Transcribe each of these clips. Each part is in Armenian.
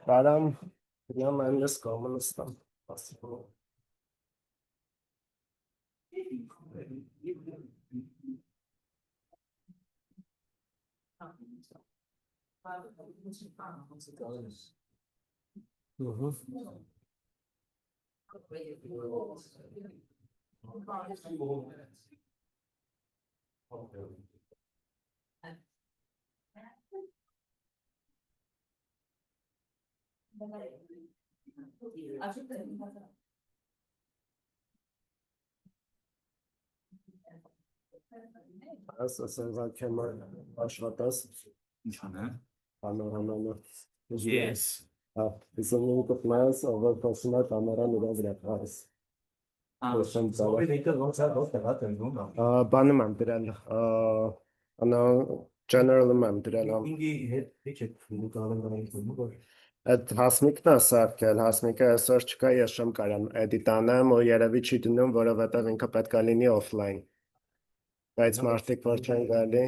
Տարամ прямо այնպես կոմունստան possible. Ասացնվա կեմար աշխատաս Yes. Իսնին կպնայս ովր կոսնա կամերան ուրա վրապարս բանում եմ դրել general-ում եմ դրել այդ հասմիկն է սարքել, հասմիկը այսօր չկա, ես չեմ կարամ էդիտ անեմ ու երևի չի դնում, որովհետև ինքը պետք է լինի օֆլայն, բայց մարդիկ որ չեն գալի,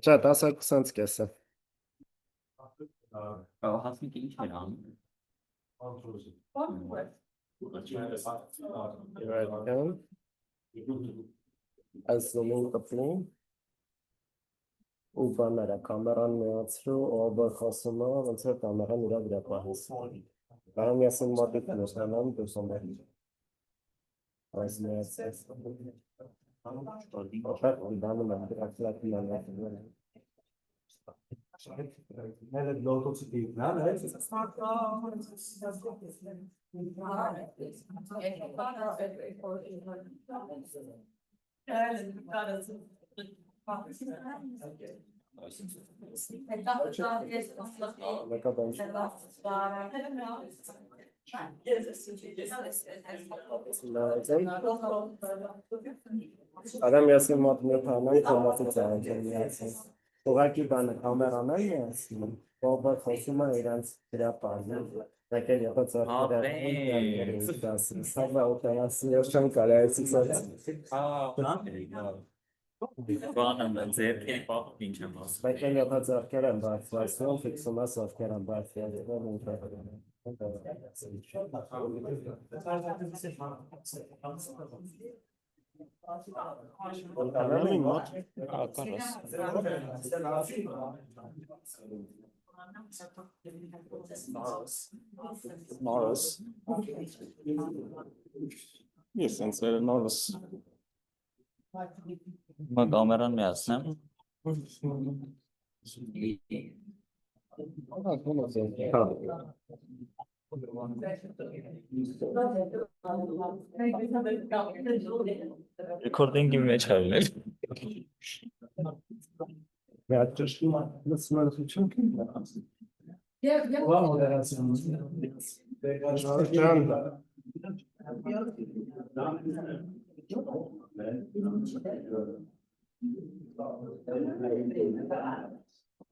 չէ, 12-ից կես է Հասմիկը ինչ էր անում այս զոմին կպնի ու բաները կամերան միացրու ովր խոսում է, ոնց որ կամերան ուրա վրա պահես կարամ ես իմ մոտիկ նոստանամ դուսում է այս միացես բանում եմ դրակլակին անվատում Nelle logotypie, Adam yazın matını tamamen komatı çağıracağım. Ուղղակի բանը կամերան է միացնում, Բոբը խոսում է իրանց գրապանը, եկել եղած արդյունքները սա օպերացիոն կարայացից Բանը ձերքերի պահ ինչ եմ ասում։ եկել եղած արդյունքները են բարձրացնում, ֆիքսում է սովքեր են Norris. Yes, and so Norris. Մա կամերան միացնեմ։ Ռեկորդինգի մեջ արել։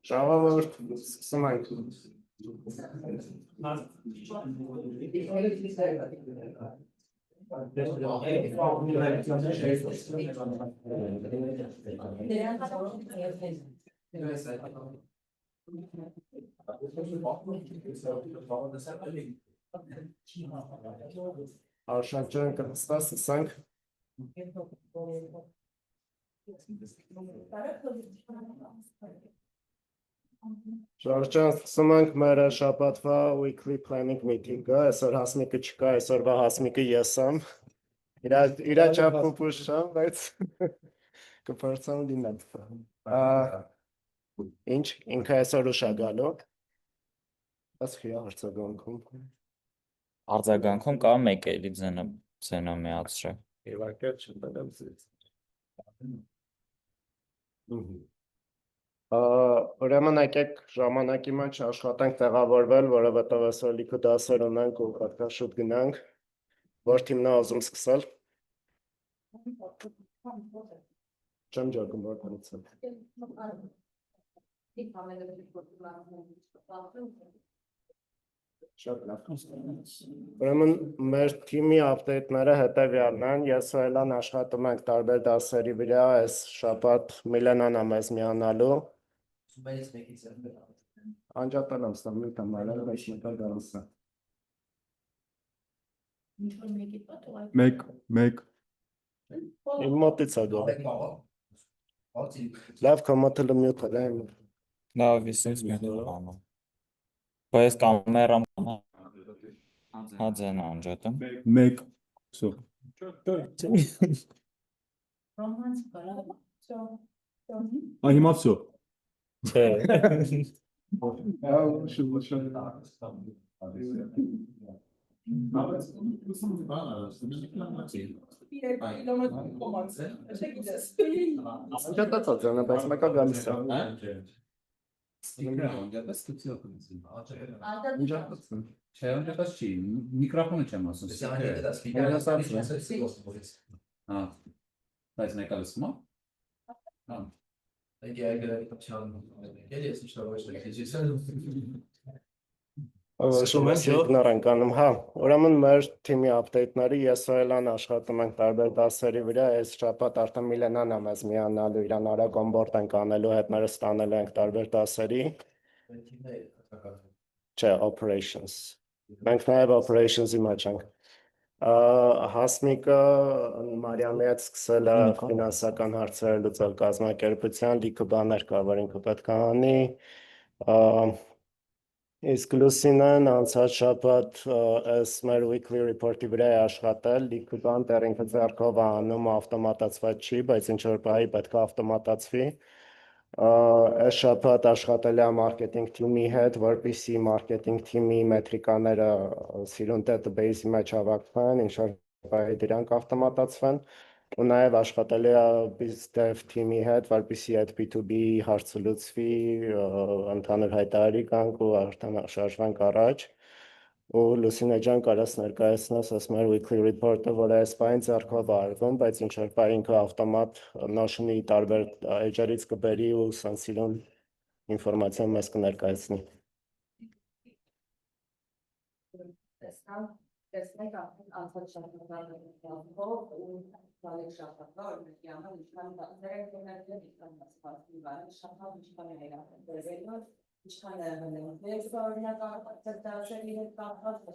Ժողովուրդ, սկսում ենք։ Արշանջան կստա սկսանք։ Ժորժան, սկսում ենք մեր շաբաթվա weekly planning meeting-ը, այսօր Հասմիկը չկա, այսօրվա Հասմիկը ես եմ, իրա չափ պուշամ, բայց կփորձեմ լինել։ Ինչ, ինքը այսօր ուշ է գալու, բայց խիա արձագանքում։ Արձագանքում կա մեկ էլի ձենը միացրը։ Իվարկը չտեմ զից։ Ուրեմն եկեք ժամանակի մեջ աշխատենք տեղավորվել, որովհետև այսօր լիքը դասեր ունենք ու պետք է շուտ գնանք։ Որ թիմն է ուզում սկսել։ Չեմ ջակում որ տնցել։ Շատ լավ։ Ուրեմն մեր թիմի ապդեյթները հետևյալն են, ես ու Էլան աշխատում ենք տարբեր դասերի վրա, այս շաբաթ Միլենան է մեզ միանալու։ Անջատել եմ ստամի տամարել, բայց մեկը գալուս է։ Մեկ։ Իմ մոտից է գող։ Լավ կամատելը մյութ է, լայմ։ Լավ, իսենց մյութ անում։ Բայց կամերամ հա ձեն անջատեմ։ Մեկ։ Սո։ Հիմա վсё։ Չէ։ Անջատացած ձենը, բայց մեկը գալիս է։ Չէ, անջատած չի, միկրոֆոնը չեմ ասում։ Հա, բայց մեկը լսում է։ Հա։ Իգնորանք անում, հա, ուրեմն մեր թիմի ապդեյթների ես ու Էլան աշխատում ենք տարբեր դասերի վրա, այս շաբաթ արդեն Միլենան է մեզ միանալու, իրան արագ onboard ենք անելու, հետները ստանելու ենք տարբեր դասերի։ Չէ, operations։ Մենք նաև operations-ի մեջ ենք։ Հասմիկը Մարիամի հետ սկսել է ֆինանսական հարցեր լուծել կազմակերպության, լիքը բաներ կա, որ ինքը պետք է անի։ Իսկ Լուսինեն անցած շաբաթ այս մեր weekly report-ի վրա է աշխատել, լիքը բան դեռ ինքը ձեռքով է անում, ավտոմատացված չի, բայց ինչ որ բանի պետք է ավտոմատացվի։ Այս շաբաթ աշխատել է մարքեթինգ թիմի հետ, որպեսզի մարքեթինգ թիմի մետրիկաները սիրուն database-ի մեջ հավաքվեն, ինչ որ բանի դրանք ավտոմատացվեն։ Ու նաև աշխատել է BizDev թիմի հետ, որպեսզի այդ B2B հարցը լուծվի, ընդհանուր հայտարարի կանք ու արդեն շարժվենք առաջ։ Ու Լուսինե ջան, կարաս ներկայացնես ասում էր weekly report-ը, որը այս պայն ձեռքով արվում, բայց ինչ որ պայ ինքը ավտոմատ Notion-ի տարբեր էջերից կբերի ու սանսիրուն ինֆորմացիա մեզ կներկայացնի։ Տեսնենք արդեն անցած շաբաթով ու ցալի շաբաթվա օրինակ յամը ինչքան դերեր կներկայացնել ինչքան հասցվածի վարը շաբաթ ինչքան է հերացել ինչքան է հնարավոր օրինակ արտադրության հետ կապված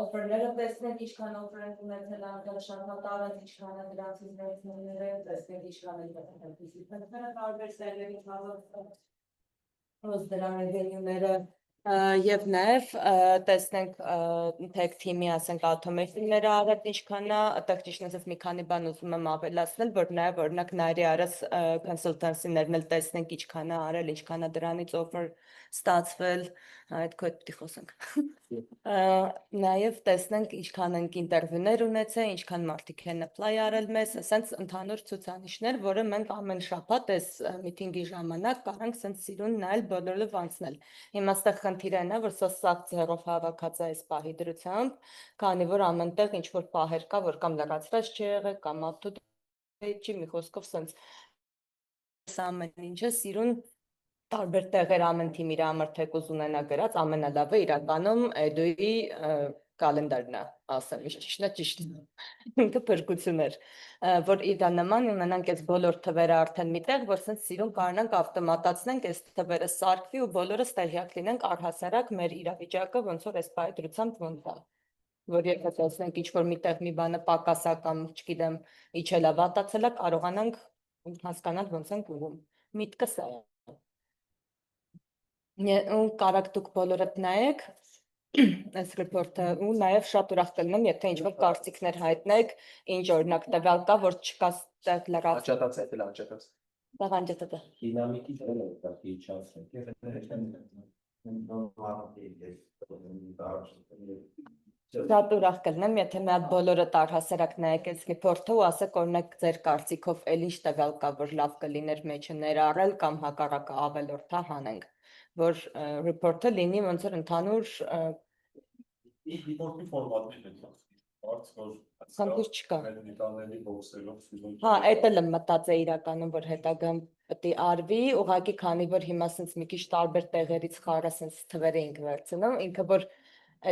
օֆերները տեսնենք ինչքան օֆեր են ունեցել անցյալ շաբաթ առաջ ինչքան է դրանցից ներդրումները տեսնենք ինչքան է դրանցից տարբեր սերերի հոս դրա ռեվենյուները Եվ նաև տեսնենք tech team-ի ասենք automation-ները արել ինչքան է, այդտեղ ճիշտ ասած մի քանի բան ուզում եմ ավելացնել, որ նաև օրինակ նայրի արած consultancy-ներն էլ տեսնենք ինչքան է արել, ինչքան է դրանից offer ստացվել, այդ քո պետք է խոսենք։ Նաև տեսնենք ինչքան ենք ինտերվյուներ ունեցել, ինչքան մարդիկ են apply արել մեզ, ասենց ընդհանուր ցուցանիշներ, որը մենք ամեն շաբաթ այս միտինգի ժամանակ կարանք ասենց սիրուն նայել բոլորով անցնել։ Հիմա այստեղ խնդիրը նա, որ սա սաղ ձեռով հավաքած է այս պահի դրությամբ, քանի որ ամենտեղ ինչ որ պահեր կա, որ կամ լրացրած չի եղել, կամ up-to-date-չի, մի խոսքով սենց ամեն ինչը սիրուն տարբեր տեղեր ամեն թիմ իր համար թեկուզ ունենա գրած, ամենալավը իրականում Edu-ի կալենդարն է, ասեմ, ճիշտն է, ճիշտ է, ինքը փրկություն էր, որ իր նման ունենանք այս բոլոր թվերը արդեն մի տեղ, որ սենց սիրուն կարողանանք ավտոմատացնենք այս թվերը սարքվի ու բոլորը տեղյակ լինենք առհասարակ մեր իրավիճակը ոնց որ այս բայդրությամբ ոնց է, որ եթե տեսնենք ինչ որ մի տեղ մի բանը պակասա կամ չգիտեմ իջել է վատացել է, կարողանանք հասկանալ ոնց ենք ուղում, միտքը սա է։ Ու կարաք դուք բոլորդ նայեք այս ռեպորտը ու նաև շատ ուրախ կլինեմ, եթե ինչ-որ կարծիքներ հայտնեք, ինչ օրինակ տվյալ կա, որ չկա ստեղ լրացում։ Անջատած է, անջատած։ Դա անջատած է։ Դինամիկի դերը դա Շատ ուրախ կլինեմ, եթե մի հատ բոլորը առհասարակ նայեք այս ռեպորտը ու ասեք օրինակ ձեր կարծիքով էլ ինչ տվյալ կա, որ լավ կլիներ մեջը ներառել կամ հակառակը ավելորդա հանենք, որ ռեպորտը լինի ոնց որ ընդհանուր Report-ի ֆորմատն է Խնդիր չկա։ Մեդիկալների բոքսերով։ Հա, էդ էլ եմ մտածել իրականում, որ հետագան պետք է արվի, ուղղակի քանի որ հիմա սենց մի քիչ տարբեր տեղերից խառը սենց թվեր էինք վերցնում, ինքը որ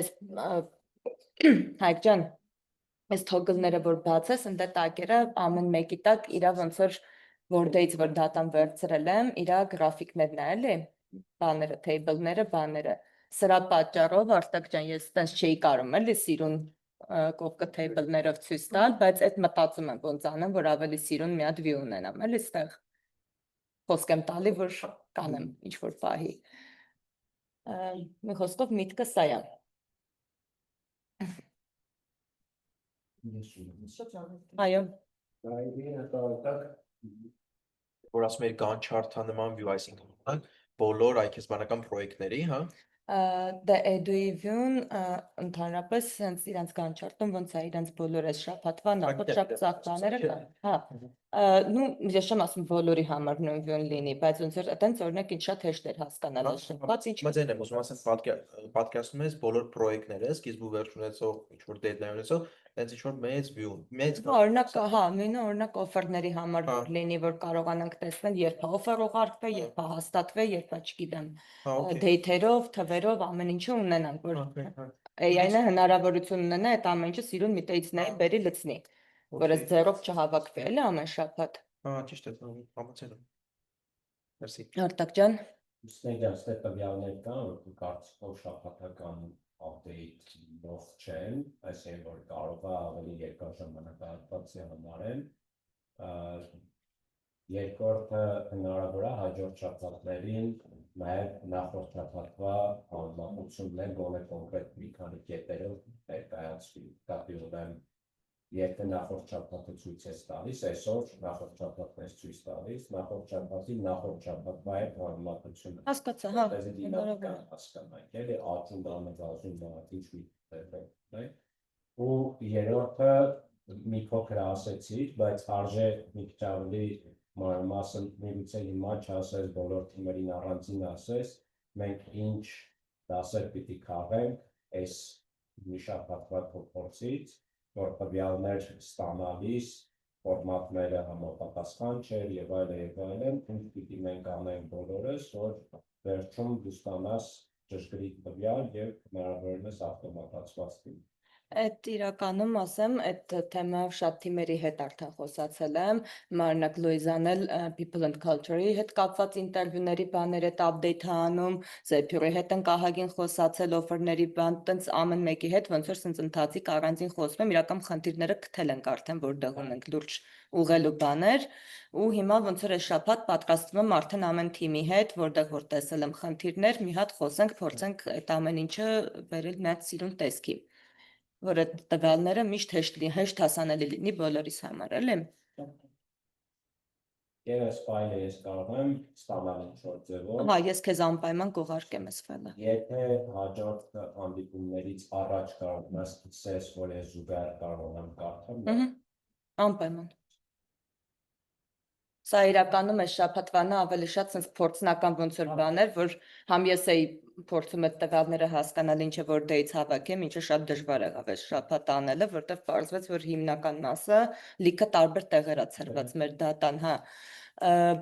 այս Հայկ ջան, այս թոգլները որ բացես, ընդ տակերը ամեն մեկի տակ իրա ոնց որ Word-ից որ դատան վերցրել եմ, իրա գրաֆիկներն է, էլի, բաները, table-ները, բաները։ Սրա պատճառով Արտակ ջան, ես տենց չէի կարող էլի սիրուն կողքը table-ներով ցույց տալ, բայց այդ մտածում եմ ոնց անեմ, որ ավելի սիրուն մի հատ view ունենամ, էլի ստեղ։ Խոսք եմ տալի, որ կանեմ ինչ որ պահի։ Մի խոսքով միտքը սա է։ Այո։ Որ ասում էր Gantt chart-ը նման view, այսինքն բոլոր այքեսբանական պրոյեկտների, հա։ Դե Edu-ի view-ն ընդհանրապես sense իրանց Gantt chart-ում ոնց է իրանց բոլոր այս շաբաթվա նախորդ շաբաթ բաները կան, հա։ Նու ես չեմ ասում բոլորի համար նույն view-ն լինի, բայց ոնց որ այտենց օրինակ ինչ շատ հեշտ էր հասկանալ այս շփված ինչ։ Մտածել եմ, ուզում ասեմ պատկերացնում ես բոլոր պրոյեկտները, սկիզբ ու վերջ ունեցող ինչ որ deadline ունեցող, այնց ինչ որ մեծ view, մեծ Օրինակ, հա, նույնը օրինակ օֆերների համար լինի, որ կարողանանք տեսնել, երբ է օֆեր ուղարկվել, երբ է հաստատվել, երբ է, չգիտեմ, դեյթերով, թվերով, ամեն ինչը ունենանք, որ AI-ն հնարավորություն ունենա այդ ամեն ինչը սիրուն մի տեից նայի բերի լցնի, որ այս ձեռով չհավաքվի, էլի ամեն շաբաթ։ Հա, ճիշտ է, համաձայն եմ։ Մերսի։ Արտակ ջան։ Ստեղ տվյալներ կան, որ կարծիքով շաբաթական update-ով չեն, այսինքն որ կարող է ավելի երկար ժամանակահատվածի համարեն։ Երկրորդը հնարավոր է հաջորդ շաբաթներին նաև նախորդ շաբաթվա համեմատություններ գոնե կոնկրետ մի քանի կետերով ներկայացվի, կապի ունեմ Եթե նախորդ շաբաթը ցույց է տալիս, այսօր նախորդ շաբաթն է ցույց տալիս, նախորդ շաբաթի նախորդ շաբաթվա այդ համեմատությունը։ Հասկացա, հա։ Այսինքն դինամիկան հասկանանք, էլի աճում դառնալու բանից ինչ է։ Ու երրորդը մի փոքր ասեցի, բայց արժե մի քիչ ավելի մանրամասն միգուցե հիմա չասես բոլոր թիմերին առանձին ասես, մենք ինչ դասեր պիտի քաղենք այս մի շաբաթվա փոփոխից, որ տվյալներ ստանալիս ֆորմատները համապատասխան չէր եւ այլն, ինչ պիտի մենք անենք բոլորս, որ վերջում դու ստանաս ճշգրիտ տվյալ եւ հնարավորինս ավտոմատացված լինի։ Այդ իրականում ասեմ, այդ թեմայով շատ թիմերի հետ արդեն խոսացել եմ, Մարնակ Լուիզան էլ People and Culture-ի հետ կապված ինտերվյուների բաներ հետ update անում, Զեփյուրի հետ են կահագին խոսացել օֆերների բան, տենց ամեն մեկի հետ ոնց որ սենց ընթացիկ առանձին խոսում եմ, իրական խնդիրները գտել ենք արդեն, որտեղ ունենք լուրջ ուղղելու բաներ, ու հիմա ոնց որ այս շաբաթ պատրաստվում եմ արդեն ամեն թիմի հետ, որտեղ որ տեսել եմ խնդիրներ, մի հատ խոսենք, փորձենք այդ ամեն ինչը վերել մի հատ սիրուն տեսքի, որ այդ տվյալները միշտ հեշտ հասանելի լինի բոլորիս համար, էլի։ Եվ այս ֆայլը ես կարող եմ ստանալ ինչ-որ ձևով։ Հա, ես քեզ անպայման կուղարկեմ այս ֆայլը։ Եթե հաջորդ հանդիպումներից առաջ կարող ես սկսես, որ ես զուգահեռ կարող եմ կարդալ։ Անպայման։ Սա իրականում այս շաբաթվանը ավելի շատ sense փորձնական ոնց որ բաներ, որ համ ես էի փորձում այդ տվյալները հասկանալ ինչը որ դեից հավաքեմ, ինչը շատ դժվար եղավ այս շաբաթ անելը, որտեղ պարզվեց, որ հիմնական մասը լիքը տարբեր տեղեր է ցրված մեր դատան, հա։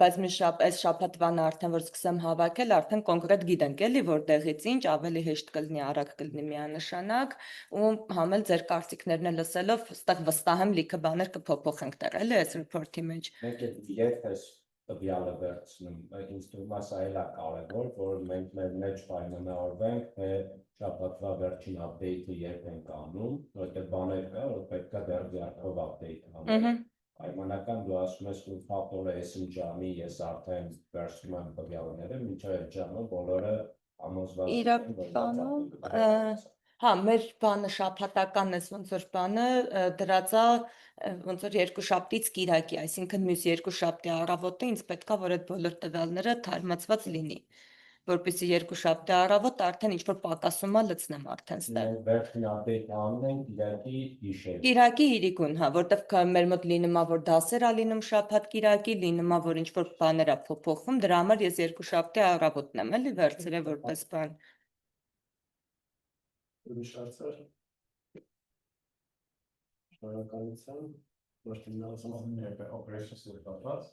Բայց այս շաբաթվանը արդեն որ սկսեմ հավաքել, արդեն կոնկրետ գիտենք էլի որտեղից ինչ ավելի հեշտ կլինի, արագ կլինի միանշանակ ու համ էլ ձեր կարծիքներն էլ լսելով, այստեղ վստահ եմ լիքը բաներ կփոփոխենք տեղ էլի այս report-ի մեջ։ Մենք երբ ես տվյալը վերցնում, ինձ թվում է սա էլ է կարևոր, որ մենք մեր մեջ պայմանավորվենք, թե շաբաթվա վերջին update-ը երբ ենք անում, որտեղ բաներ կա, որ պետք է դեռ ձեռքով update անել։ Պայմանական դու ասում ես ու ֆակտորը այսին ժամի ես արդեն վերցնում եմ տվյալները, մինչև այդ ժամը բոլորը համոզված Իրականում, հա, մեր բանը շաբաթական էս ոնց որ բանը դրածա ոնց որ երկուշաբթից կիրակի, այսինքն մյուս երկուշաբթի առավոտը ինձ պետքա որ այդ բոլոր տվյալները թարմացված լինի, որպեսզի երկուշաբթի առավոտ արդեն ինչ որ պակասումա լցնեմ արդեն ստեղ։ Մենք վերջին update անում ենք Կիրակի գիշեր։ Կիրակի իրիկուն, հա, որտեղ մեր մոտ լինում է որ դասեր ա լինում շաբաթ Կիրակի, լինում է որ ինչ որ բաներ ա փոփոխվում, դրա համար ես երկուշաբթի առավոտն եմ էլի վերցրել որպես բան։ Ուրիշ հարցեր։ Շնորհակալություն, որ դիմացում Operations-ի հետ կապված։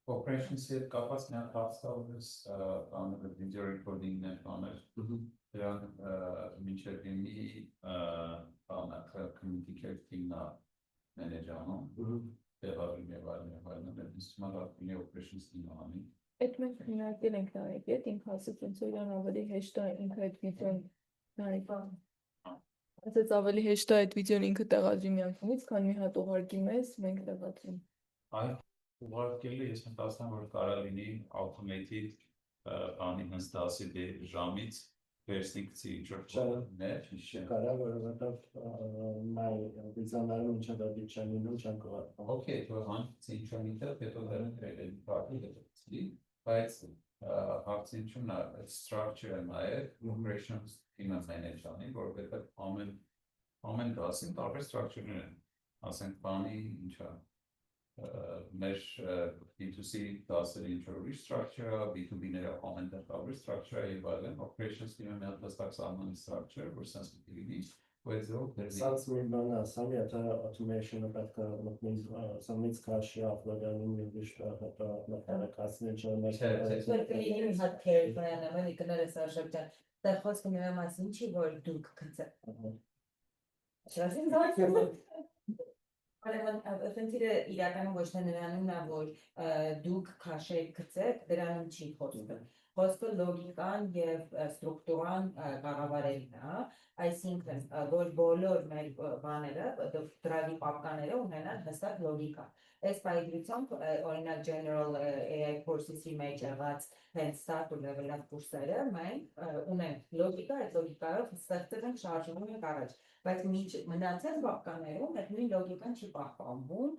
Operations-ի հետ կապված մի հատ հարց կա, որ ես բանը video recording-ն եմ բաներ։ Դրանք մինչև հիմի բանը communicating-ն է մենեջանում։ Տեղավորում եւ այլն, ես մատակի operations-ին անի։ Այդ մենք քննարկել ենք նարեկի հետ, ինքը ասեց ոնց որ իրան ավելի հեշտ է ինքը այդ վիդեոն նարեկը։ Ասեց ավելի հեշտ է այդ վիդեոն ինքը տեղադրի միանգամից, քան մի հատ ուղարկի մեզ, մենք տեղադրում։ Այ ուղարկելը ես մտածում որ կարող լինի automated բանի հենց 10 ժամից վերստիկցի ինչ-որ չէ։ Կարա որովհետև մայ վիզաներում ինչա դա դիչան լինում չեն կողարկում։ Okay, то հանգից ինչ-որ միտեղ հետո դեռ գրել բակի հետո բայց հարցինչումն է structure-ը նաև operations team-ը manage անի, որովհետև ամեն դասին տարբեր structure-ներ են, ասենք բանի ինչա մեր B2C դասերի ինչ-որ ուրիշ structure-ը, B2B-ները ամեն տեղ տարբեր structure-ը եւ այլն, operations team-ը մի հատ հստակ սահմանի structure, որ sense պիտի լինի, բայց Սանց մի բան ասամ, եթե automation-ը պետք է մտնի սամից քաշի upload-անում մի ուրիշ հետո նկարակացնի Որ կլինի մի հատ քեր բանանամ, էլի կներես արժեքան, դեռ խոսքը նրա մասին չի, որ դուք Խնդիրը իրականում ոչ թե նրանումն է, որ դուք քաշեք գցեք, դրանում չի խոսքը։ Խոսքը լոգիկան եւ ստրուկտուրան կառավարելն է, այսինքն որ բոլոր մեր բաները, դրավի պապկաները ունենան հստակ լոգիկա։ Այս պայծրությամբ օրինակ General AI Courses-ի մեջ եղած հենց start ու level up կուրսերը մենք ունենք լոգիկա, այդ լոգիկայով ստեղծել ենք շարժվում ենք առաջ, բայց մնացած պապկաներում այդ նույն լոգիկան չի պահպանվում,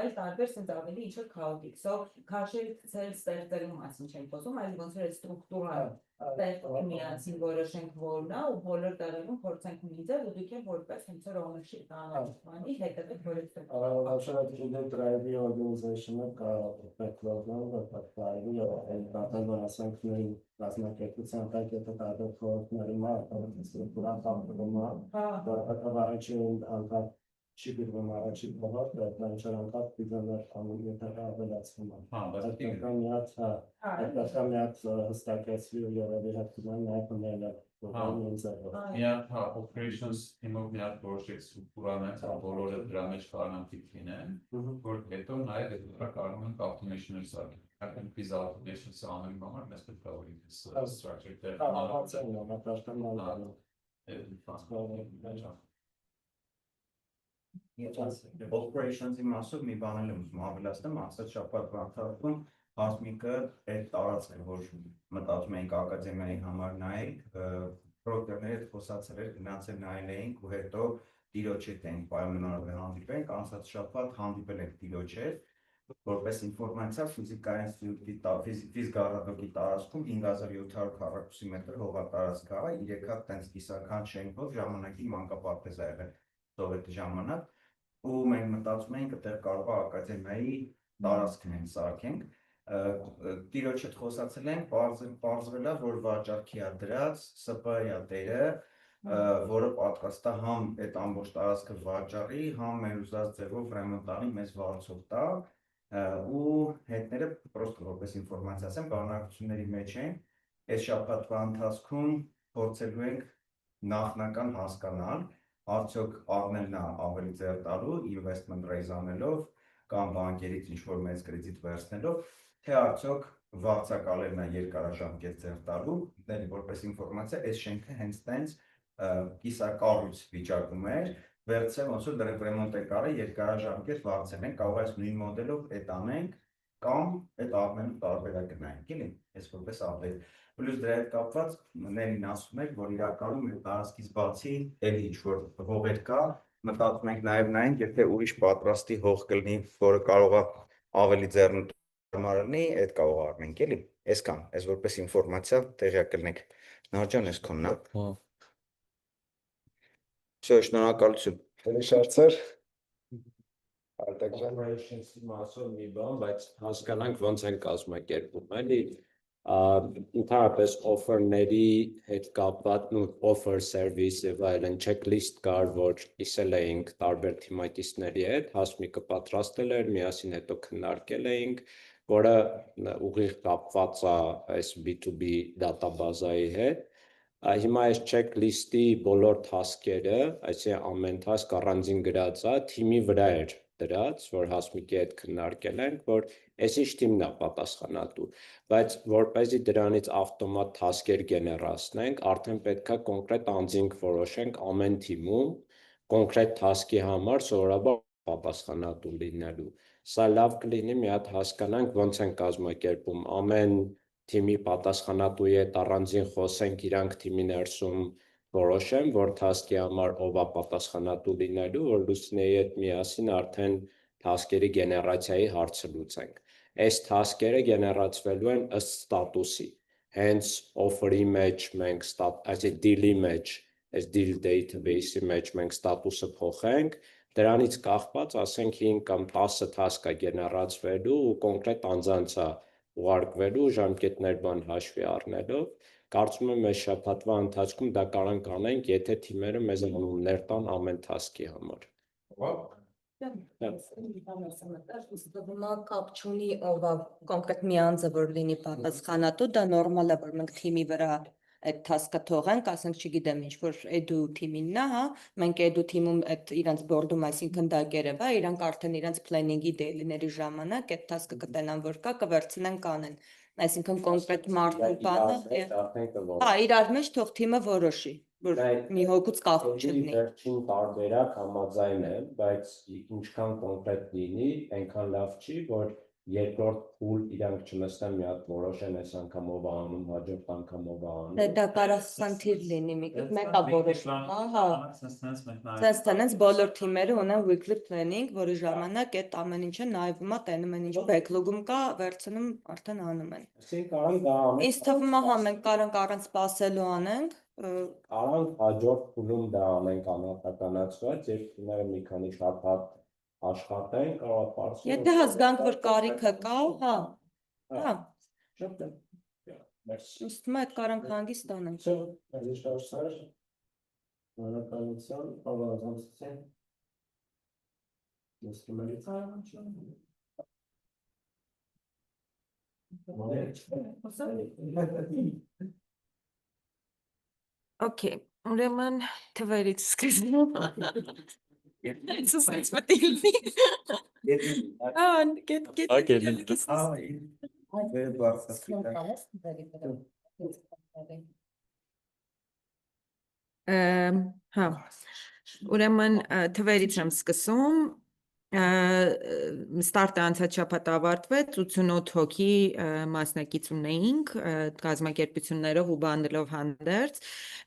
այլ տարբեր sense ավելի ինչ-որ քաոտիկ, so քաշել ցել ստեղծելու մասին չեմ խոսում, այլ ոնց որ այդ ստրուկտուրան միացին որոշենք որն է ու բոլոր տեղերում փորձենք միացնել ու դուք որպես հենց ownership անհատի հետևեք որպես Actually, drive organization-ը կա background-ը, պատկարի այն ասենք նույն ռազմակերպության տակ եթե տարբեր խորհուրդների մարտական առաջին անգամ չի գրվում առաջին խորհուրդը, դա անգամ դիզայներ անում եթե ավելացվում է։ Հա, բայց Այդքան մի հատ հստակեցվի ու երևի հետ կնան նաև մնելը միակ operations team-ով մի հատ որոշեք ստրուկտուրանից բոլորը դրա մեջ կարողան լինեն, որ հետո նաև դրա կարող են automation-ը սարքել։ Այսինքն biz automation-ը անելու համար մեզ պետք է որ structure Operations-ի մասով մի բան էլ եմ ուզում ավելացնեմ, ասած շաբաթվա ընթացքում Հասմիկը այդ տարածքը, որ մտածում էինք ակադեմիայի համար նայենք, պրոկտորների հետ խոսացել էր, գնացել նայել էինք ու հետո տիրոջ հետ էինք պայմանավորվել հանդիպենք, անցած շաբաթ հանդիպել ենք տիրոջ հետ, որպես ինֆորմացիա ֆիզիկայի ինստիտուտի ֆիզգարադոկի տարածքում 5700 քառակուսի մետր հողատարածք կա, 3 հատ տենց կիսական շենքով ժամանակի մանկապարտեզ ա եղել սովետի ժամանակ, ու մենք մտածում էինք այդտեղ կարող է ակադեմիայի տարածքն են սարքենք, տիրոջ հետ խոսացել ենք, պարզվել է, որ վաճառքի է դրած ՍՊ-ի է տերը, որը պատրաստ է համ այդ ամբողջ տարածքը վաճառի, համ մեր ուզած ձևով ռեմոնտանի մեզ վարձով տա, ու հետները պրոստը որպես ինֆորմացիա ասեմ, բանակցությունների մեջ են, այս շաբաթվա ընթացքում փորձելու ենք նախնական հասկանալ, արդյոք առնելն է ավելի ձեռ տալու investment raise անելով կամ բանկերից ինչ-որ մեծ կրեդիտ վերցնելով, թե արդյոք վարձակալելն է երկարաժամկետ ձեռ տալու, որպես ինֆորմացիա, այս շենքը հենց տենց կիսակառույց վիճակում էր, վերցրել ոնց որ դեռ ռեմոնտ է կարել, երկարաժամկետ վարձել ենք, կարող է նույն մոդելով այդ անենք կամ այդ առնելու տարբերակը նայենք, էլի, այս որպես update։ Պլյուս դրա հետ կապված ներին ասում եք, որ իրականում այդ տարածքից բացի էլի ինչ-որ հողեր կա, մտածում ենք նաև նայենք, եթե ուրիշ պատրաստի հող կլինի, որը կարող է ավելի ձեռնտու լինի, այդ կարող առնենք, էլի, այսքան, այս որպես ինֆորմացիա տեղյակ կլինեք։ Նարաջան, այս քոնն է։ Всё, շնորհակալություն։ Ելի շարցեր։ Operations-ի մասով մի բան, բայց հասկանանք ոնց են կազմակերպում, էլի ընդհանրապես offer-ների հետ կապված offer service եւ այլն checklist կար, որ իսել էինք տարբեր թիմակիցների հետ, Հասմիկը պատրաստել էր, միասին հետո քննարկել էինք, որը ուղիղ կապված է այս B2B դատաբազայի հետ։ Հիմա այս checklist-ի բոլոր task-երը, այսինքն ամեն task առանձին գրած է, թիմի վրա էր դրած, որ Հասմիկի հետ քննարկել ենք, որ այս ինչ թիմն է պատասխանատու, բայց որպեսզի դրանից ավտոմատ task-եր գեներացնենք, արդեն պետք է կոնկրետ անձինք որոշենք ամեն թիմում, կոնկրետ task-ի համար սովորաբար պատասխանատու լինելու։ Սա լավ կլինի մի հատ հասկանանք ոնց են կազմակերպում, ամեն թիմի պատասխանատուի հետ առանձին խոսենք, իրանք թիմի ներսում որոշեմ, որ task-ի համար ով է պատասխանատու լինելու, որ Լուսինեի հետ միասին արդեն task-երի գեներացիայի հարցը լուծենք։ Այս task-երը գեներացվելու են ըստ ստատուսի, հենց offer-ի մեջ մենք այսինքն deal-ի մեջ, այս deal database-ի մեջ մենք ստատուսը փոխենք, դրանից կախված, ասենք 5 կամ 10 task է գեներացվելու ու կոնկրետ անձանց է ուղարկվելու ժամկետներ բան հաշվի առնելով, կարծում եմ այս շաբաթվա ընթացքում դա կարող անենք, եթե թիմերը մեզ անուններ տան ամեն task-ի համար։ Հիմա կապ չունի ով է կոնկրետ մի անձը, որ լինի պատասխանատու, դա նորմալ է, որ մենք թիմի վրա այդ task-ը թողենք, ասենք չգիտեմ ինչ, որ edu թիմինն է, հա, մենք edu թիմում այդ իրանց board-ում, այսինքն դա գերեվա, իրանք արդեն իրանց planning-ի daily-ների ժամանակ այդ task-ը կտենան, որ կա, կվերցնեն կանեն, այսինքն կոնկրետ մարդու բանը, հա, իրար մեջ թող թիմը որոշի, որ մի հոգուց կախում չլինի։ Վերջին տարբերակ համաձայն եմ, բայց ինչքան կոնկրետ լինի, այնքան լավ չի, որ երկրորդ փուլ իրանք չնստեն մի հատ որոշեն այս անգամով անում, հաջորդ անգամով անում։ Դե դա կարող խնդիր լինի, մի քիչ մեկա որոշում, հա։ Սենց տենց բոլոր թիմերը ունեն weekly planning, որի ժամանակ այդ ամեն ինչը նայվում է, տենում են ինչ backlog-ում կա, վերցնում արդեն անում են։ Այսինքն կարող դա անենք։ Ինձ թվում է հա մենք կարող առանց սպասելու անենք, Առանց հաջորդ փուլում դա անենք անհատականացված, երբ թիմերը մի քանի շաբաթ աշխատեն, կարող է պարզել։ եթե հասկանանք, որ կարիքը կա, հա։ Հա, Շատ լավ։ Մերսի։ ինձ թվում է այդ կարանք հանգիստ անենք։ Անականության, ավազանցության։ Okay, ուրեմն թվերից սկսում։ Սենց մտիլնի։ Հա, ուրեմն թվերից եմ սկսում, ստարտը անցած շաբաթ ավարտվեց, 88 հոգի մասնակից ունեինք, կազմակերպություններով ու բանդելով հանդերձ,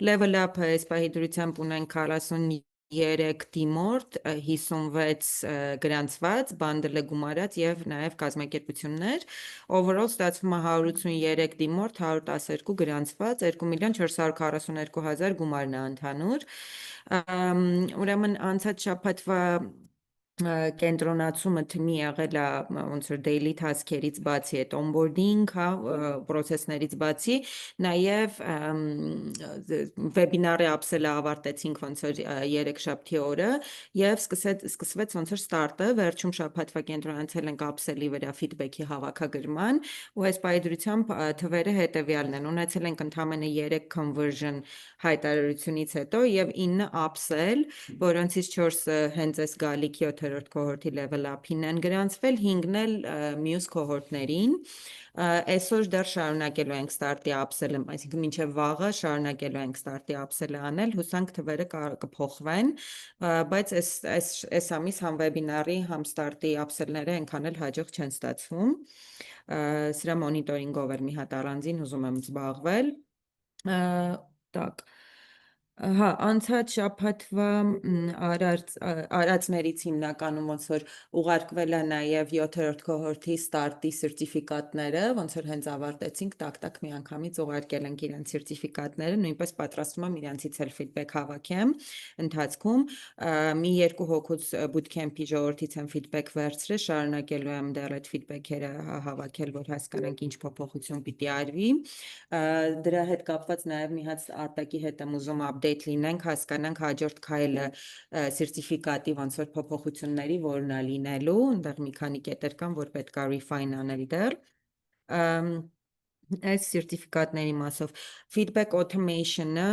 level up-ը այս պահի դրությամբ ունենք 43 դիմորդ, 56 գրանցված, բանդլը գումարած և նաև կազմակերպություններ, overall ստացվում է 183 դիմորդ, 112 գրանցված, 2,442,000 գումարն է ընդհանուր, ուրեմն անցած շաբաթվա կենտրոնացումը թիմի եղել է ոնց որ daily task-երից բացի, այդ onboarding, հա, process-ներից բացի, նաև վեբինարի upsell-ը ավարտեցինք ոնց որ երեքշաբթի օրը եւ սկսվեց ոնց որ ստարտը, վերջում շաբաթվա կենտրոնացել ենք upsell-ի վրա feedback-ի հավաքագրման ու այս պայդրությամբ թվերը հետեւյալն են, ունեցել ենք ընդամենը 3 conversion հայտարարությունից հետո եւ 9 upsell, որոնցից 4-ը հենց այս գալիք 7-րդ cohort-ի level up-ին են գրանցվել, 5-ն էլ մյուս cohort-ներին, այսօր դեռ շարունակելու ենք ստարտի upsell-ը, այսինքն մինչև վաղը շարունակելու ենք ստարտի upsell-ը անել, հուսանք թվերը կփոխվեն, բայց այս ամիս համ վեբինարի, համ ստարտի upsell-ները այնքան էլ հաջող չեն ստացվում, սրա մոնիտորինգով էր մի հատ առանձին ուզում եմ զբաղվել, так Հա, անցած շաբաթվա արածներից հիմնականում ոնց որ ուղարկվել է նաև 7-րդ cohort-ի ստարտի սերտիֆիկատները, ոնց որ հենց ավարտեցինք, տակ-տակ միանգամից ուղարկել ենք իրենց սերտիֆիկատները, նույնպես պատրաստում եմ իրենցից էլ feedback հավաքեմ ընթացքում, մի 2 հոգուց bootcamp-ի ժողովրդից եմ feedback վերցրել, շարունակելու եմ դեռ այդ feedback-երը հավաքել, որ հասկանանք ինչ փոփոխություն պիտի արվի, դրա հետ կապված նաև մի հատ արտակի հետ եմ ուզում update լինենք, հասկանանք հաջորդ քայլը սերտիֆիկատի ոնց որ փոփոխությունների որն է լինելու, այնտեղ մի քանի կետեր կան, որ պետք է refine անել դեռ, այս սերտիֆիկատների մասով feedback automation-ը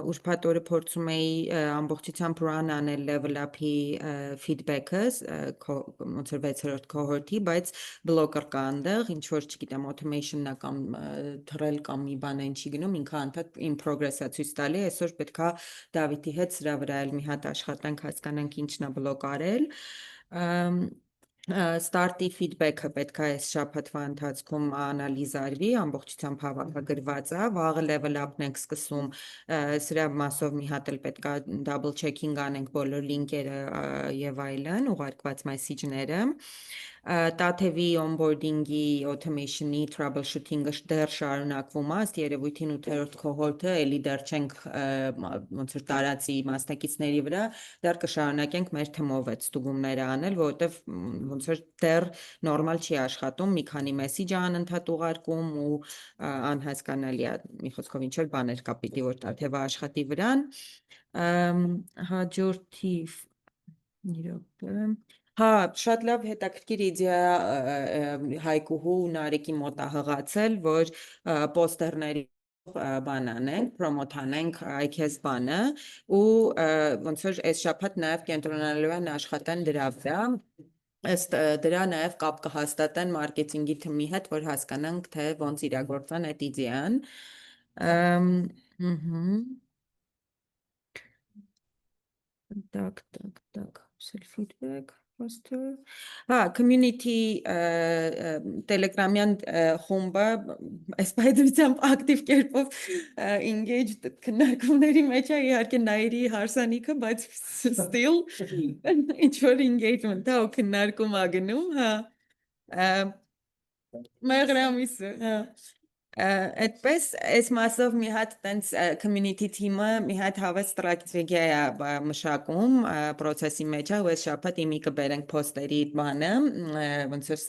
ուրբաթ օրը փորձում էի ամբողջությամբ run անել level up-ի feedback-ը ոնց որ 6-րդ cohort-ի, բայց blocker կա այնտեղ, ինչ որ չգիտեմ automation-ն է կամ թռել կամ մի բան այն չի գնում, ինքը անդադ in progress-ը ցույց տալի, այսօր պետքա Դավիթի հետ սրա վրա էլ մի հատ աշխատանք հասկանանք ինչն է բլոկ արել, Ստարտի feedback-ը պետք է այս շաբաթվա ընթացքում անալիզ արվի, ամբողջությամբ հավաքագրված է, վաղը level up-ն ենք սկսում, սրա մասով մի հատ էլ պետք է double checking անենք բոլոր լինկերը եւ այլն, ուղարկված մեսիջները, Տաթևի onboarding-ի automation-ի troubleshooting-ը դեռ շարունակվում է, ըստ երևույթին 8-րդ cohort-ը էլի դեռ չենք ոնց որ տարածի մասնակիցների վրա, դեռ կշարունակենք մեր թմով այդ ստուգումները անել, որովհետեւ ոնց որ դեռ նորմալ չի աշխատում, մի քանի մեսիջ է անընդհատ ուղարկում ու անհասկանալի է, մի խոսքով ինչ որ բաներ կա պիտի որ Տաթևը աշխատի վրան, հաջորդի Հա, շատ լավ հետաքրքիր իդեա Հայկուհու Նարեկի մոտ է հղացել, որ պոստերների բան անենք, պրոմոտ անենք IKES բանը ու ոնց որ այս շաբաթ նաև կենտրոնանալու են աշխատեն դրա վրա, ըստ դրա նաև կապ կհաստատեն մարքեթինգի թմի հետ, որ հասկանանք, թե ոնց իրագործան այդ իդեան, Так, self feedback. Հա, community Telegram-յան խումբը այս պայծրությամբ ակտիվ կերպով engaged քննարկումների մեջ է, իհարկե նայերի հարսանիքը, բայց still ինչ որ engagement է ու քննարկում ա գնում, հա։ Մեղրամիսը, հա։ Այդպես այս մասով մի հատ տենց community team-ը մի հատ հավես ստրատեգիա է մշակում process-ի մեջ է ու այս շաբաթ իմի կբերենք post-երի բանը ոնց որ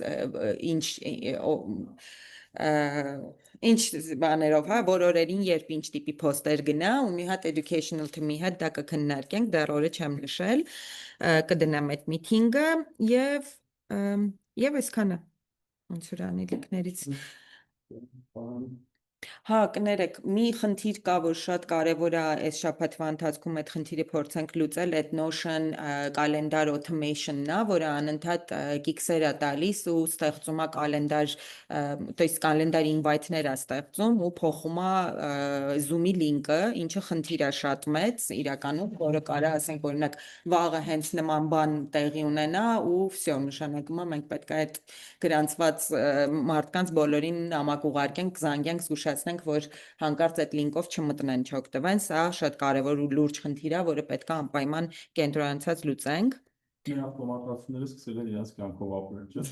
ինչ բաներով, հա, որ օրերին երբ ինչ տիպի post-եր գնա ու մի հատ educational team-ի հետ դա կքննարկենք, դեռ օրը չեմ նշել, կդնեմ այդ meeting-ը եւ այսքանը ոնց որ անելիքներից Հա, կներեք, մի խնդիր կա, որ շատ կարևոր է այս շաբաթվա ընթացքում այդ խնդիրը փորձենք լուծել, այդ Notion կալենդար automation-ն է, որը անընդհատ գիքսեր է տալիս ու ստեղծում է կալենդար, то есть կալենդար invite-ներ է ստեղծում ու փոխում է Zoom-ի link-ը, ինչը խնդիր է շատ մեծ, իրականում, որը կարա ասենք օրինակ վաղը հենց նման բան տեղի ունենա ու всё, նշանակում է մենք պետք է այդ գրանցված մարդկանց բոլորին նամակ ուղարկենք, զանգենք, զգուշացնենք, որ հանկարծ այդ լինկով չմտնեն, չօգտվեն, սա շատ կարևոր ու լուրջ խնդիր է, որը պետք է անպայման կենտրոնացած լուծենք։ Ավտոմատացիաները սկսել են իրենց կյանքով ապրել, չէ՞։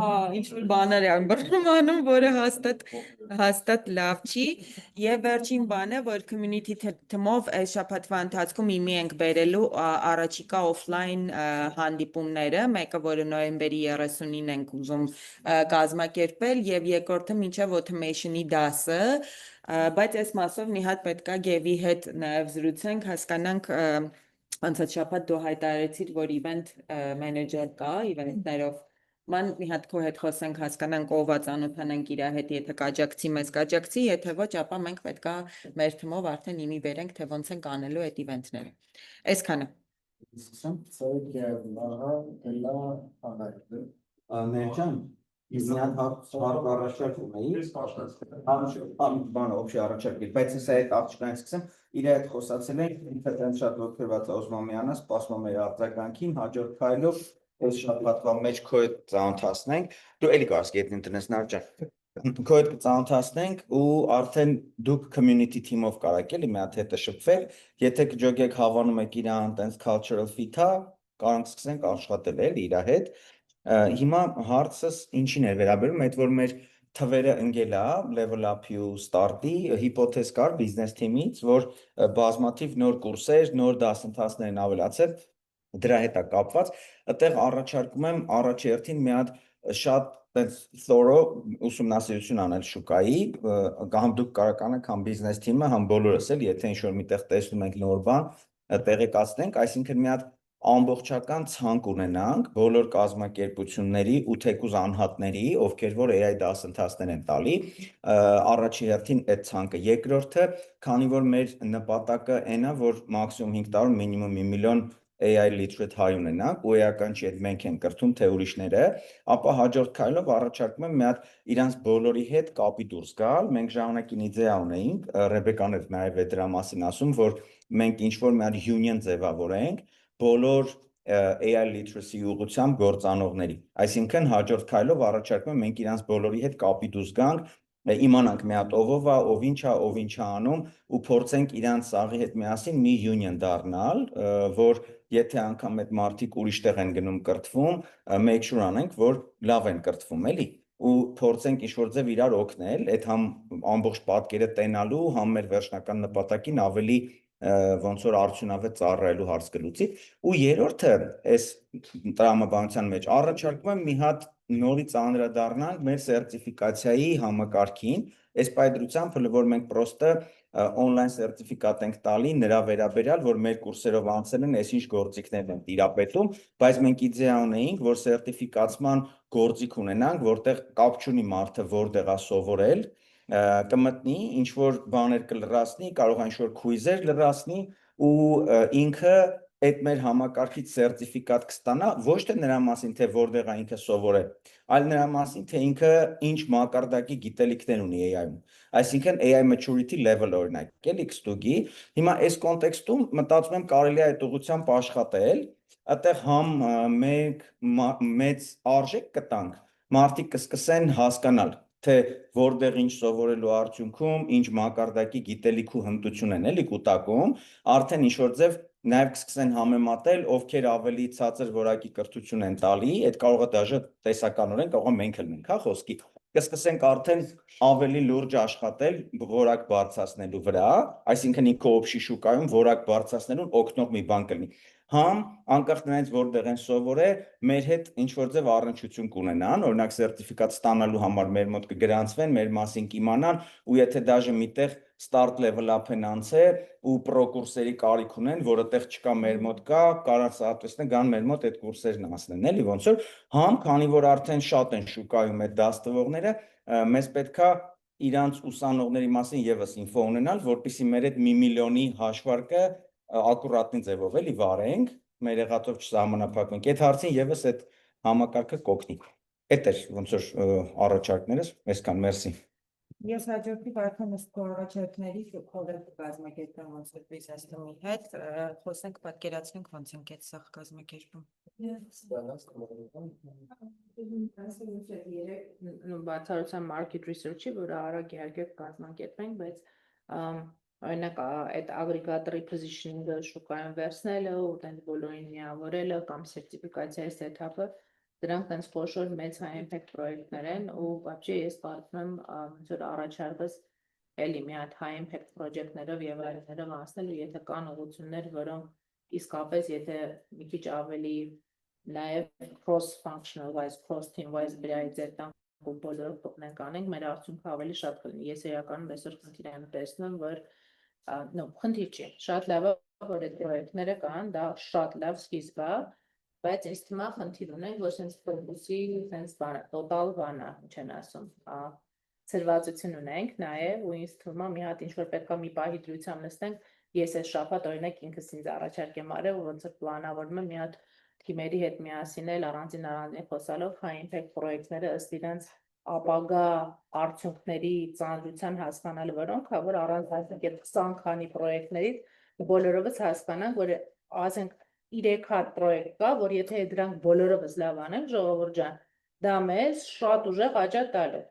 Հա, ինչ-որ բաներ են բռնում, որը հաստատ լավ չի, եւ վերջին բանը, որ community թմով այս շաբաթվա ընթացքում իմի ենք բերելու առաջիկա օֆլայն հանդիպումները, մեկը որը նոյեմբերի 30-ին ենք ուզում կազմակերպել եւ երկրորդը մինչեւ automation-ի դասը, բայց այս մասով մի հատ պետքա Գևի հետ նաեւ զրուցենք, հասկանանք Անցած շաբաթ դու հայտարարեցիր, որ event manager կա, event-ներով ման մի հատ քո հետ խոսենք, հասկանանք ով է, ծանոթանանք իր հետ, եթե կաջակցի, մեզ կաջակցի, եթե ոչ, ապա մենք պետքա մեր թմով արդեն իմի բերենք, թե ոնց ենք անելու այդ event-ները։ Այսքանը։ Ներջան, ես մի հատ հարկ առաջարկում էի, բանը օբշի առաջարկել, բայց ես այդ աղջկանից սկսեմ, իր հետ խոսացել ենք, ինքը տենց շատ ոգևորված է ուզում միանալ, սպասում մեր արձագանքին, հաջորդ քայլով այս շաբաթվա մեջ քո հետ ծանոթացնենք, դու էլի կարաս գետնին տնես Նարեջան, քո հետ ծանոթացնենք ու արդեն դուք community team-ով կարաք էլի մի հատ հետը շփվել, եթե կջոգեք հավանում եք իրան տենց cultural fit-ա, կարանք սկսենք աշխատել էլի իր հետ, հիմա հարցս ինչին է վերաբերում, այդ որ մեր թվերը ընկել է level up-ի ու start-ի հիպոթեզ կար բիզնես թիմից, որ բազմաթիվ նոր կուրսեր, նոր դասընթացներ են ավելացել, դրա հետ է կապված, այդտեղ առաջարկում եմ առաջի հերթին մի հատ շատ thorough ուսումնասիրություն անել շուկայի, համ դուք կարող եք, համ բիզնես թիմը, համ բոլորս էլ, եթե ինչ-որ միտեղ տեսնում ենք նոր բան, տեղեկացնենք, այսինքն մի հատ ամբողջական ցանկ ունենանք բոլոր կազմակերպությունների ու թեկուզ անհատների, ովքեր որ AI դասընթացներ են տալի, առաջի հերթին այդ ցանկը, երկրորդը, քանի որ մեր նպատակը այն է, որ մաքսիմում 5 տարում մինիմում 1 միլիոն AI literate հայ ունենանք, ու էական չի, այդ մենք ենք կրթում, թե ուրիշները, ապա հաջորդ քայլով առաջարկում եմ մի հատ իրանց բոլորի հետ կապի դուրս գալ, մենք ժամանակին իդեա ունեինք, Ռեբեկան էր նաև դրա մասին ասում, որ մենք ինչ-որ մի հատ union ձևավորենք բոլոր AI literacy ուղղությամբ գործանողների, այսինքն հաջորդ քայլով առաջարկում եմ մենք իրանց բոլորի հետ կապի դուրս գանք, իմանանք մի հատ ով է, ով ինչ է անում ու փորձենք իրանց սաղի հետ միասին մի union դառնալ, որ եթե անգամ այդ մարդիկ ուրիշտեղ են գնում կրթվում, make sure անենք, որ լավ են կրթվում, էլի, ու փորձենք ինչ-որ ձև իրար օգնել, այդ համ ամբողջ պատկերը տենալու, համ մեր վերջնական նպատակին ավելի ոնց որ արդյունավետ ծառայելու հարց կլուծի, ու երրորդը այս տրամաբանության մեջ առաջարկում եմ մի հատ նորից անդրադառնանք մեր սերտիֆիկացիայի համակարգին, այս պայծրությամբ, որ մենք պրոստը on-line սերտիֆիկատ ենք տալի նրա վերաբերյալ, որ մեր կուրսերով անցել են այսինչ գործիքներ են տիրապետում, բայց մենք իդեա ունեինք, որ սերտիֆիկացման գործիք ունենանք, որտեղ կապ չունի մարդը որտեղ է սովորել, կմտնի, ինչ-որ բաներ կլրացնի, կարող է ինչ-որ քույզեր լրացնի ու ինքը այդ մեր համակարգից սերտիֆիկատ կստանա ոչ թե նրա մասին, թե որտեղ է ինքը սովորել, այլ նրա մասին, թե ինքը ինչ մակարդակի գիտելիքներ ունի AI-ում։ Այսինքն AI maturity level օրինակ, էլի կստուգի։ Հիմա այս կոնտեքստում մտածում եմ կարելի է այդ ուղղությամբ աշխատել, այդտեղ համ մենք մեծ արժեք կտանք, մարդիկ կսկսեն հասկանալ, թե որտեղ ինչ սովորելու արդյունքում, ինչ մակարդակի գիտելիք ու հմտություն են էլի կուտակում, արդեն ինչ-որ ձև նաև կսկսեն համեմատել, ովքեր ավելի ցածր որակի կրթություն են տալի, այդ կարող է դաժե տեսականորեն կարող է մենք էլ մենք, հա խոսքի, կսկսենք արդեն ավելի լուրջ աշխատել որակ բարձրացնելու վրա, այսինքն ինքը օբշի շուկայում որակ բարձրացնելուն օգնող մի բան կլինի։ Համ անկախ նրանից որտեղ են սովորել, մեր հետ ինչ-որ ձև առնչություն կունենան, օրինակ սերտիֆիկատ ստանալու համար մեր մոտ կգրանցվեն, մեր մասին կիմանան, ու եթե դաժե միտեղ start level up են անցել ու pro կուրսերի կարիք ունեն, որը տեղ չկա մեր մոտ կա, կարող սահատվեսնեն գան մեր մոտ այդ կուրսերն անցնեն, էլի ոնց որ համ քանի որ արդեն շատ են շուկայում այդ դաս տվողները, մեզ պետքա իրանց ուսանողների մասին եւս ինֆո ունենալ, որպեսզի մեր այդ 1 միլիոնի հաշվարկը ակուրատնի ձևով էլի վարենք, մեր եղածով չսահմանափակվենք։ Այդ հարցին եւս այդ համակարգը կօգնի։ Այդ էր ոնց որ առաջարկներս, այսքան, մերսի։ Ես հաջորդի բարքան ըստ առաջարկների խորհուրդ կազմակերպեմ ոնց որ բիզնեսի հետ, խոսենք պատկերացնենք ոնց ենք այդ սախ կազմակերպում։ Բացառության market research-ի, որը արագ իհարկե կազմակերպենք, բայց օրինակ այդ ագրեգատորի positioning-ը շուկայում վերցնելը ու տենց բոլորին միավորելը կամ սերտիֆիկացիայի setup-ը, դրանք տենց խոշոր մեծ high impact պրոյեկտներ են ու вообще ես կարծում եմ ոնց որ առաջարկս էլի մի հատ high impact project-ներով եւ այլներով անցնելու, եթե կան ուղղություններ, որոնք իսկապես եթե մի քիչ ավելի նաեւ cross functional wise, cross team wise բրայից տանք ու բոլորով կողմենք անենք, մեր արդյունքը ավելի շատ կլինի։ Ես իրականում այսօր խնդիր եմ տեսնում, որ խնդիր չի, շատ լավ է, որ այդ պրոյեկտները կան, դա շատ լավ սկիզբ է, բայց ինձ թվում է խնդիր ունենք, որ sense focus-ի sense բանը, total բանը, ինչ են ասում, ցրվածություն ունենք նաև ու ինձ թվում է մի հատ ինչ որ պետք է մի պահի դրությամբ նստենք, ես այս շաբաթ օրինակ ինքս ինձ առաջարկ եմ արել ու ոնց որ պլանավորում եմ մի հատ թիմերի հետ միասին էլ առանձին խոսալով high impact պրոյեկտները ըստ իրենց ապագա արդյունքների ծանրության հասկանալը որոնք, որ առանց այդ 20 քանի պրոյեկտներից բոլորովս հասկանանք, որ ասենք 3 հատ պրոյեկտ կա, որ եթե դրանք բոլորովս լավ անենք, ժողովուրդ ջան, դա մեզ շատ ուժեղ աճա տալու։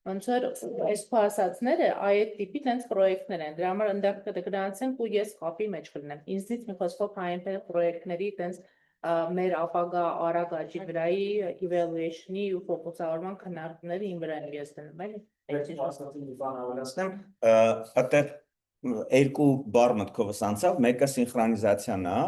Ոնց որ այս փասածները այդ տիպի տենց պրոյեկտներ են, դրա համար ընդդեմ կգրանցենք ու ես կապի մեջ կլինեմ։ Ինձնից մի խոսքով high impact պրոյեկտների տենց մեր ապագա արագ աճի վրայի evaluation-ի ու ֆոկուսավորման քննարկումները իմ վրա եմ ես դնում, էլի։ Այդտեղ երկու բառ մտքովս անցավ, մեկը սինխրոնիզացիան է,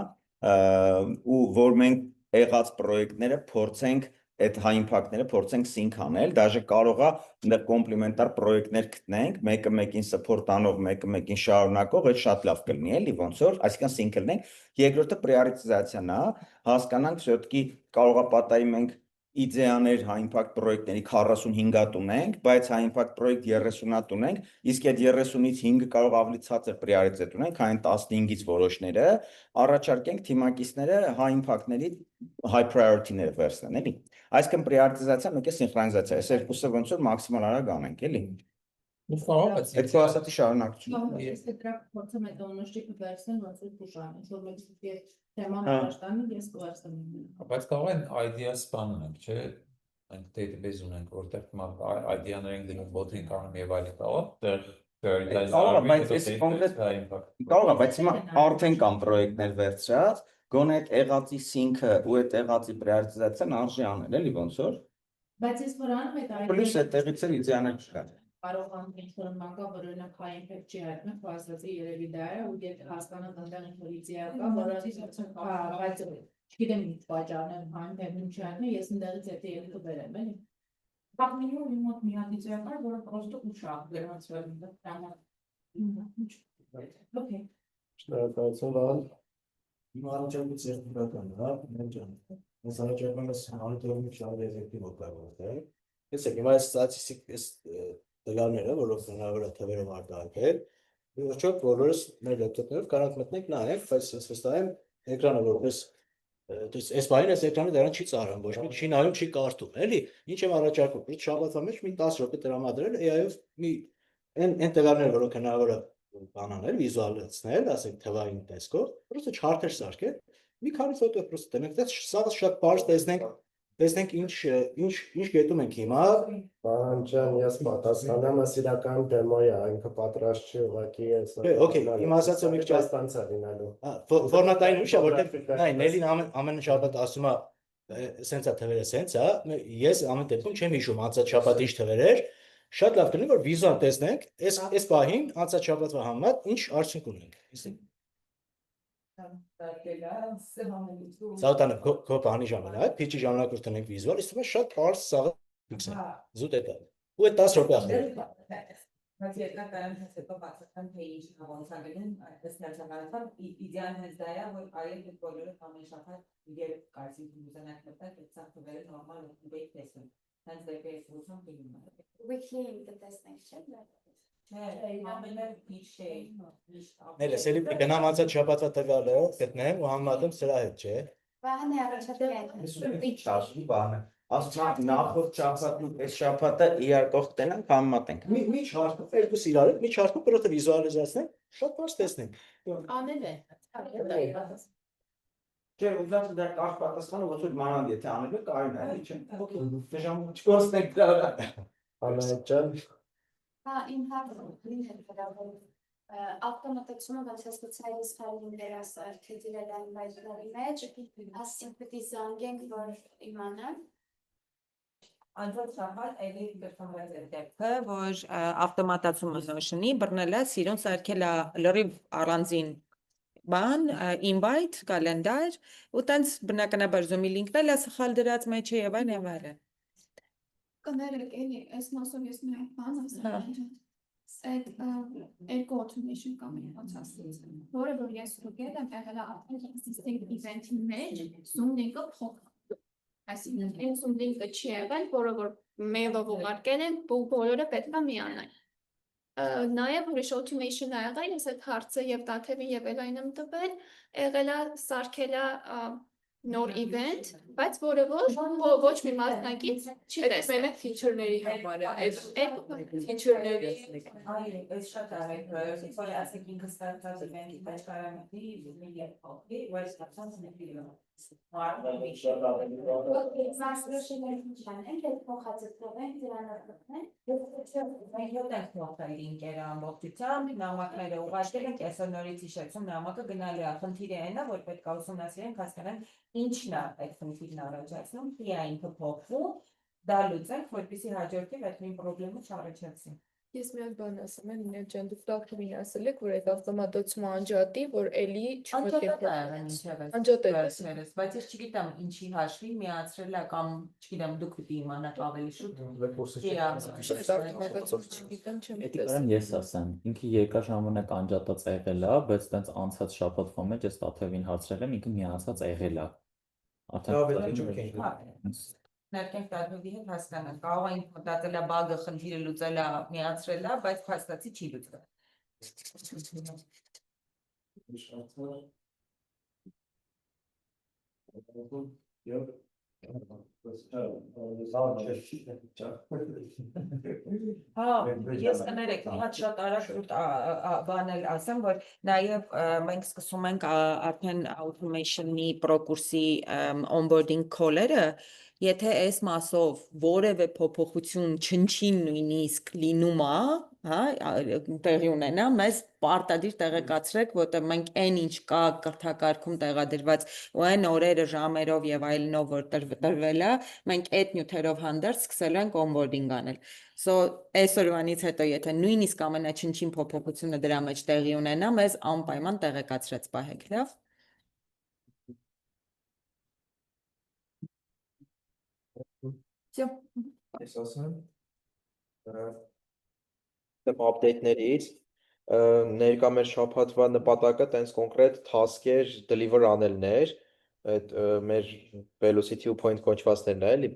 ու որ մենք եղած պրոյեկտները փորձենք այդ high impact-ները փորձենք sync անել, դաժե կարող է այնտեղ կոմպլեմենտար պրոյեկտներ գտնենք, մեկը մեկին support անող, մեկը մեկին շարունակող, այդ շատ լավ կլինի, էլի ոնց որ, այսինքն sync լինենք։ Երկրորդը prioritizatsiան է, հասկանանք все-таки կարող է պատահի մենք իդեաներ high impact պրոյեկտների 45 հատ ունենք, բայց high impact պրոյեկտ 30 հատ ունենք, իսկ այդ 30-ից 5-ը կարող ավելի ցածր priorititet ունենք, այն 15-ից որոշները, առաջարկենք թիմակիցները high impact-ների high priority-ները վերցնեն, էլի։ Այսինքն prioritizatsiա, մեկ է սինխրոնիզացիա, այս երկուսը ոնց որ մաքսիմալ արագ անենք, էլի։ Այդ կլասատի շարունակություն։ Ես դրանք փորձեմ այդ ownership-ը վերցնել, ոնց որ փուշան, ինչ որ մեծ թեման առաջտանի, ես կվերցնեմ։ Բայց կարող են idea span ունենք, չէ՞, մենք database ունենք, որտեղ idea-ներ ենք դնում bot-ին անում եւ այլն, կարող է, բայց հիմա արդեն կան պրոյեկտներ վերցրած, գոնե այդ եղածի sync-ը ու այդ եղածի prioritizatsiան արժի անել, էլի ոնց որ։ Բայց ես որ անում այդ Պլյուս այդտեղից էլ իդեաներ չկան։ Կարող անք ինչ-որ մանկա, որ օրինակ high impact չի հայտնում, ասացի երևի դա է ու եթե հասկանանք այնտեղ ինչ-որ իդեա կա, որը բայց չգիտեմ ինչ պատճառներ high impact-ում չի հայտնում, ես ընդեղից եթե ելք կբերեմ, էլի։ Բայց մինիմում իմ մոտ մի հատ իդեա կար, որը պրոստը ուշա գրանցվել Okay։ Շնորհակալություն, Վահան։ Իմ առաջարկը սերտիֆիկատն է, հա, մենք ջան։ Ես առաջարկում եմ անտորմի շատ էֆեկտիվ օգտագործել։ Ես հիմա այս ստատիստիկ դրամները, որոնք հնարավոր է թվերով արտահայտել, վերջով բոլորս մեր լեփթոփներով կարող մտնենք նայել, բայց ես վստահ եմ, էկրանը որպես то есть այս բանը այս էկրանը դրան չի ծառայում, ոչ մի չի նայում, չի կարդում, էլի։ Ինչ եմ առաջարկում, պրոստը շաբաթվա մեջ մի 10 րոպե տրամադրել AI-ով մի այն տվյալները, որոնք հնարավոր է բանանել, վիզուալացնել, ասենք թվային տեսքով, պրոստը չարթեր սարքել, մի քանի ֆոտո պրոստը դնենք, դա սա շատ բարձ տեսնենք ինչ գետում ենք հիմա։ Պարոն ջան, ես պատասխանեմ, այս իրական դեմո է, ինքը պատրաստ չի ուղղակի ես։ Okay, իմ ասածը մի քիչ ստանցա լինելու։ Ֆորմատային ուրիշ է, որտեղ նայ, Նելին ամեն շաբաթ ասում է, սենց է թվերը, սենց է, ես ամեն դեպքում չեմ հիշում անցած շաբաթ ինչ թվեր էր, շատ լավ կլինի, որ վիզուալ տեսնենք, այս պահին անցած շաբաթվա համար ինչ արդյունք ունենք։ Սա քո բանի ժամանակ, փիչի ժամանակ որ տնենք վիզուալ, իսկ շատ բարձ սաղը ֆիքս է։ Զուտ է դա։ Ու այդ 10 րոպե ախտեր։ Բայց երկար տարանց հետո բացական թե ինչ հավանցանքն այս ներկայացան իդեալն է դա որ այլ բոլորը ամեն շաբաթ եւ կարծիք ունենանք մտածել այդ ծախսերը նորմալ դեպք տեսնեն հենց դեպի սոցիալ մեդիա Weekly տեսնենք չէ՞ Նելը սերի գնամ անցած շաբաթվա տվյալը գտնեմ ու համեմատեմ սրա հետ, չէ՞։ Բանը առաջարկել բանը ասում նախորդ շաբաթն ու այս շաբաթը իրար կողք տենանք համեմատենք Մի չարթում երկուս իրար մի չարթում պրոստը վիզուալիզացնենք շատ բարձ տեսնենք Անել է։ Չէ, ուզած դա կարճ պատասխանը ոչ որ մանանդ եթե անելու կարին է, չէ՞։ Okay, դժամ չկորցնենք դա վրա։ Անահիտ ջան, Հա, իմ հարցը ավտոմատացումը ոնց է սոցիալիս հարցեր ասար, թե դիրել այն վայրերի մեջ, ասենք պետք է զանգենք, որ իմանան։ Անցած շաբաթ էլի դեպքեր դեպքը, որ ավտոմատացումը նշանի, բռնել է, սիրուն սարքել է լրիվ առանձին բան, invite, կալենդար, ու տենց բնականաբար Zoom-ի լինքն է սխալ դրած մեջը եւ այլն։ Կներեք, էլի, այս մասով ես մի բան ասեմ։ Այդ երկու automation կամ ոնց ասած, որը որ ես ստուգել եմ, եղել է արդեն existing event-ի մեջ, Zoom link-ը փոխել։ Այսինքն, այն Zoom link-ը չի եղել, որը որ mail-ով ուղարկել են, բոլորը պետք է միանան։ Նաև ուրիշ automation ա եղել, ես այդ հարցը եւ Տաթևին եւ Էլային եմ տվել, եղել է սարքել է նոր event, բայց որը ոչ մի մասնակից չի տեսել։ Մենակ feature-ների համար է, այդ feature-ների այո, այս շատ արեք, որ ասեք ինքը ստացած event-ի մեջ կարամետի միլիոն փոխի, որ ստացած նետի Ինքերը ամբողջությամբ նամակները ուղարկել ենք, այսօր նորից հիշեցում նամակը գնալի է, խնդիրը այն է, որ պետք է ուսումնասիրենք, հասկանանք ինչն է այդ խնդիրն առաջացնում, թե ինքը փոխվում, դա լուծենք, որպեսզի հաջորդի այդ նույն խնդիրը չառաջացնի։ Ես մի հատ բան ասեմ, Նինա ջան, դուք Տաթևին ասել եք, որ այդ ավտոմատացումը անջատի, որ էլի Անջատ է վերցրել, բայց ես չգիտեմ ինչի հաշվին միացրել է կամ չգիտեմ դուք պիտի իմանաք ավելի շուտ։ Էդիկան ես ասեմ, ինքը երկար ժամանակ անջատած եղել է, բայց տենց անցած շաբաթվա մեջ ես Տաթևին հարցրել եմ, ինքը միացած եղել է։ Ներքենք Տաթևի հետ հասկանանք, կարող ենք մտածել է բագը խնդիրը լուծել է, միացրել է, բայց փաստացի չի Հա, ես կներեք, մի հատ շատ արագ բան էլ ասեմ, որ նաև մենք սկսում ենք արդեն automation-ի պրոկուրսի onboarding call-երը, եթե այս մասով որևէ փոփոխություն չնչին նույնիսկ լինում է, հա, տեղի ունենա, մեզ պարտադիր տեղեկացրեք, որտեղ մենք այն ինչ կա կրթակարգում տեղադրված ու այն օրերը, ժամերով եւ այլնով որ տրվել է, մենք այդ նյութերով հանդերձ սկսել ենք onboarding անել։ So այսօրվանից հետո եթե նույնիսկ ամենաչնչին փոփոխությունը դրա մեջ տեղի ունենա, մեզ անպայման տեղեկացրած պահեք, լավ։ Ես ասեմ update-ներից ներկա մեր շաբաթվա նպատակը տենց կոնկրետ task-էր deliver անելն էր, այդ մեր velocity ու point կոչվածներն է, էլի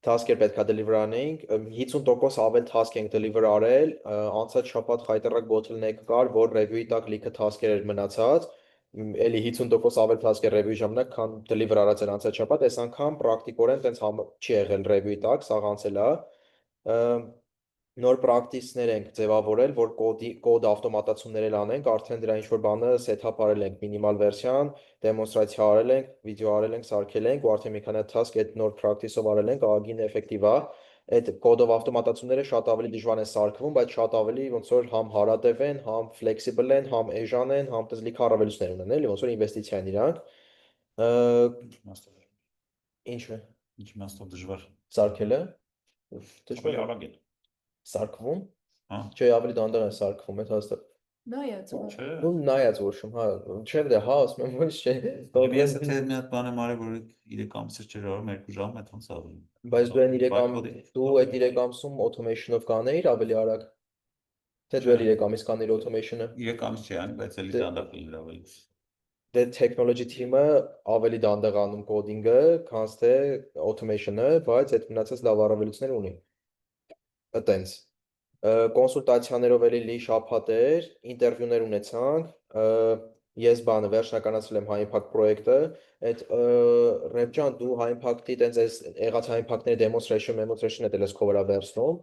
task-էր պետք է deliver անեինք, 50% ավել task ենք deliver արել, անցած շաբաթ խայտառակ bottleneck կար, որ review-ի տակ լիքը task-էր էր մնացած, էլի 50% ավել task է review ժամանակ, քան deliver արած էր անցած շաբաթ, այս անգամ պրակտիկորեն տենց չի եղել review-ի տակ, սաղ անցել է։ Նոր practice-ներ ենք ձևավորել, որ կոդ ավտոմատացումներ էլ անենք, արդեն դրա ինչ-որ բանը set-up արել ենք, մինիմալ վերսիան, դեմոնստրացիա արել ենք, վիդեո արել ենք, սարքել ենք, ու արդեն մի քանի task այդ նոր practice-ով արել ենք, ագին էֆեկտիվ է։ Այդ կոդով ավտոմատացումները շատ ավելի դժվար են սարքվում, բայց շատ ավելի ոնց որ համ հարատև են, համ flexible են, համ էժան են, համ տես լիքը առավելություններ ունեն, էլի ոնց որ ինվեստիցիա են իրանք։ Ինչ է։ Ինչ մասով դժվար։ Սարքելը։ Դժվար արագ է։ Սարքվում։ Հա։ Չէ, ավելի դանդաղ է սարքվում, այդ հաստատ։ Նայած Չէ։ Ну, նայած ոչմ, հա, չէ, դե հա, ասում եմ, ոչ չէ։ Ես թե մի հատ բան եմ արել, որ 3 ամսից չէր արում 2 ժամ, այդ ոնց ավելի։ Բայց դու այն 3 ամ դու այդ 3 ամսում automation-ով կանեիր ավելի արագ։ Թե դու 3 ամիս կանեիր automation-ը։ 3 ամիս չի անի, բայց էլի դանդաղ լիներ ավելի։ Դե technology team-ը ավելի դանդաղ անում կոդինգը, քան թե automation-ը, բայց այդ մնացած լավ առավելություններ ունի։ Այտենց կոնսուլտացիաներով էլի լի շաբաթ էր, ինտերվյուներ ունեցանք, ես բանը վերջնականացրել եմ HiMpact պրոյեկտը, այդ Ռեփ ջան դու HiMpact-ի տենց այս եղած HiMpact-ների demonstration-ը դել ես քո վրա վերցնում,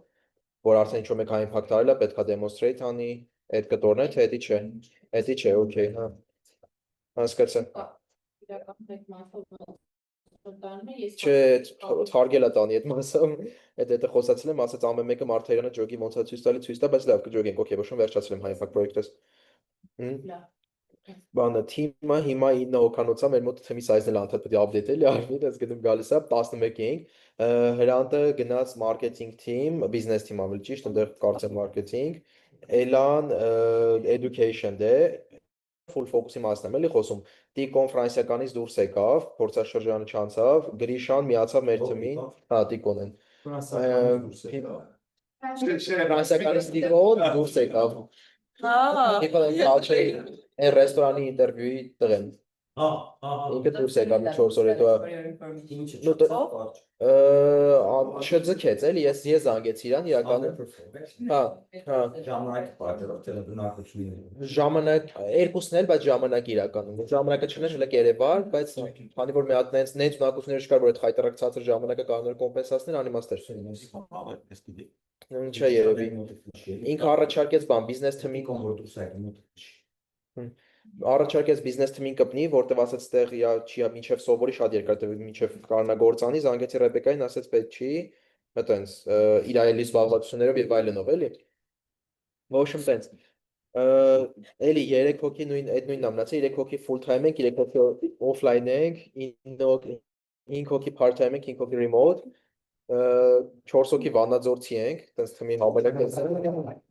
որ արդեն ինչ-որ մեկ HiMpact արել է, պետքա demonstrate անի, այդ կտորն է, թե էդի չէ։ Էդի չէ, օքեյ, հա։ Հասկացա։ Չէ, թարգել է տանի այդ մասը, այդ խոսացել եմ, ասաց ամեն մեկը մարդայրանը ջոգի ոնց է ցույց տա, բայց լավ կջոգենք, օքեյ, ոչ վերջացել եմ HiMpact պրոյեկտս։ Բանը թիմը հիմա 9 հոգանոց է, մեր մոտ թիմի size-ն էլ անդադ պետք է update էլի արվի, դες գնում գալիս է 11 էինք, Հրանտը գնաց marketing team, business team ավելի ճիշտ, այնտեղ կարծեմ marketing, Էլան education դե full focus-ի մասն եմ էլի խոսում, Տի կոնֆերանսիականից դուրս եկավ, փորձաշրջանը չանցավ, Գրիշան միացավ մեր թիմին, հա, Տիկոն են։ Ֆրանսիականից Տիկոն դուրս եկավ։ Տիկոն քաչի այն ռեստորանի ինտերվյուի տղեն։ Ինքը դուրս եկավ 4 օր հետո։ Չձգեց էլի, ես զանգեցի իրան, իրականում։ Հա, հա։ Ժամանակ երկուսն էլ, բայց ժամանակ իրականում։ Ժամանակը չներ հələ կերևար, բայց քանի որ մի հատ նենց ունակություններ չկար, որ այդ խայտարակ ցածր ժամանակը կարող կոմպենսացնել, անիմաստ էր։ Չէ երևի։ Ինքը առաջարկեց բան, բիզնես թիմին առաջարկեց բիզնես թիմին կպնի, որտեվ ասաց ստեղ չի մինչև սովորի շատ երկար տևի, մինչև կարողանա գործանի, զանգեցի Ռեբեկային, ասաց պետք չի, այտենց իր այլի զբաղվածություններով եւ այլնով, էլի։ Ոչմ տենց։ Էլի 3 հոգի այդ նույնն ամնացի, 3 հոգի full time ենք, 3 հոգի offline ենք, 5 հոգի part time ենք, 5 հոգի remote, 4 հոգի վանաձորցի ենք, տենց թիմի համենակ ենք։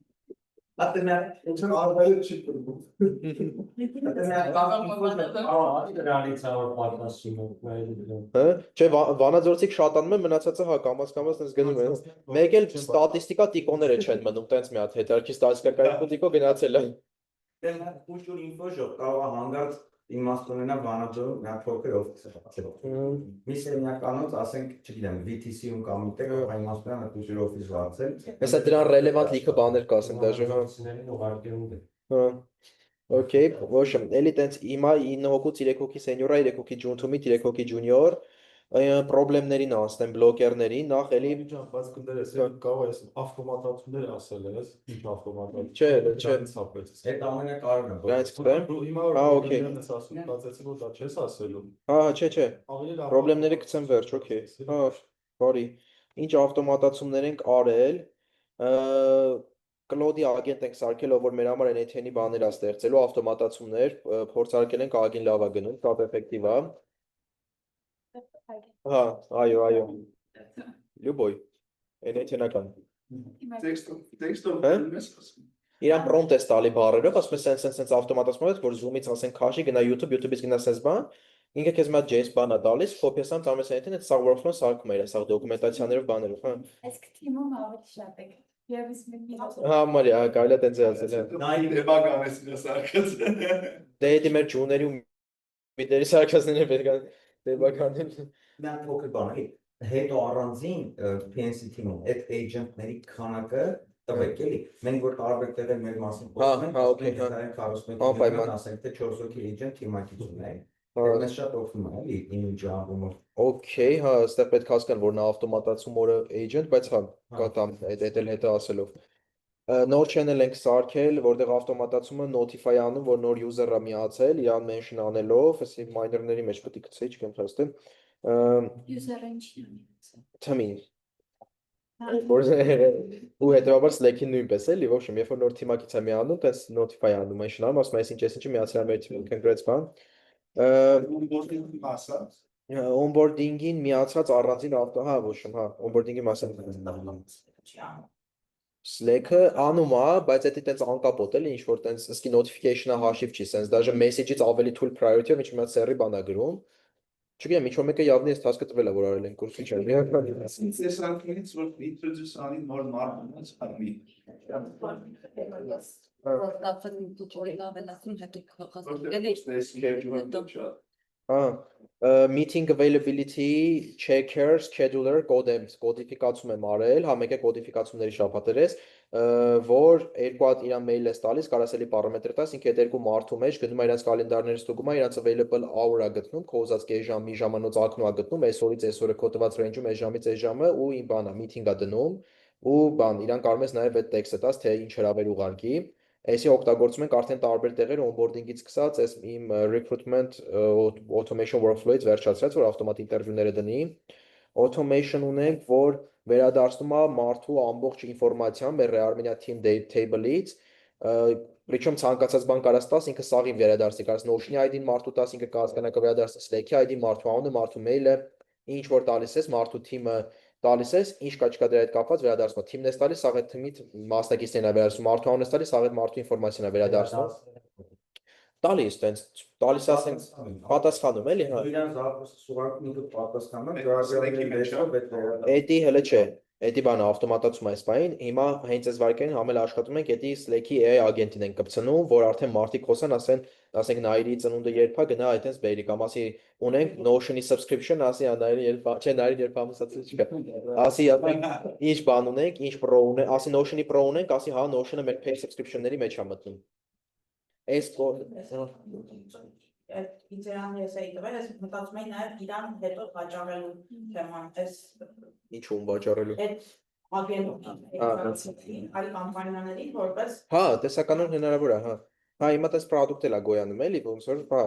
Չէ, վանաձորցիկ շատանում են, մնացածը հա կամաց տես գնում են։ Մեկ էլ ստատիստիկա տիկոները չեն մնում, տենց մի հատ հետարքի ստատիստիկա կայքում տիկո գնացել է։ Ուշուր ինֆո շոկ կարող է հանգարց իմաստ ունենա վանաձորում մի հատ փոքր օֆիս։ Մի սենյականոց, ասենք, չգիտեմ, VTC-ում կամ միտեղ այն իմաստ ունենա ուշուր օֆիս վարձել։ Հեսա դրան ռելևանտ լիքը բաներ կասեմ դաժե, հա։ Okay, ոչ, էլի տենց հիմա 9 հոգուց 3 հոգի սենյորա, 3 հոգի ջունթումի, 3 հոգի ջունիոր, պրոբլեմներին անցնեմ, բլոկերներին, նախ էլի բայց կներես, կարող ես ավտոմատացումներ ասել ես, ինչ ավտոմատացում։ Չէ, Այդ ամենակարևորը։ Դրանից կտեմ։ Հա, օքեյ։ Ասացի, որ դա չես ասելու։ Հա, չէ։ Պրոբլեմները գցեմ վերջ, օքեյ։ Հա, բարի։ Ինչ ավտոմատացումներ ենք արել, Կլոդի ագենտ ենք սարքել, որ մեր համար NATN-ի բաներ է ստեղծելու, ավտոմատացումներ, փորձարկել ենք ագին լավ է գնում, շատ էֆեկտիվ է։ Հա, այո։ Լյուբոյ, NATN-ական։ Իրան պրոմպտ ես տալի բառերով, ասում ես սենց ավտոմատացումով, որ Zoom-ից ասենք քաշի, գնա YouTube, YouTube-ից գնա սենց բան, ինքը քեզ մի հատ JS բան է տալիս, copy-ասան ծամես NATN, այդ սաղ workflow-ն սարքում է, սաղ դոկումենտացիաներով բաներով, հա։ Իսկ թիմում ավելի շատ եք։ Եվս մի Հա, մարիա, կարելի է տենց ասել, հա։ Նայ դեպական ես նա սարքած։ Դե էդի մեր ջուների ու միդերի սարքածները պետք է դեպականել։ Նա փոքր բան է, հետո առանձին PNC թիմում այդ agent-ների քանակը տվեք էլի։ Մենք որ կարող եք տեղել մեր մասին Հա, խոսում ենք, հա, ասում օքեյ, ենք հա։ 40 Անպայման։ մետրի ասենք թե 4 հոգի agent թիմակից ունենք։ Հա։ Մեզ շատ օգնում է էլի image առումով։ Okay, հա, այստեղ պետք է հասկանան, որ նա ավտոմատացում օրը agent, բայց հա, կատամ այդ էլ հետը ասելով։ Նոր channel ենք սարքել, որտեղ ավտոմատացումը notify անում, որ նոր user-ը միացել, իրան mention անելով, ասի miner-ների մեջ պետք է գցեի, չեմ հասկանում։ User-ը ինչին է։ Թմին։ Ու հետևաբար Slack-ին նույնպես էլի, ոչ իմ, երբ որ նոր թիմակից է միանում, տես notify անում, mention անում, ասում է, այսինչ միացել է մեր թիմին, congrats բան։ Onboarding-ի մասը Onboarding-ին միացած առանձին հա, ոչ իմ, հա, onboarding-ի մասը։ Slack-ը անում է, բայց դա տենց անկապոտ էլի, ինչ որ տենց սկի notification-ը հաշիվ չի, սենց դաժե message-ից ավելի թույլ priority-ով ինչ մի հատ սերի բան է գրում։ Չգիտեմ, ինչ որ մեկը явно ես task-ը տվել է, որ արել են կուրսի չէ։ Տեսանկյունից որ introduce անի նոր մարդ արմի։ Հա, meeting availability checker scheduler կոդիֆիկացում եմ արել, հա մեկ է կոդիֆիկացումների շաբաթեր ես, որ երկու հատ իրան mail ես տալիս, կարաս էլի պարամետր տաս, ինքը այդ երկու մարդու մեջ գնում է իրաց կալենդարներից ստուգում է, իրաց available hour-ը գտնում, քո ուզած կես ժամ, մի ժամանոց ակնու է գտնում, այս օրից այս օրը քո տված range-ում այս ժամից այս ժամը ու ին բանա meeting-ա դնում ու բան, իրան կարող ես նաև այդ տեքստը տաս, թե ինչ հրավեր ուղարկի։ Այսի օգտագործում ենք արդեն տարբեր տեղեր onboarding-ից սկսած, այս իմ recruitment automation workflow-ից վերջացրած, որ ավտոմատ ինտերվյուները դնի։ Automation ունենք, որ վերադարձնում է մարդու ամբողջ ինֆորմացիան մեր Armenia team table-ից, Причем ցանկացած բան կարաս տաս, ինքը սաղին վերադարձի, կարաս Notion-ի ID-ն մարդու տաս, ինքը կհասկանա կվերադարձի Slack-ի ID, մարդու անունը, մարդու mail-ը, ինչ որ տալիս ես, մարդու թիմը տալիս ես, ինչ կա չկա դրա հետ կապված վերադարձնում։ Թիմն ես տալիս, սաղ այդ թիմի մասնակիցներին է վերադարձնում, մարդու անունն ես տալիս, սաղ այդ մարդու ինֆորմացիան է վերադարձնում։ Տալիս, տենց տալիս ասենք պատասխանում էլի, հա։ Իրան զարդը սուղարկում ինքը պատասխանում, գրագրավների մեջով այդ Էդի հələ չէ։ Էդի բանը ավտոմատացում է այս բանին։ Հիմա հենց այս վարկերին համել աշխատում ենք, էդի Slack-ի AI ագենտին ենք կպցնում, որ արդեն մարդիկ խոսան, ասենք Նայիրի ծնունդը երբ է գնա այդպես բերի կամ ասի ունենք Notion-ի subscription, ասի Նայիրի երբ չէ Նայիրի երբ ամուսացած չկա։ Ասի ինչ բան ունենք, ինչ pro ունենք, ասի Notion-ի pro ունենք, ասի հա Notion-ը մեր paid subscription-ների մեջ է մտնում։ Այս Իդեալն ես էի տվել, ես մտածում էի նաև իրան հետո վաճառելու թեման, այս ինչու վաճառելու։ Այդ այլ կամպանիաներին որպես Հա, տեսականորեն հնարավոր է, հա։ Հա, հիմա տես product էլ է գոյանում էլի, ոնց որ հա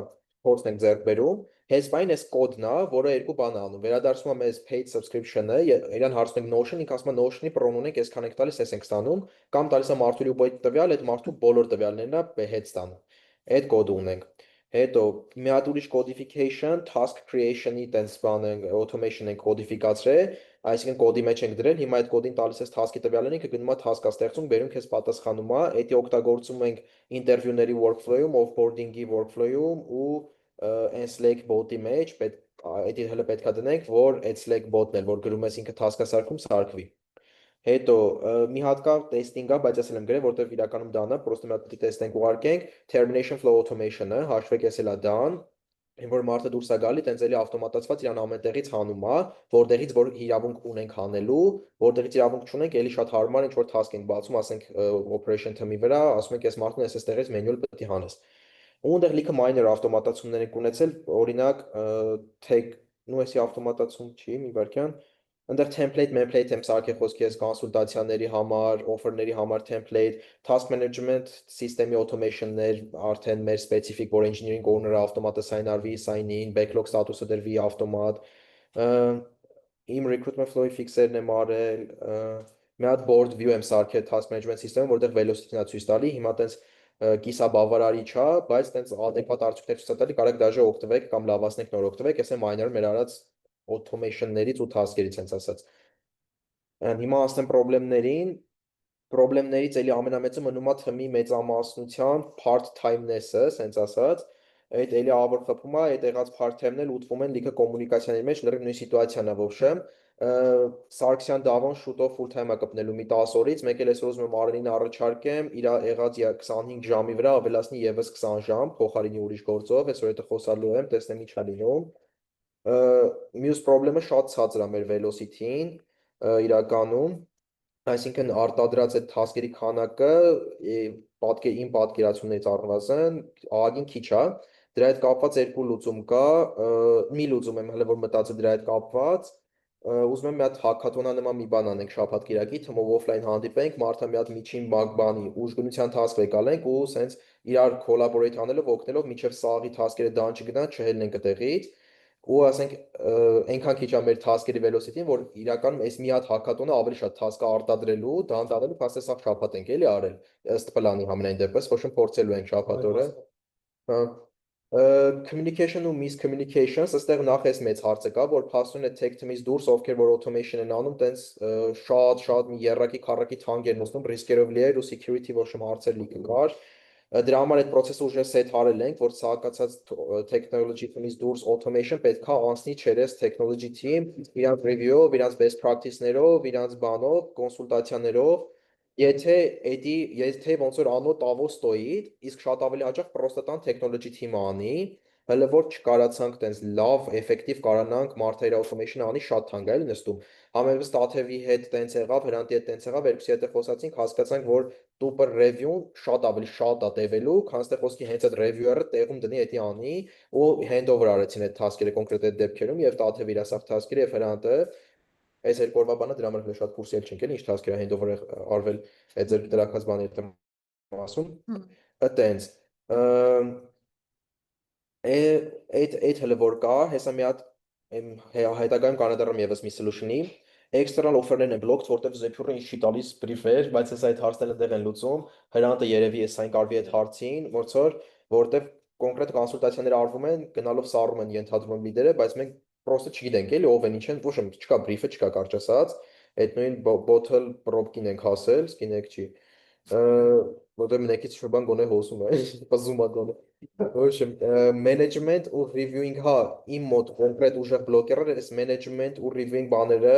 փորձն ենք ձեռք բերում։ Հենց բային էս կոդն է, որը երկու բան է անում։ Վերադարձում է մեզ paid subscription-ը, իրան հարցնում ենք Notion, ինքը ասում է Notion-ի pro-ն ունենք, այսքան ենք տալիս, այս ենք ստանում, կամ տալիս է մարդու լուբոյ տվյալ, այդ մարդու բոլոր տվյալներն է հետ ստանում։ Այդ կոդը ունենք։ Հետո մի հատ ուրիշ codification, task creation-ի տենց բան ենք, automation ենք կոդիֆիկացրել, այսինքն կոդի մեջ ենք դրել, հիմա այդ կոդին տալիս ես task-ի տվյալները, ինքը գնում է task-ը ստեղծում, բերում քեզ պատասխանում է, էդի օգտագործում ենք ինտերվյուների workflow-ում, offboarding-ի workflow-ում ու այն Slack bot-ի մեջ, էդի հələ պետք է դնենք, որ այդ Slack bot-ն էլ, որ գրում ես ինքը task-ը սարքում, սարքվի։ Հետո մի հատ կա տեստինգա, բայց ես էլ եմ գրել, որտեղ իրականում դան է, պրոստը մի հատ տեստենք ուղարկենք, termination flow automation-ը, հաշվեք ես էլ է դան, որ մարդը դուրս է գալի, տենց էլի ավտոմատացված իրան ամենտեղից հանում է, որտեղից որ իրավունք ունենք հանելու, որտեղից իրավունք չունենք, էլի շատ հարմար ինչ որ task ենք բացում, ասենք operation թմի վրա, ասում ենք ես մարդուն ես տեղից manual պետք է հանես։ Ու այնտեղ լիքը minor ավտոմատացումներ ենք ունեցել, օրինակ tag, նու էսի ավտոմատացում չի, մի վարքյան Այնտեղ template եմ սարքել խոսքի ես կոնսուլտացիաների համար, offer-ների համար template, task management system-ի automation-ներ, արդեն մեր specific, որ engineering owner-ը ավտոմատը sign-արվի, sign-in, backlog status-ը դրվի ավտոմատ, իմ recruitment flow-ի fix-երն եմ արել, մի հատ board view եմ սարքել task management system-ում, որտեղ velocity-ն է ցույց տալի, հիմա տենց կիսա բավարարի չա, բայց տենց adekvat արդյունքներ ցույց տալի, կարեք դաժե օգտվեք կամ լավացնեք նոր օգտվեք, ես եմ minor մեր արած automation-ներից ու task-երից հենց ասած։ Հիմա ասեմ պրոբլեմներից էլի ամենամեծը մնում է թմի մեծամասնության part-time-նեսը, հենց ասած, այդ էլի ավոր խփում է, այդ եղած part-time-ն էլ ուտվում են լիքը կոմունիկացիաների մեջ, լրիվ նույն սիտուացիան է ոբշեմ, Սարգսյան Դավոն շուտով full-time-ա կպնելու մի 10 օրից, մեկ էլ այսօր ուզում եմ Արենին առաջարկեմ, իր եղած 25 ժամի վրա ավելացնի եւս 20 ժամ, փոխարինի ուրիշ գործով, այսօր հետը խոսալու եմ, տեսնեմ ինչ է լինում։ Մյուս պրոբլեմը շատ ցածր է մեր velocity-ին իրականում, Այսինքն արտադրած այդ task-երի քանակը իմ պատկերացումներից առնվազն ահագին քիչ է։ Դրա հետ կապված երկու լուծում կա, մի լուծում եմ հələ որ մտածել դրա հետ կապված, ուզում եմ մի հատ հակաթոնանման մի բան անենք շաբաթ-կիրակի, թվում օֆլայն հանդիպենք, մարդը մի հատ միջին բանի ուժգնության task վեկալենք ու սենց իրար collaborate անելով օգնելով մինչև սաղի task-երը դան չգնան, չհելնենք այդտեղից ու ասենք այնքան քիչ է մեր task-երի velocity-ն, որ իրականում այս մի հատ հակատոնը ավելի շատ task-ը արտադրելու, դան տանելու, փաստը սա շաբաթ ենք էլի արել, ըստ պլանի համենայն դեպս, ոչ փորձելու ենք շաբաթ օրը։ Հա communication ու miscommunications, այստեղ նախ էս մեծ հարցը կա, որ փաստորեն այդ tech team-ից դուրս ովքեր որ automation են անում, տենց շատ մի երրակի քառակի թանկ են նստում, ռիսկերով լի էր ու security ոչ մի հարցեր լիքը կար։ Դրա համար այդ process-ը ուժը set արել ենք, որ ցանկացած technology team-ից դուրս automation պետքա անցնի չերես technology team, իրանց review-ով, իրանց best practice-ներով, իրանց բանով, կոնսուլտացիաներով, եթե ոնց որ անոտ տավոս ստոյի, իսկ շատ ավելի հաճախ պրոստը տան technology team-ը անի, հələ որ չկարացանք տենց լավ, effective կարանանք մարդերի automation-ը անի, շատ թանկ է էլի նստում։ Համենայնիվ Տաթևի հետ տենց եղավ, Հրանտի հետ տենց եղավ, երկուսի հետ խոսացինք, հասկացանք, որ super review-ն շատ ավելի շատ է տևելու, քան ստեղ խոսքի հենց այդ reviewer-ը տեղում դնի էդի անի ու handover արեցին այդ task-երը կոնկրետ այդ դեպքերում եւ Տաթևը իր ասավ task-երը եւ Հրանտը այս երկու օրվա բանը դրա համար հենց շատ կուրսի էլ չենք էլի, ինչ task-եր handover արվել այդ ձեր դրակած բաների եմ ասում։ Այտենց այդ հələ որ կա, հեսա մի հատ հետագայում կանադառնամ եւս մի solution-ի, external offer-ներն են blocked, որտեվ Zephyr-ը ինչ չի տալիս brief-էր, բայց հեսա այդ հարցները դեղ են լուծում, Հրանտը երևի էս այն կարվի այդ հարցին, որտեվ կոնկրետ կոնսուլտացիաներ արվում են, գնալով սառում են ենթադրում են լիդերը, բայց մենք պրոստը չգիտենք էլի ով են ինչ են, ոչ չկա brief-ը, չկա կարճ ասած, այդ նույն bottle prop-կին ենք հասել, սկինեք չի, որտեղ մեկից ինչ-որ բան գոնե հոսում է, պզում է գոնե։ Ոչ management ու reviewing, հա, իմ մոտ կոնկրետ ուժեղ բլոկերը, այս management ու reviewing բաները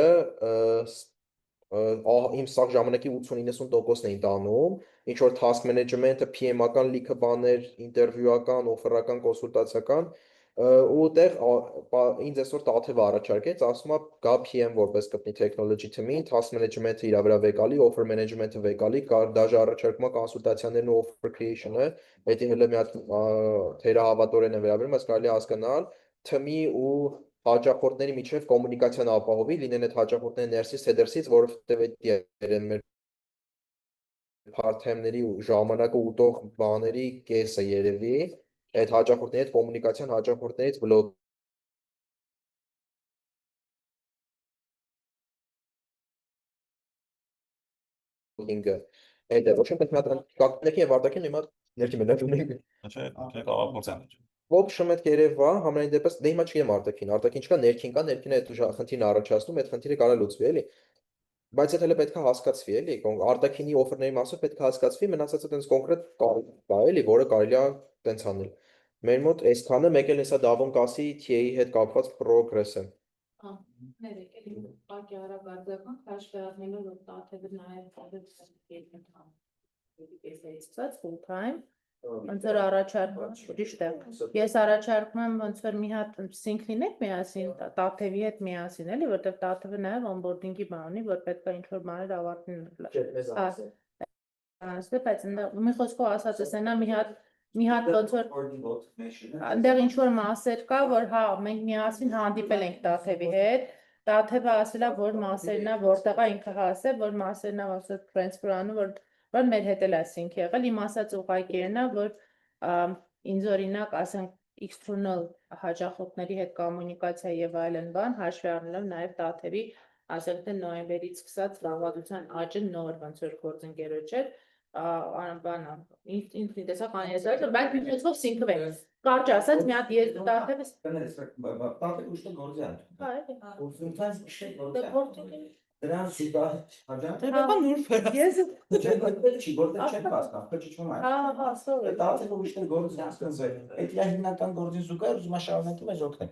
իմ սաղ ժամանակի 80-90%-ն էին տանում, ինչ որ task management-ը, PM-ական լիքը բաներ, ինտերվյուական, օֆերական, կոնսուլտացիական, ու տեղ ինձ այսօր Տաթևը առաջարկեց, ասում է գա PM որպես կպնի technology team-ին, task management-ը իր վրա վեկալի, offer management-ը վեկալի, դաժե առաջարկում է կոնսուլտացիաներն ու offer creation-ը, դա հələ մի հատ թերահավատորեն է վերաբերում, բայց կարելի է հասկանալ թմի ու հաճախորդների միջև կոմունիկացիան ապահովի, լինեն այդ հաճախորդները ներսից թե դրսից, որովհետև այդ մեր part-time-ների ժամանակը ուտող բաների կեսը երևի, այդ հաճախորդների հետ կոմունիկացիան հաճախորդներից բլոկինգը, այդ է, ոչ եմ պետք մի հատ կակնեքի և արտակին մի հատ ներքի մենակ ունենք։ Ոպշը մետ երևա, համենայն դեպս, դե հիմա չգիտեմ արտակին չկա, ներքին կա, ներքին այդ խնդիրն առաջացնում, այդ խնդիրը կարա լուծվի, էլի։ Բայց այդ հələ պետք է հասկացվի, էլի, արտակինի օֆերների մասով պետք է հասկացվի, մնացածը տենց կոնկրետ կա, էլի, որը կարելի է տենց անել։ Մեր մոտ այսքանը, մեկ էլ հեսա Davon Cassi TA-ի հետ կապված progress-ը։ Ներեք, էլի պակի արագարձական, հաշվի առնելով, որ Տաթևը նաև full time, ոնց որ առաջարկում, ճիշտ է, ես առաջարկում եմ ոնց որ մի հատ sync լինեք միասին, Տաթևի հետ միասին, էլի, որտեղ Տաթևը նաև onboarding-ի բան ունի, որ պետք է ինչ-որ բաներ ավարտին, բայց մի խոսքով ասած ես, այնա մի հատ ոնց որ այնտեղ ինչ-որ մասեր կա, որ հա, մենք միասին հանդիպել ենք Տաթևի հետ, Տաթևը ասել է, որ մասերն է, որտեղ է ինքը հասել, որ մասերն է ոնց որ transfer անում, որ մեր հետ էլ է sync եղել, իմ ասած ուղղակիերն է, որ ինձ օրինակ, ասենք external հաճախորդների հետ կոմունիկացիա եւ այլն բան, հաշվի առնելով նաեւ Տաթևի, ասենք թե նոյեմբերից սկսած լավատության աճը նոր ոնց որ գործընկերոջ հետ, բանա, ինքնին տեսակ անհեսար, բայց մի խոսքով sync-ով ենք։ Կարճ ասած, մի հատ ես Տաթևս Տաթևը ուշ գործան։ Հա, էլի։ Գործընթաց իշխել գործան։ Դրան սուտա Տեբեկան նուրբ ես չի որտեղ չեն հասկանում, փչում է։ Հա, սովորել։ Տաթևը ուշ գործի հասկացել։ Այդ իր հիմնական գործին զուգահեռ ուզում է շարունակել մեզ օգնել։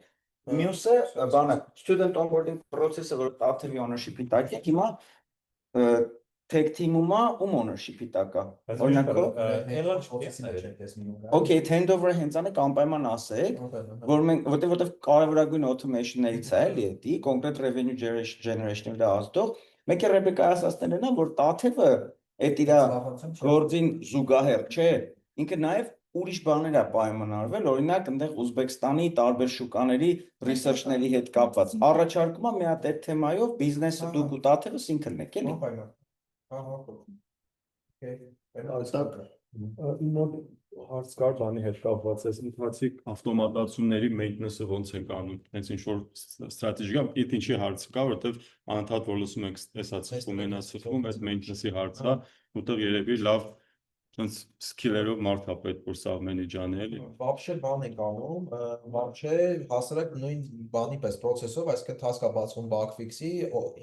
Մյուսը բանը student onboarding process-ը, որ Տաթևի ownership-ի տակ է, հիմա tech team-ում ում ownership-ի տակ է։ Okay, handover-ը հենց անեք անպայման ասեք, որ մենք որտեղ կարևորագույն automation-ներից է, էլի, էդի կոնկրետ revenue generation-ի վրա ազդող, Մեկ է Ռեբեկա ասածներն են, որ Տաթևը այդ իր գործին զուգահեռ չէ, ինքը նաև ուրիշ բաներ է պայմանավորվել, օրինակ այնտեղ Ուզբեկստանի տարբեր շուկաների ռիսերչների հետ կապված։ Առաջարկում է մի հատ այդ թեմայով բիզնեսը դուք ու Տաթևս ինքն եք, էլի։ Իմ մոտ հարց կար բանի հետ կապված է, ընթացիկ ավտոմատացումների maintenance-ը ոնց ենք անում, հենց ինչ որ ստրատեգիա, իդ ինչի հարց կա, որովհետև անընդհատ որ լսում ենք, էսա ցվում, այնա ցվում, այդ maintenance-ի հարցը, որտեղ երևի լավ sense skill-երով մարդ է պետք որ սա մենեջանի էլի։ Вообще բան ենք անում, вообще հասարակ նույն բանի պես process-ով, այսինքն task-ը բացվում bug fix-ի,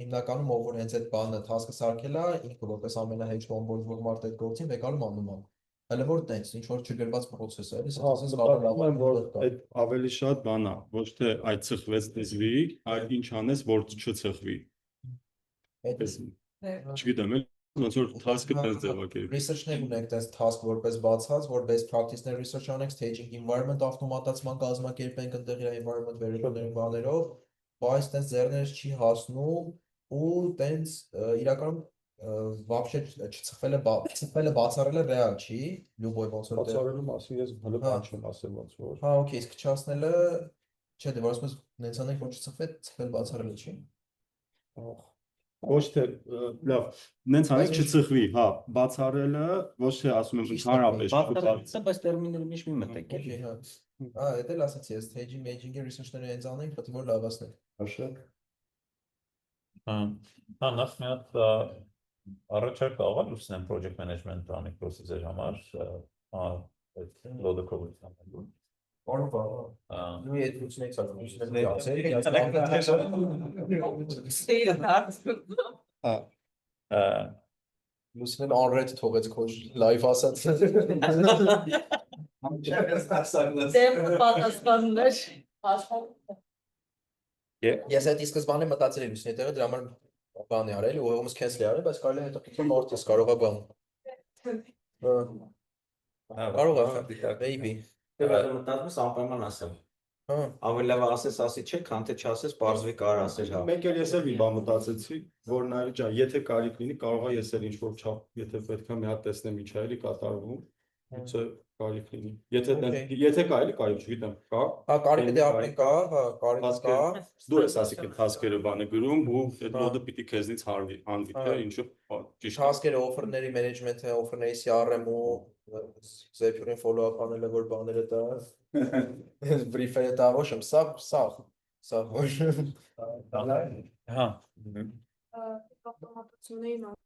հիմնականում ով որ հենց այդ բանը task-ը սարքել է, ինքը որպես ամենահեշտ onboard-ող մարդ այդ գործին վեկալում անում է։ Հələ որ տենց ինչ որ չգրված process է, էլի, ասես մտածում որ այդ ավելի շատ բան է, ոչ թե այդ ծխվեց դիզվի, այլ ինչ անես, որ չծխվի։ Չգիտեմ, ոնց որ task-ը տես ձևակերպ։ Research-ներ ունենք տես task որպես բացած, որ best practice-ներ research անենք, staging environment ավտոմատացման կազմակերպենք ընդեղ իր environment վերելուների բաներով, բայց տես ձեռներս չի հասնում ու տենց իրականում вообще չծխվելը բացառելը ռեալ չի, լյուբոյ ոնց որ Բացառելու մասին ես հələ բան չեմ ասել ոնց որ։ Հա, օքեյ, իսկ չասնելը չէ, դե որ ասում ես նենց անենք որ չծխվի, ծխվել բացառելը չի։ Ոչ թե լավ, նենց անենք չծխվի, հա, բացառելը ոչ թե ասում եմ ընդհանրապես բացառելը, բայց տերմինները միշտ մի մտեք, էլի։ Հա, դա էլ ասացի, ես staging, staging-ի research-ները հենց անենք, պետք է որ լավացնենք։ Հաշակ։ Հա, նախ մի հատ առաջարկ աղալ լուսնեմ project management planning process-եր համար, այդ լոդոկովից համելու։ Նույն այդ լուսնից լուսնեն անրեդ թողեց քո լայվ ասած։ Դեմ պատասխաններ։ Ես այդ սկզբանե մտածել եմ լուսնի տեղը, դրա համար բան է արել, ու ողոմս cancel է արել, բայց կարելի է հետո նորից կարող է բան։ Կարող է, maybe։ Դե մտածում ես անպայման ասեմ։ Ավելի լավ ասես ասի չէ, քան թե չասես, պարզվի կար ասել հա։ Մեկ էլ ես էլ մի բան մտածեցի, որ նայել ջան, եթե կարիք լինի, կարող է ես էլ ինչ որ չափ, եթե պետք է մի հատ տեսնեմ ինչ է էլի կատարվում, գուցե կարիք լինի։ Եթե կա էլի կարիք, չգիտեմ, կա։ Հա, կարիքը դե արդեն կա, հա, կարիքը կա։ Դու ես ասիկի task-երը բանը գրում ու այդ մոդը պիտի քեզնից հանվի, թե ինչու ճիշտ։ Task-երը, offer-ների management-ը, offer-ների CRM-ու Zapier-ին follow-up անելը որ բաները տա։ Brief-երը տա, ոչ եմ, սա ոչ։ Հա։ Ավտոմատացումների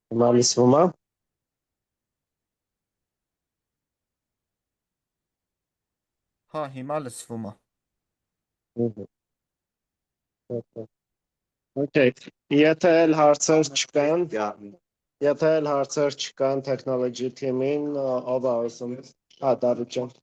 Հիմա լսվում է։ Հա, հիմա լսվում է։ Okay, եթե էլ հարցեր չկան, եթե էլ հարցեր չկան technology team-ին, ով է ասում, Դավիթ ջան։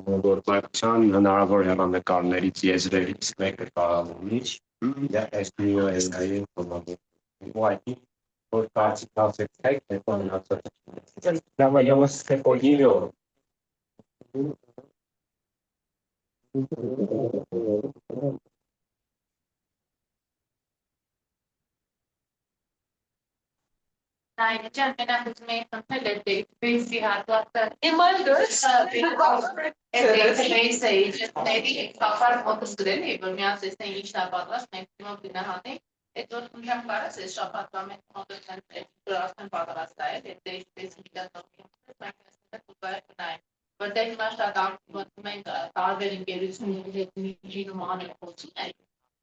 Գործակցության հնարավոր հեռանկարներից եզրերից մեկը կարողանիչ SPO-SI-ը կողմնակի որ կարծիքացեք հետո մնացած լավալավս կողիլո Nein, ջան, մենակ ուզում էի խնդրել այդ database-ի հատվածը։ Իմալ դուրս database-ը իջեցների կապար մոտս գրել էի, որ միած տեսնեի ինչն է պատրաստ, մենք դիմով գնահատենք, այդ որ քննամ կարաս այս շաբաթվա մենք մոտս արդեն պատրաստ է, այդ database-ի դատողի մենք այստեղ ուղղակի գնայինք, որտեղ հիմա շատ ակտիվացում ենք տարբեր ընկերությունների հետ միջինում անել խոսում,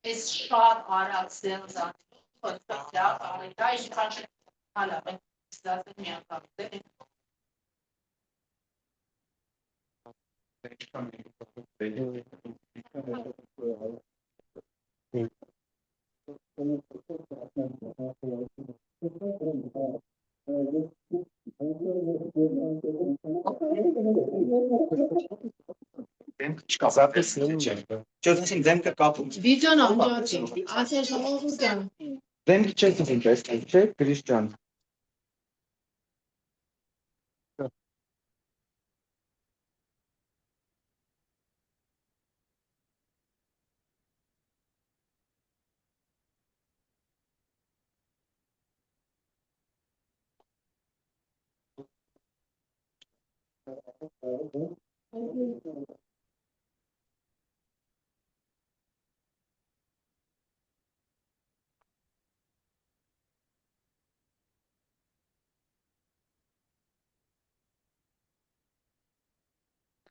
այս շատ արագ sales ակտիվ Hala, ben zaten mi yapalım? Չոթին դեմքը կապում։ Վիդեոն անջատի, ասել ժողովուրդան։ Դեմքը չես ինտեստ, չէ, Քրիստիան։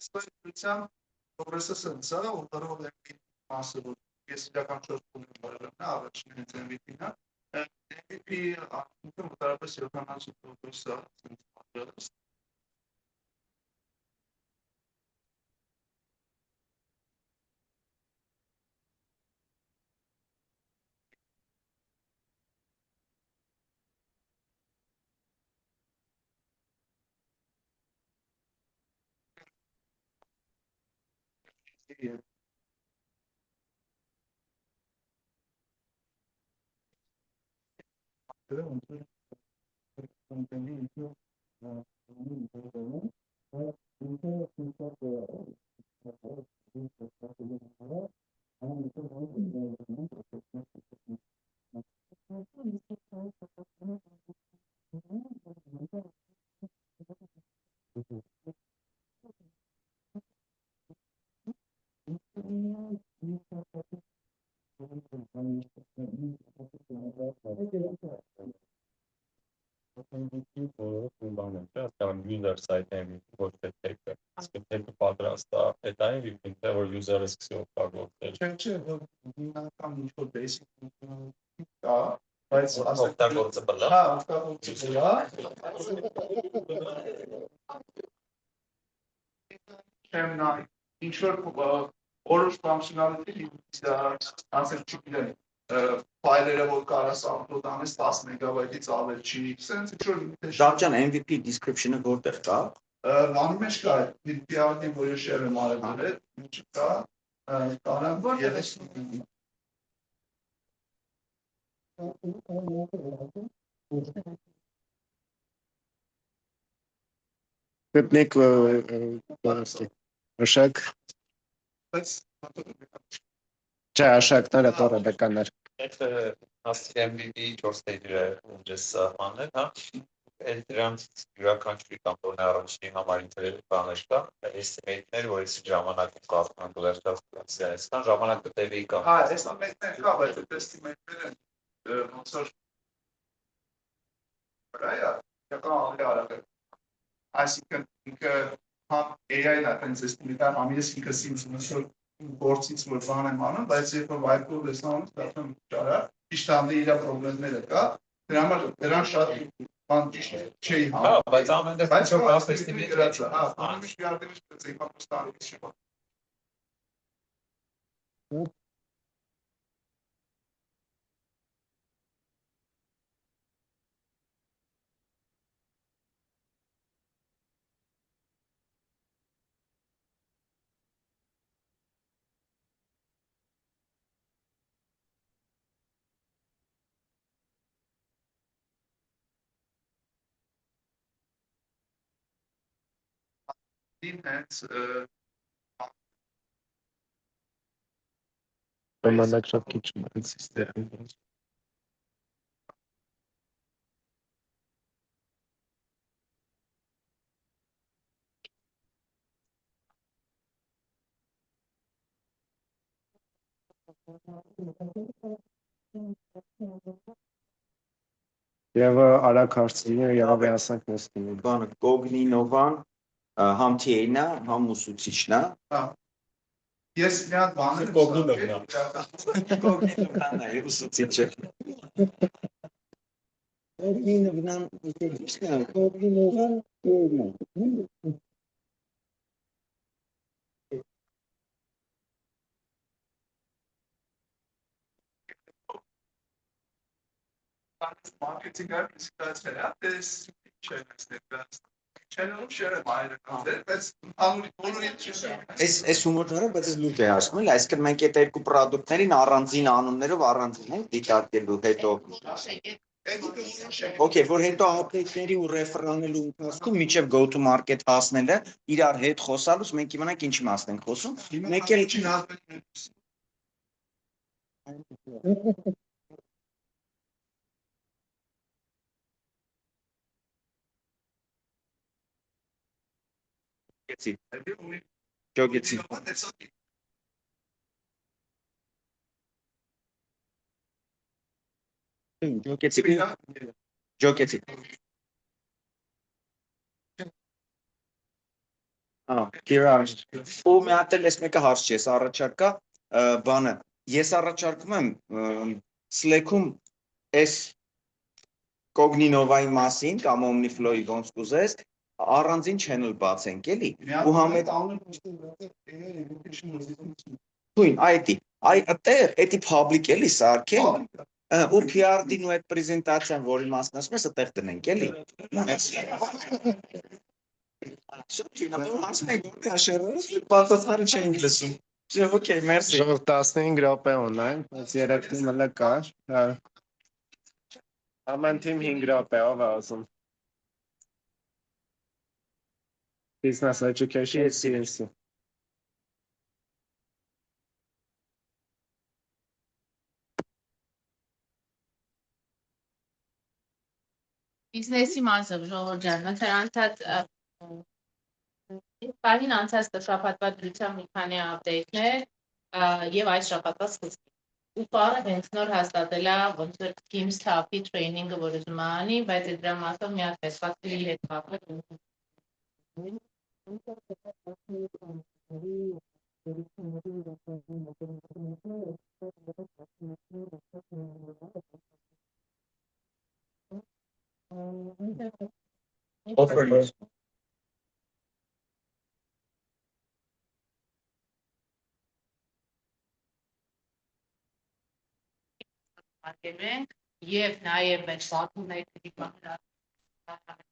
Ստացության progress-ը սենց է, որտեղ MVP մասը որ ես իրական 4 փուլում բարելն է, առաջին հենց MVP-ն է, MVP արդյունքը մոտավորապես 70% է սենց պատրաստ։ user site MVP ոչ թե tech-ը, իսկ tech-ը պատրաստ է, այդ այն MVP-ն թե որ user-ը սկսի օգտագործել։ Չէ, հիմնական ինչ-որ basic կա, բայց օգտագործել է։ Հա, օգտագործել է։ Չեմ նայ, ինչ-որ որոշ ֆունկցիոնալիթի ասել չգիտեմ, ֆայլերը որ կարաս upload անես 10 մեգաբայթից ավել չի, սենց ինչ-որ Շապջան MVP description-ը որտեղ կա։ Անի մեջ կա, PR-ի որ ես շեր եմ արել, ինչ կա, կարամ 30 Գտնեք աշակ, չէ, աշակները տորաբեկաններ։ Ասիամբիդի 4 տեգրը ունջես սահմաններ, հա, այդ դրանց յուրաքանչյուրի կամպոնի առաջին համար ինտերես բաներ կա, էստիմեյտներ, որ այս ժամանակում կազման գլերտասիայական ժամանակ կտևի կա։ Հա, էստիմեյտներ կա, բայց այդ էստիմեյտները ոնց որ վրայա, յական ավելի արագ է։ Այսինքն ինքը համ AI-ն է տենց էստիմեյտը, համ ես ինքս ինձ ոնց որ գործից որ բան եմ անում, բայց երբ որ վայրկով ես անում, դարձնում ճարա, ճիշտ ամեն իր պրոբլեմները կա, դրա համար դրան շատ բան ճիշտ չի համ։ Հա, բայց ամեն դեպքում Բայց կա էստիմեյտ գրած է, հա, անում մի արտերից պետք է պաստանից չկա։ Hence, Ժամանակ շատ քիչ մնացել է։ Եվ արագ հարցնի եղավ է ասանք նստում։ Բանը կոգնինովան համ TA-ն է, համ ուսուցիչն է։ հա, ես մի հատ բան եմ Կոգնինովն է, ուսուցիչը։ Marketing իսկացել է, դες չէ ներկայացնում։ Չելով շերը մայրը կաներ, բայց անունի բոլորի Այս հումորները բայց ես լուրջ է հասնում, էլի, այսինքն մենք այդ երկու պրոդուկտներին առանձին անուններով առանձին ենք դիտարկելու հետո։ Okay, որ հետո update-ների ու ռեֆերանելու ընթացքում մինչև go to market հասնելը իրար հետ խոսալուց մենք իմանանք ինչի մասն ենք խոսում։ Մեկ էլ Ջոգեցի։ Ջոգեցի։ Կիրա, ու մի հատ էլ ես մեկը հարց չի, ես առաջարկա բանը, ես առաջարկում եմ Slack-ում այս Կոգնինովայի մասին կամ Omniflow-ի ոնց կուզես, առանձին channel բացենք, էլի, ու համետ Թույն, այդի, այդտեղ, էդի public էլի սարքենք, ու PR-դին ու այդ պրեզենտացիան, որի մասն ասում ես, այդտեղ տնենք, էլի։ Պատասխանը չենք լսում։ Okay, merci։ Ժող 15 րոպե online, բայց 3 թիմը կար։ Ամեն թիմ 5 րոպե, ով է ասում։ Business education, CNC։ Բիզնեսի մասը ժողովուրդ ջան, անցած Պարին անցած շաբաթվա դրությամբ մի քանի update-ներ եւ այս շաբաթվա սկզբին։ Ու պարը հենց նոր հաստատել է ոնց որ Teams Staff-ի training-ը, որ ուզում է անի, բայց այդ դրա մասով մի հատ տեսվածքների հետ կապել։ Արկելենք եւ նաեւ մեր սակումների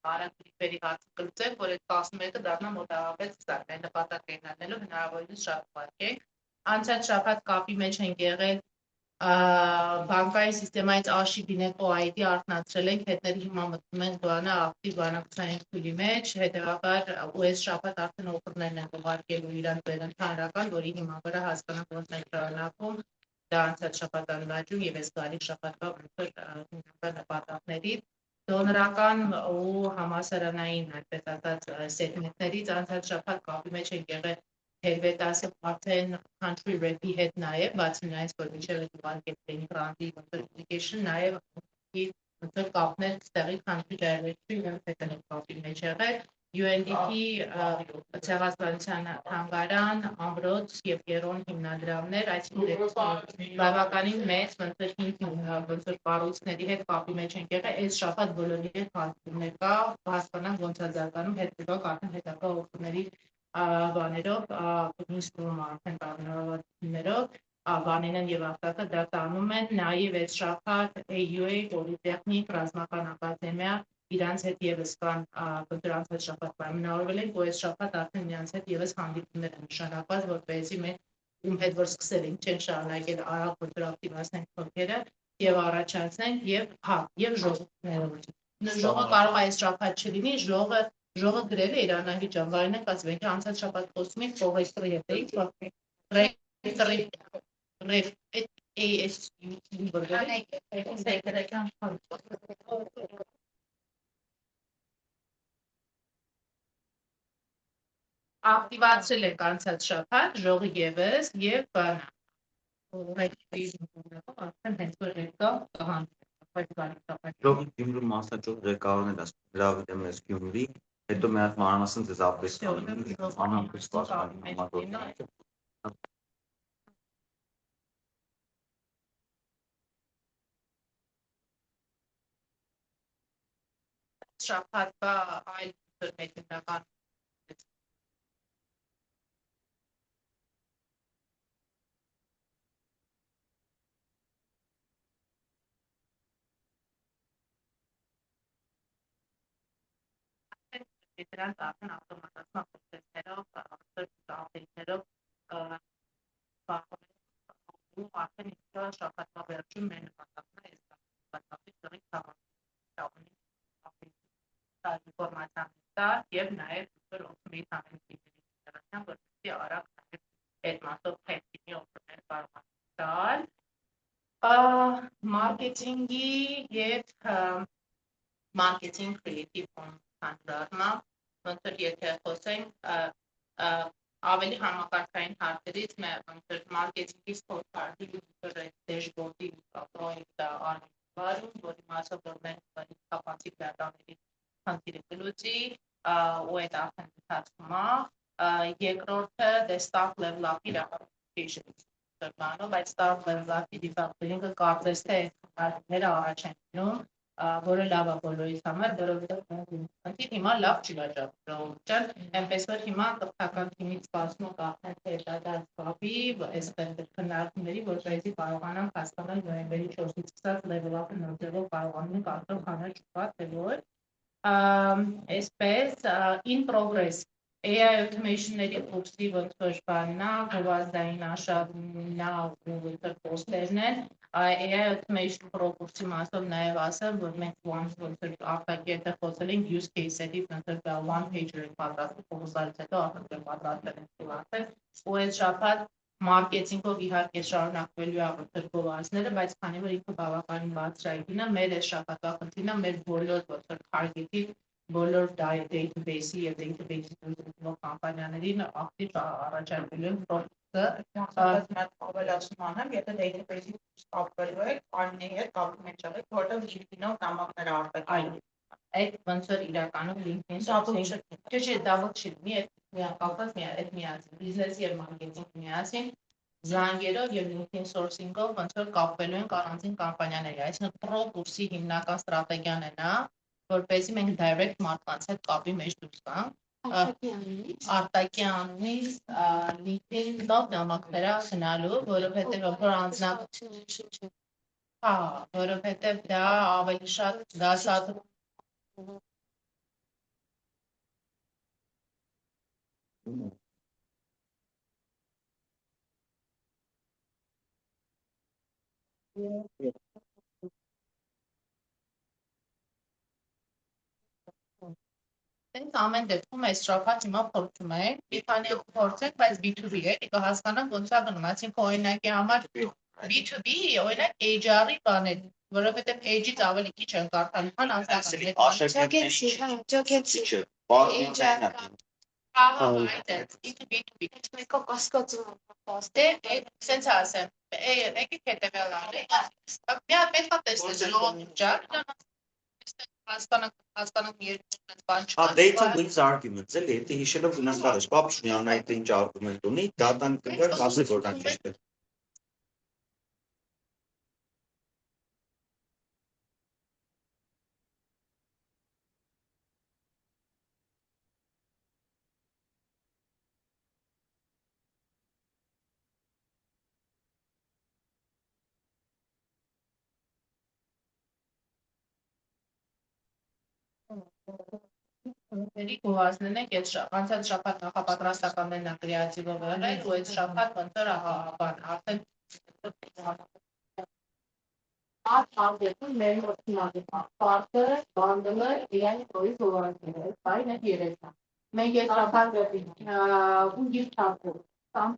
բարակրիպերի հարցը կլուծենք, որ այդ 11-ը դառնա մոտավորապես 20 այն նպատակ են առնելով հնարավորինս շատ վարկենք։ Անցած շաբաթ կապի մեջ ենք եղել բանկային սիստեմայից աշի բինեկո ID արտնացրել ենք, հետների հիմա մտնում ենք բանը ակտիվ բանակցային փուլի մեջ, հետևաբար ու այս շաբաթ արդեն օֆերներն են ուղարկելու իրանց վերընդհանրական, որի հիմա վրա հասկանանք ոնց են շարունակում, դա անցած շաբաթ անվաճում եւ այս գալիք շաբաթվա հիմնական նպատակներից դոնորական ու համասարանային այդպես ասած սեգմենտներից անցած շաբաթ կապի մեջ են եղել Հելվետասը արդեն country rep-ի հետ նաև, բացի նրանից, որ մինչև այդ ուղարկել grant-ի application, նաև ոնց կապներ ստեղի country directory եւ հետո կապի մեջ եղել, UNDP ցեղասպանության թանգարան, ամրոց եւ Գերոն հիմնադրամներ, այսինքն բավականին մեծ ոնց որ կառույցների հետ կապի մեջ են եղել, այս շաբաթ բոլորի հետ հանդիպումներ կա, հասկանանք ոնց է զարգանում, հետո արդեն հետագա օգուտների բաներով, նույնիսկ արդեն տարբերություններով, բաներն եւ արտակը դա տանում են, նաեւ այս շաբաթ AUA Պոլիտեխնիկ ռազմական ակադեմիա իրանց հետ եւս կան դրանց հետ շաբաթ պայմանավորվել են, որ այս շաբաթ արդեն նրանց հետ եւս հանդիպումներ են նշանակված, որպեսզի մենք ում հետ որ սկսել ենք չենք շարունակել արագ որ ակտիվացնենք փոքերը եւ առաջացնենք եւ ժողովները ժողովը կարող է այս շաբաթ չլինի, ժողովը գրել է Իրանահի ճամբարին ասում ենք անցած շաբաթ խոսում ենք փողեստրի հետ ակտիվացրել ենք անցած շաբաթ ժողի եւս եւ արդեն հենց որ եկա Ժողովի Գյումրու մասնաճյուղ ղեկավարն էլ լավ եմ ես Գյումրի, հետո մի հատ մանրամասն ձեզ ապրես շաբաթվա այլ մեծական դրանց արդեն ավտոմատացման process-ներով, update-ներով ու արդեն ինքը շաբաթվա վերջում մեր նպատակն է ինֆորմացիա եւ նաեւ օգնի համենայնիվ որպեսզի արագ այդ մասով քայլի օգնել կարողանալ մարքեթինգի եւ մարքեթինգ քրեատիվ հանդարմա ոնց որ եթե խոսենք ավելի համակարգային հարցերից ոնց որ մարքեթինգի սքորքարդի դեշբորդի պրոյեկտը արվարում, որի մասով որ մենք կապացիկ դատաների խնդիրը կլուծի ու այդ արդեն ընթացքում է երկրորդը staff level up-ի application բանով այդ staff level up-ի developing-ը կարծես թե հարցերը առաջ են գնում որը լավ է բոլորիս համար, որովհետև հիմա լավ չի վաճառվում, այնպես որ հիմա տխտական թիմից սպասում կախնեն թե դա կապի, այսպես քննարկումների, որպեսզի կարողանանք հասկանալ նոյեմբերի 4-ից սկսած level up-ը նորձելով կարողանում ենք արդեն քանել չկա, թե որ այսպես in progress AI automation-ների կուրսի ոնց որ բաննա, գովազդային աշավնա ու պոստերն են, AI automation կուրսի մասով նաև ասեմ, որ մենք ոնց որ արտակետը խոսել ենք use case-երի ոնց որ one page-ը պատրաստել, փոխանցելուց հետո արդեն պատրաստել ենք ու այս շաբաթ մարքեթինգով իհարկե շարունակվելու է ոնց գովազդները, բայց քանի որ ինքը բավականին բարձրագույն է, մեր այս շաբաթվա խնդիրն է մեր բոլոր ոնց որ target-ի բոլոր database-ի եւ database-ի կամպանիաներին ակտիվ առաջարկելու են պրոյեկտը ավելացում անեմ, եթե database-ի կապվելու եք, անունի հետ կապի մեջ եղեք, որտեղ LinkedIn-ով նամակները արտակայում այդ ոնց որ իրականում LinkedIn-ը չէ, double չի լինի, այդ կապված այդ միացին, բիզնես եւ մարքեթինգ միացին զանգերով եւ LinkedIn sourcing-ով ոնց որ կապվելու են առանձին կամպանիաների, այսինքն pro կուրսի հիմնական ստրատեգիան է նա որպեսզի մենք direct մարդկանց հետ կապի մեջ դուրս գանք արտակի անունից LinkedIn-ով նամակները գնալու, որովհետև որ անձնակ հա, որովհետև դա ավելի շատ դասատ Տենց ամեն դեպքում այս շաբաթ հիմա փորձում ենք, մի քանի փորձենք, բայց B2B է, կհասկանանք ոնց է գնում, այսինքն օրինակի համար B2B, օրինակ HR-ի բաներ, որովհետև age-ից ավելի քիչ են կարդալու, քան Սենց ասեմ, եկեք հետևյալ արեք, մի հատ պետք է տեսնես լոջար, հասկանանք երկու բան չկա։ Data brings arguments, էլի, եթե հիշելով վնասվարը, Պապշունյանն այդ ինչ argument ունի, դատան կգար, ասի որ դա ճիշտ է։ Երի գովազդն եք, անցած շաբաթ նախապատրաստականներն է կրեատիվով եղել, ու այդ շաբաթ ոնց որ բան, արդեն արդեն մեր մոտիվացիան պարտը, բանդը, իրեն կողի գովազդները, այն է երեքն։ Մենք այդ շաբաթ ու գիրք չափում, սամ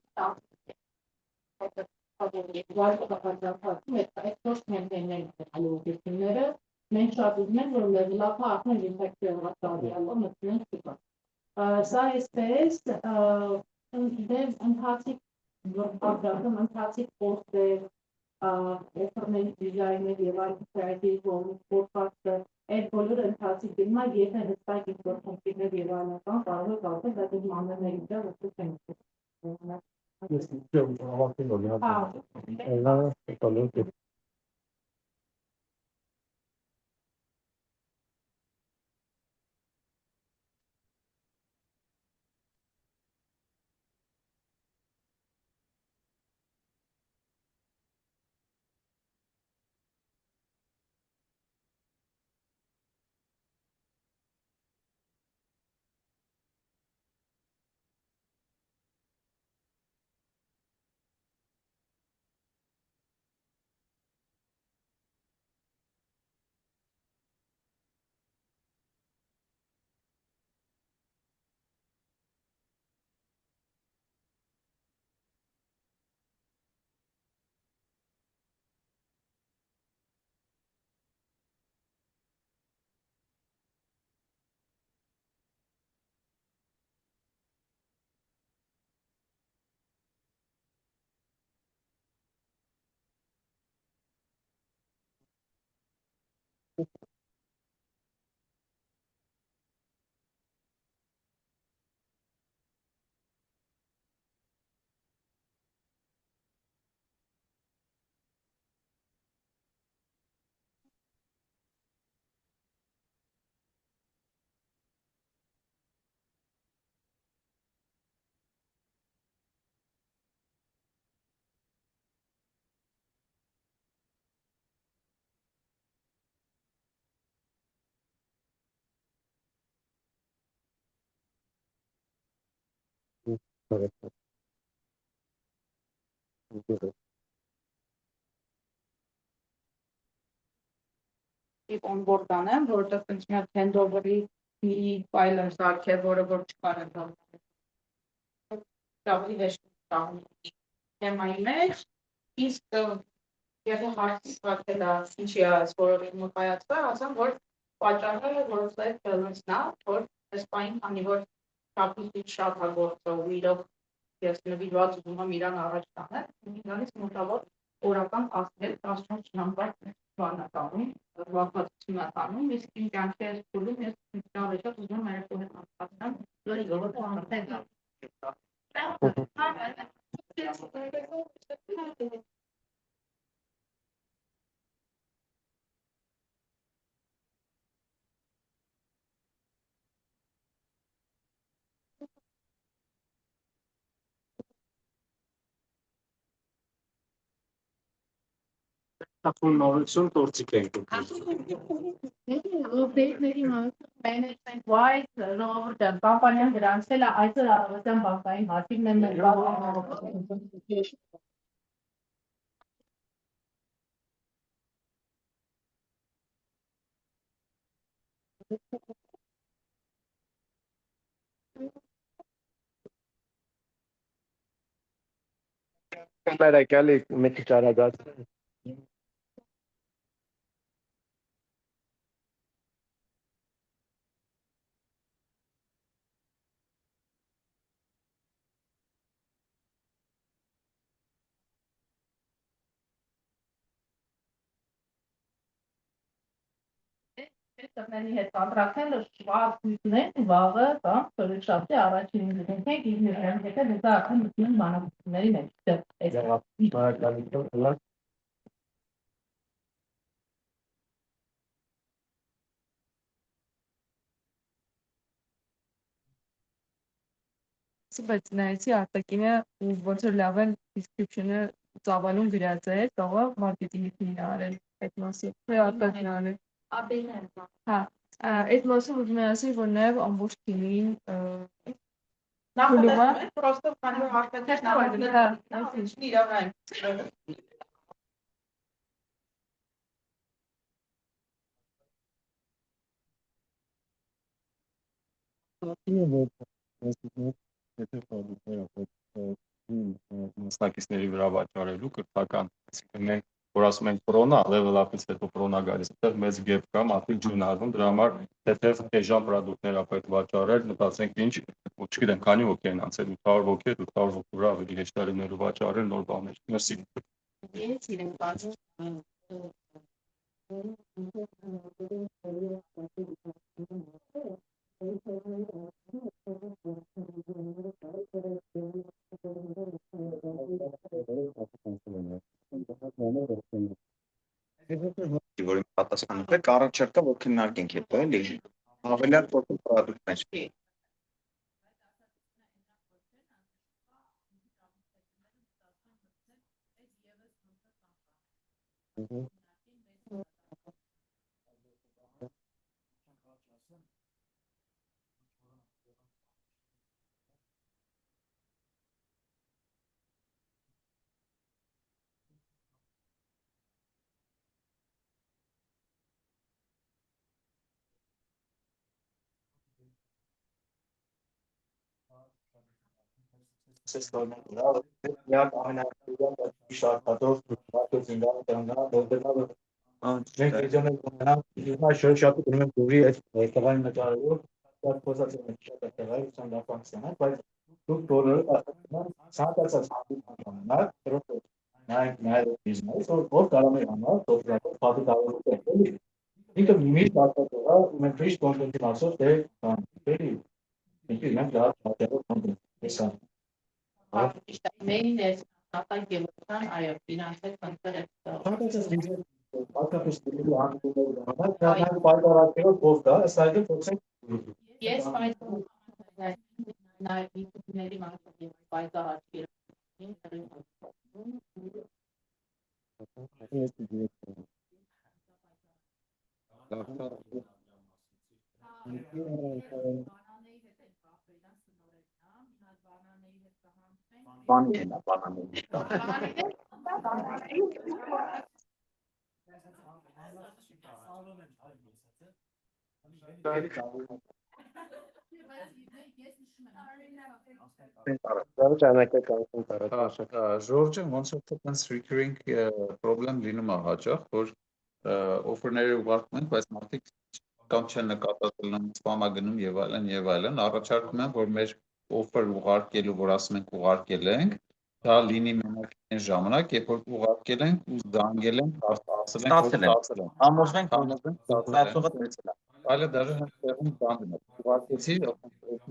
մենք շատ ուզում ենք, որ լեվելափը արդեն իմպակտ եղածալով մտնենք տիպա։ Սա այսպես, ընթացիկ պոստեր, օֆերների դիզայներ և այլ քրեատիվ պոդքասթը, այդ բոլորը ընթացիկ դիմա, եթե հստակ ինչ-որ խնդիրներ և այլն կարող եք ասել, բայց այդ մանրների վրա ոչինչ չենք։ Onboard անեմ, որովհետև ինձ մի հատ handover-ի մի ֆայլ եմ սարքել, որը որ չկարեմ դառնալ։ Ավելի վեճ տաղնի թեմայի մեջ, իսկ եթե հարցի սարքել է ինչի է որովին մտայացվել, ասեմ, որ պատճառը work-life balance-ն է, որ այս պայն, քանի որ շաբաթից շատ է գործը ու իրոք ես նվիրված ուզում եմ իրան առաջ տանել, իրանից մոտավոր օրական 10-14 ժամվա բան է տանում, վախվածություն է տանում, իսկ իմ կյանքի այս փուլում ես ավելի շատ ուզում եմ երեկո հետ անցկացնեմ, որի գողը արդեն Նորություն տորցիկ ենք Update-ների management wise ժողովուրդ կամպանիան գրանցել է այսօր առավոտյան բանկային հաշիվն է մեր Kamera գալի մի քիչ արագացրու։ Տղների հետ կոնտրակտելը շվարթույթն վաղը կամ շրջապտի առաջին դեպքերն իհներն հետո դա արդեն մտնում բանակցությունների մեջ։ Բայց նայեցի արտակինը ոնց որ լավ են description-ը ծավալուն գրած է, տողը մարքեթինգի թիմն արել այդ մասը, թե արտակին արել։ Հա, այդ մասը ուզում եմ ասել, որ նաև ամբողջ թիմին Նախորդում պրոստով քանի որ արտակին նախորդում իրավային։ Մասնակիցների վրա վաճառելու կրթական, այսինքն մենք որ ասում ենք պրոնա, level up-ից հետո պրոնա գալիս, այդտեղ մեծ gap կա, մարդիկ ջին արվում, դրա համար թեթև էժան պրոդուկտներ ապա վաճառել, մտածենք ինչ, չգիտեմ, քանի հոգի են անցել, 800 հոգի, 800 հոգի վրա ավելի հեշտ է լինելու վաճառել նոր բաներ։ Մերսի։ Ես իրեն բաժանում Որի պատասխանը կառաջարկա որ քննարկենք հետո էլի ավելյալ պրոդուկտներ այո, ֆինանսել կոնկրետ Ես պայծառացրել Ժորժը ոնց որ տենց recurring problem լինում է հաճախ, որ offer-ները ուղարկում են, բայց մարդիկ կամ չեն նկատել spam-ա գնում եւ այլն, առաջարկում են, որ մեր offer ուղարկելու, որ ասում ենք ուղարկել ենք, դա լինի մենակ այն ժամանակ, երբ որ ուղարկել ենք ու զանգել ենք, ասել ենք, որ ստացել ենք, համոզվենք, ստացողը դրել է, այլը դաժե հենց տեղում զանգում ենք, ուղարկեցի,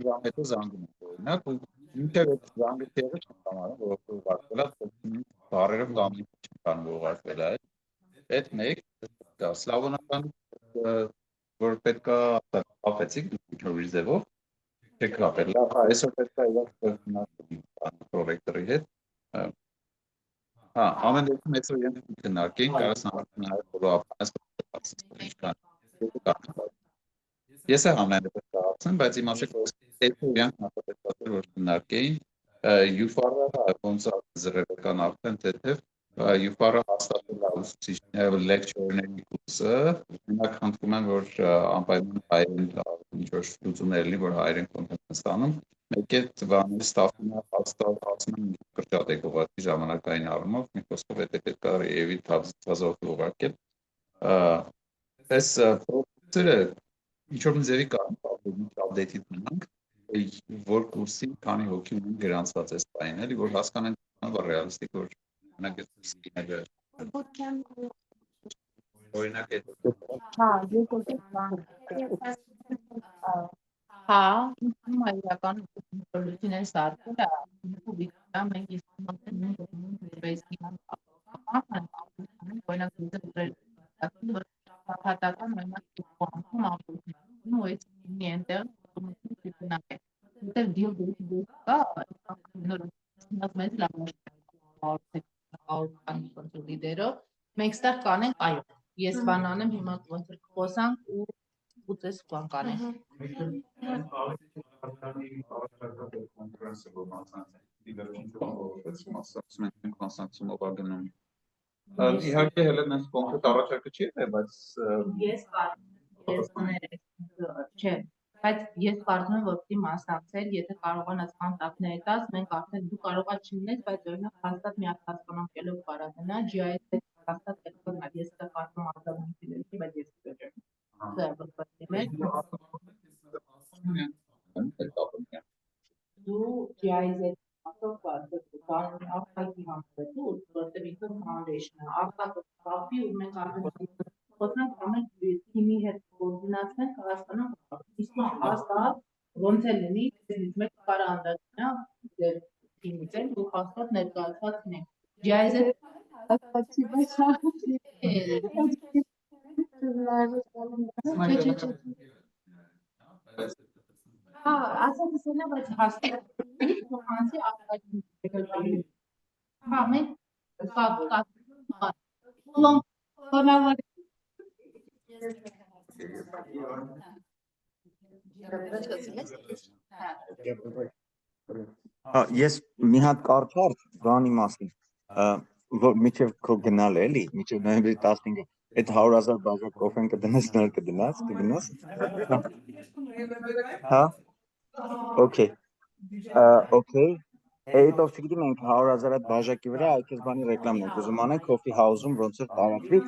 ժամ հետո զանգում ենք, օրինակ, ու մինչև այդ զանգը տեղը չեմ համարում, որ ուղարկվել է, բառերով կամ չեմ կարող ուղարկվել է, այդ մեկ, դա սլավոնական, որ պետքա ապեցիք, ռիզևով, չեք կապել, լավ, այսօր պետքա իրար պրովեկտորի հետ, ամեն դեպքում այսօր իրենք քննարկենք, կարաս նաև ես եմ ամեն դեպքում կարացեմ, բայց իմացեք, որ այսօր իրենք նախատեսված որ քննարկեին, UFR-ը ոնց զրևական արդեն թեթև Յուպարը հաստատել է ուսուցիչները լեկչորների կուրսը, օրինակ խնդրում եմ, որ անպայման հայերեն ինչ-որ լուծումներ լինի, որ հայերեն կոնտենտ են ստանում, մեկ է բաների ստաֆինը հասնում կրճատ եք ուղարկի ժամանակային առումով, մի խոսքով եթե պետք է երևի թազով ուղարկել, այս պրոֆեսորը ինչ-որ մի ձևի կարող update-ի դնանք, որ կուրսի քանի հոգի ունեն գրանցված այս բանին, էլի, որ հասկանանք, որ ռեալիստիկ, որ օրինակ Հա, իրական լուծիչներ սարքել է, մենք մենք ստեղ կանենք, այո, ես բան անեմ, հիմա ոնց որ խոսանք ու ուծես բան կանենք։ Իհարկե հələ մենք կոնկրետ առաջարկը չի եղել, բայց չէ, բայց ես կարծում եմ, որ պիտի մասնակցել, եթե կարողանաս կոնտակտներ տաս, մենք արդեն դու կարողա չլինես, բայց օրինակ հաստատ մի հատ հասկանանքելով կարա գնա, GIS հաստատ պետք է ես դա կարծում արտադրություն չի, բայց ես դու GIS ասով բան արտակի համբերու, որտեղ ինքը foundation-ը, արտակը կապի ու մենք արդեն խոսանք ամեն թիմի հետ կոորդինացնենք, հասկանանք, իսկ հաստատ ոնց է լինի, մեկ կարա անդրադառնա ձեր թիմից են ու հաստատ ներկայացված լինենք։ GIS-ը Հա, ասած սենա, բայց հաստատ հանցի արտակի Հա, մենք Ես մի հատ կարդար բանի մասին, որ միջև քո գնալ է, էլի, միջև նոյեմբերի 15-ը, այդ 100,000 բաժակ կոֆեն կդնես, նոր կգնաս, հա, օքեյ, այդով չգիտի մենք 100,000 այդ բաժակի վրա այդ քեզ բանի ռեկլամն ենք ուզում անենք coffee house-ում ոնց որ տարածվի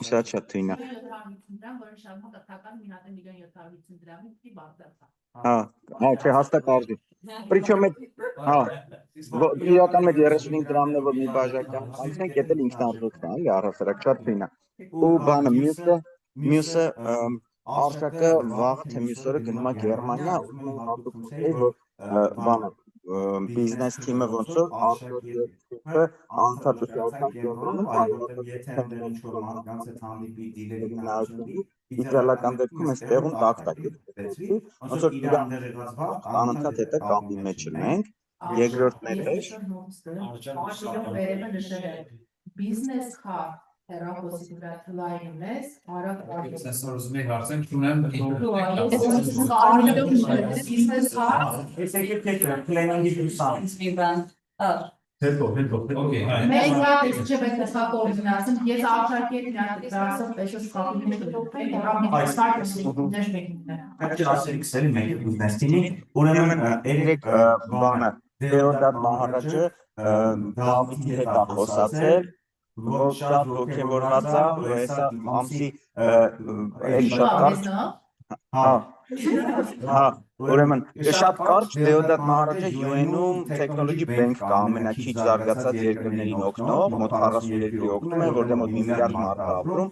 Սա շատ թույն է։ Հա, չէ, հաստատ արժի։ Причем հա, իրական մեջ 35 դրամն է, որ մի բաժակ է, անցնենք ետ էլ ինքնարժեքն է, էլի առհասարակ շատ թույն է։ Ու բանը մյուսը արժակը վաղ թե մյուս օրը գնում է Գերմանիա, ու մենք հատուկ որ բանը բիզնես թիմը ոնց որ արտադրությունը անդադարձությամբ եթե դեռ ինչ-որ մարդկանց հետ հանդիպի դիլերի նայությունի իդեալական դեպքում այս տեղում տակ-տակ է ոնց որ իրան անընդհատ հետը կամբի մեջ ենք երկրորդն է բիզնես քարտ հեռախոսի վրա թվային ունես, արագ Այսօր ուզում եք հարցենք, չունեմ բիզնես քարտ Ես եկեք պլանինգի դուսան Հետո Մենք հատից չպետք է սա կորդինացնեմ, ես աղջարկի հետ միատ դրասով պեշոս կապին Այդ ասելիք սելի մենք բիզնես թիմի, ուրեմն երեք բանը Դեոդատ Մահարաջը Դավիթի հետ է խոսացել որ շատ ոգևորված է, որ հեսա ամսի էլի շատ կարճ ուրեմն շատ կարճ Դեոդատ Մահարաջը UN-ում Technology Bank կա ամենաքիչ զարգացած երկրներին օգնող, մոտ 42-ի օգնում են, որտեղ մոտ 1 միլիարդ մարդ է ապրում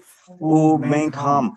ու մենք համ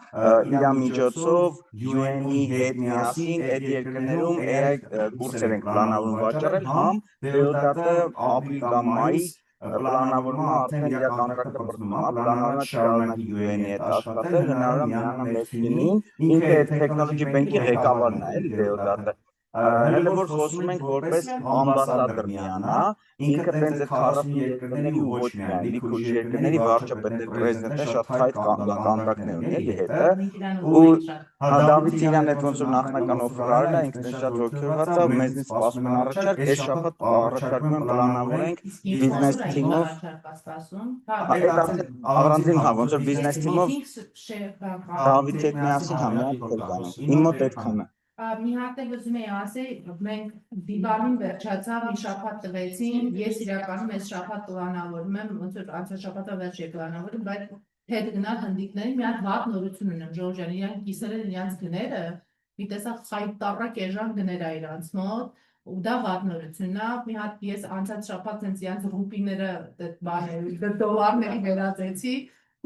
իր միջոցով UN-ի հետ միասին այդ երկրներում AI կուրսեր ենք պլանավորում վաճառել, համ Դեոդատը ապրիլ կամ մայիս պլանավորվում է արդեն իր կոնտրակտը բռնում է, պլանավորվում է շարունակի UN-ի հետ աշխատել, հնարավոր է միանա մեծ թիմին, ինքը այդ Technology Bank-ի ղեկավարն է, էլի Դեոդատը, Հələ որ խոսում ենք որպես ամբասադոր միանա, ինքը տենց այդ 40 երկրների ու ոչ միայն լիքուժ երկրների վարչապետը պրեզիդենտը շատ թայտ կանդակներ ունի էլի հետը ու Դավիթ Սիրյանն այդ ոնց որ նախնական օֆերարել է ինքն շատ ողջորված է մեզնից սպասում են առաջարկ այս շաբաթ առաջարկում եմ պլանավորենք բիզնես թիմով առանձին հա ոնց որ բիզնես թիմով Դավիթի հետ միասին համարել կգանք իմ մոտ այդքան է Մի հատ էլ ուզում էի ասել, մենք դիվանին վերջացավ, մի շաբաթ տվեցին, ես իրականում այս շաբաթ պլանավորում եմ, ոնց որ անցյալ շաբաթը վերջ է պլանավորում, բայց հետ գնալ հնդիկներին մի հատ վատ նորություն ունեմ, Ժորժ ջան, իրանք կիսել են իրանք գները, մի տեսակ խայտառակ էժան գներ է իրանց մոտ, ու դա վատ նորությունն է, մի հատ ես անցած շաբաթ հենց իրանց ռուպիները, դոլարների վերածեցի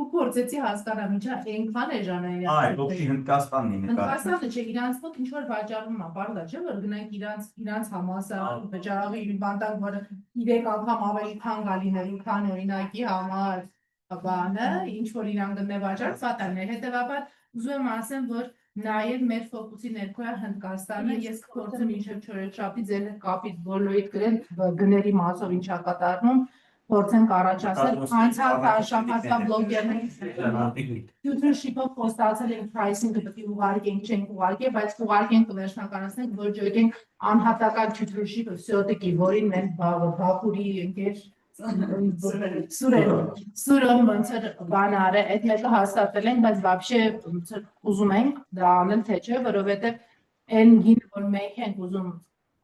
ու փորձեցի հասկանալ ինչա այնքան էժան է Այ, ողջի Հնդկաստանն է նկատի։ Հնդկաստանը չէ, իրանց մոտ ինչ-որ վաճառում է, բարդա չէ, որ գնանք իրանց համասար վճարողի մի բանտակ, որը 3 անգամ ավելի թանկ է լինելու, քան օրինակի համար բանը, ինչ-որ իրան գտնե վաճառ, պատանն է, հետևաբար ուզում եմ ասեմ, որ նաև մեր ֆոկուսի ներքո է Հնդկաստանը, ես կփորձեմ ինչ-որ չորեքշաբթի ձեր հետ կապից բոլորիդ գրեմ գների մասով ինչա կատարվում փորձենք առաջացնել անցյալ շաբաթվա բլոգերների tutorship-ով խոստացել ենք pricing-ը պետք է ուղարկենք, չենք ուղարկել, բայց ուղարկենք կվերջնականացնենք, որ ջոյենք անհատական tutorship-ը всё-таки, որին մենք Բաքուրի ընկեր Սուրեն ոնց էր բան արել, այդ մեկը հաստատել ենք, բայց вообще ուզում ենք դա անել, թե չէ, որովհետև այն գինը, որ մենք ենք ուզում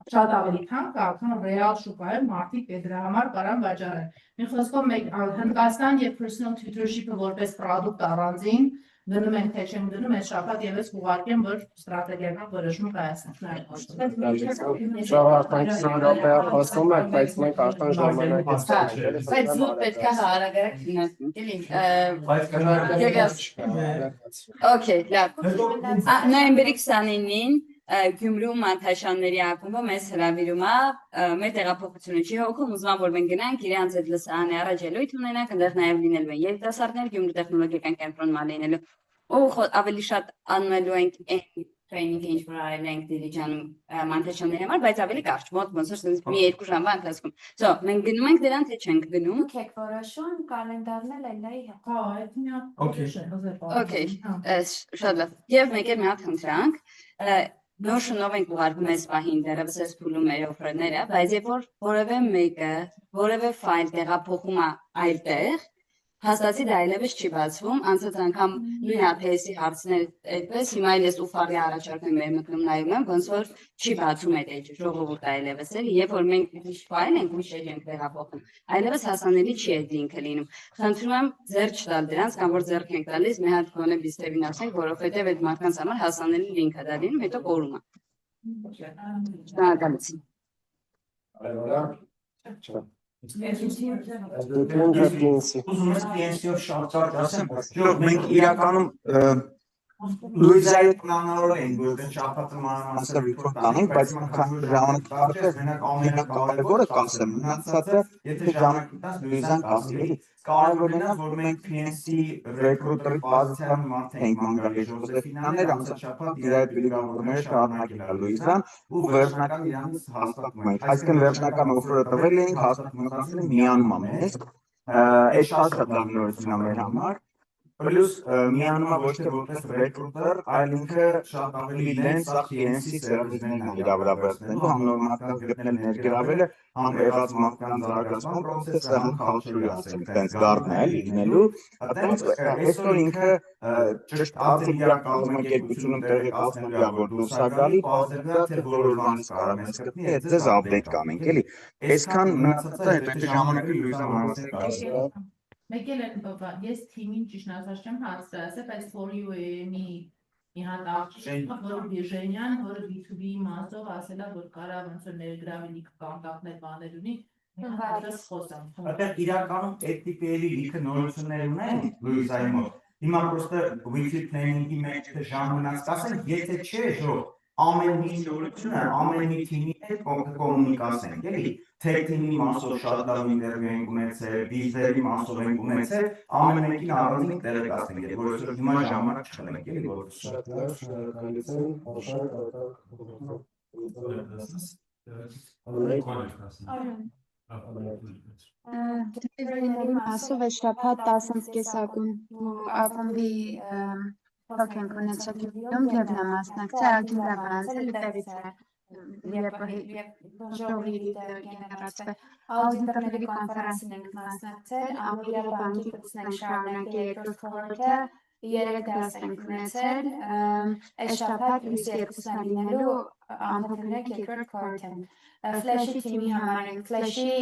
շատ ավելի թանկ է, քան ռեալ շուկայում մարդիկ դրա համար կարան վաճառեն։ Մի խոսքով մենք Հնդկաստան եւ personal tutorship-ը որպես product առանձին գնում ենք թե չենք գնում, այս շաբաթ եւս ուղարկեմ, որ ստրատեգիական որոշում կայացնենք։ Շահ արդեն 20 րոպե խոսում եք, բայց մենք արդեն ժամանակ ենք ստացել։ Բայց որ պետք է հարաբերակ քննարկենք։ Okay, լավ։ Նոյեմբերի 29-ին Գյումրու մանթաշանների ակումբը մեզ հրավիրում է, մեր տեղափոխությունը չի հոգում, ուզում եմ, որ մենք գնանք իրանց այդ լսարանի առաջ ելույթ ունենանք, այնտեղ նաև լինելու են երիտասարդներ, Գյումրու տեխնոլոգիական կենտրոնում լինելու ու ավելի շատ անելու ենք այն տրեյնինգը, ինչ որ արել ենք Դիլիջանում մանթաշանների համար, բայց ավելի կարճ, մոտ ոնց որ մի 2 ժամվա ընթացքում։ So, մենք գնում ենք դրան, թե չենք գնում։ Եք որոշում կալենդարն էլ այլայի հետ։ Հա, այդ մի հատ։ Okay, շատ լավ։ Եվ մեկ էլ մի հատ խնդրանք, Notion-ով ենք ուղարկում այս պահին դեռևս այս փուլում մեր օֆերները, բայց երբ որ որևէ մեկը որևէ ֆայլ տեղափոխում է այլտեղ, հաստատի դա այլևս չի բացվում, անցած անգամ նույն APS-ի հարցներ այդպես, հիմա ես ուֆարի առաջարկում մեր մտնում նայում եմ, ոնց որ չի բացում այդ էջը, ժողովուրդը այլևս էլի, երբ որ մենք ուրիշ ֆայլ ենք, ուրիշ էջ ենք տեղափոխում, այլևս հասանելի չի այդ լինքը լինում։ Խնդրում եմ ձեռք չտալ դրանց, կամ որ ձեռք ենք տալիս, մի հատ գոնե բիստևին ասենք, որովհետև այդ մարդկանց համար հասանելի լինք է դա լինում, հետո կորում է։ Շնորհակալություն։ Ուզում ես PNC-ով շատ կարճ ասեմ, որ մենք իրականում Լուիզայի հետ պլանավորել ենք, որ դեն շաբաթը մանրամասը report անենք, բայց քանի ժամանակ կարճ է, մենակ ամենակարևորը կասեմ, մնացածը եթե ժամանակ տաս Լուիզան կասի, էլի կարևորն է, որ մենք PNC recruiter-ի պոզիցիան ենք մանգալի Ժոզեֆինաներ, անցած շաբաթ իր այդ բիլիգավորները շարունակել է Լուիզան ու վերջնական իրանից հաստատում ենք, այսինքն վերջնական օֆերը տվել էինք, հաստատում միանում է մեզ, այս շատ լավ նորություն է մեր համար Plus միանումը ոչ թե որպես recruiter, այլ ինքը շատ ավելի լեն սա PNC սերվիսներն է իր վրա վերցնելու, համ նոր մարդկանց գտնել ներգրավելը, համ եղած մարդկանց զարգացման process-ը, համ culture-ը ասենք, տենց գարդն է լինելու, տենց այսօր ինքը ճիշտ արտիգրան կազմակերպությունում տեղեկացնելու է, որ դուրս է գալի, բացելա թե բոլոր բանից կարող ես գտնի, հետ ձեզ update կանենք, էլի, այսքան մնացածը հետո ժամանակի Լուիզա մանրամասն Մեկ էլ ես թիմին ճիշտ ասած չեմ հասցրել, բայց for you-ի մի հատ աղջիկ, որ Վիժենյան, որ B2B մասով ասել է, որ կարա ոնց որ ներգրավի լիքը կոնտակտներ բաներ ունի, հատկապես խոսամ։ Այդտեղ իրականում այդ տիպերի լիքը նորություններ ունեն Լուիզայի մոտ։ Հիմա պրոստը weekly planning-ի մեջ ժամ մնաց կասենք, եթե չէ, ժո ամեն մի նորությունը, ամեն մի թիմի հետ կոմունիկացենք, էլի, tech թիմի մասով շատ լավ ինտերվյու ենք ունեցել, բիզների մասով ենք ունեցել, ամեն մեկին առանձին տեղեկացնենք, որ այսօր հիմա ժամանակ չունենք, էլի, որ շատ լավ, շնորհակալություն, Դեպի մասով է շաբաթ 10:30 ակումբի փոքր ունեցողում եւ նա մասնակցել ագինավանցել տեղից է ժողովի գեներացվել աուդիտորների կոնֆերանսին ենք մասնակցել ամբողջ բանկի կուսնենք շարունակել երկրորդ խորհուրդը 3 դաս ենք ունեցել այս շաբաթ լույս երկուսն լինելու ամփոփենք երկրորդ խորհուրդն ֆլեշի թիմի համար ենք ֆլեշի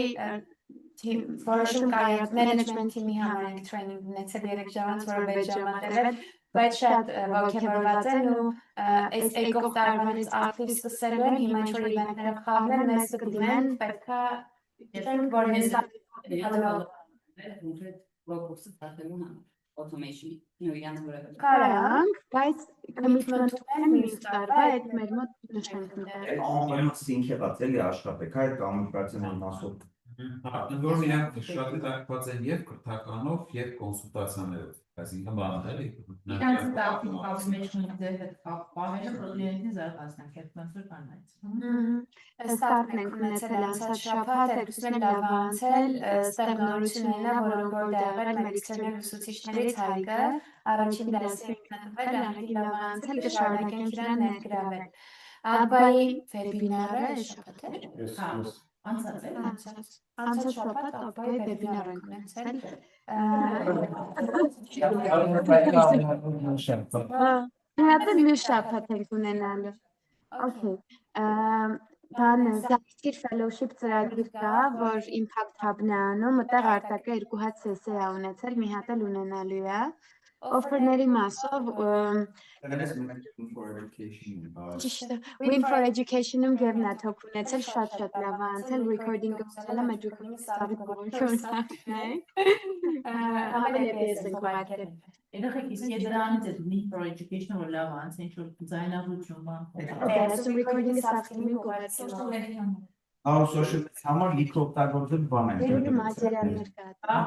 որոշում կայացած management թիմի համար ենք training ունեցել 3 ժամանց որը 6 ժամ տևել բայց շատ ողջավորված են ու այս եկող տարվանից ակտիվ սկսելու են հիմա ինչ-որ իվենտներով խաղալն մեզ կդիմեն պետքա դիտենք որ հենց կարանք բայց commitment ունեն մյուս տարվա այդ մեր մոտ նշենք նկատել Անպայման սինքեղած էլի աշխատեք այդ կոմունիկացիոն մասով Որ իրանք շատ հետաքրքրված են եւ կրթականով եւ կոնսուլտացիաներով այսինքն բանը էլի Իրանց տակտիկ կապմեջն ձեր հետ կապավերը կլիենտի զարգացնենք այդ մասով կանայց Ստարտն ենք ունեցել անցած շաբաթ երկուսն էլ լավ անցել ստեղ նորություններն է որոնք որ դեղել մեր էքստերնալ ուսուցիչներից Հայկը առաջին դասը ինքնատվել ահագին լավ անցել կշարունակենք իրան ներգրավել Աբայի վեբինարը շաբաթ էր Անցած շաբաթ աբայի վեբինար ենք ունեցել Հատը մյուս շաբաթ ենք ունենալու Okay Բանը Զաքիր Fellowship ծրագիր կա, որ Impact Hub-ն է անում, այդտեղ Արտակը 2 հատ սեսիա է ունեցել, մի հատ էլ ունենալու է Offer-ների մասով Win for Education-ում Գևն է թոք ունեցել, շատ լավ անցել, recording-ը ունեցել եմ, այդ recording-ը սաղիտ գորշոն սաղիտնեք Համել է ես ենք ուղարկել Երեխեք իսկ դրանից է Win for Education-ը որ լավ անց ինչ-որ ձայնավորություն բան Ասում recording-ը սաղիտնի ուղարկել social համար լիք օգտագործել բան են Երևի մատերիալներ կա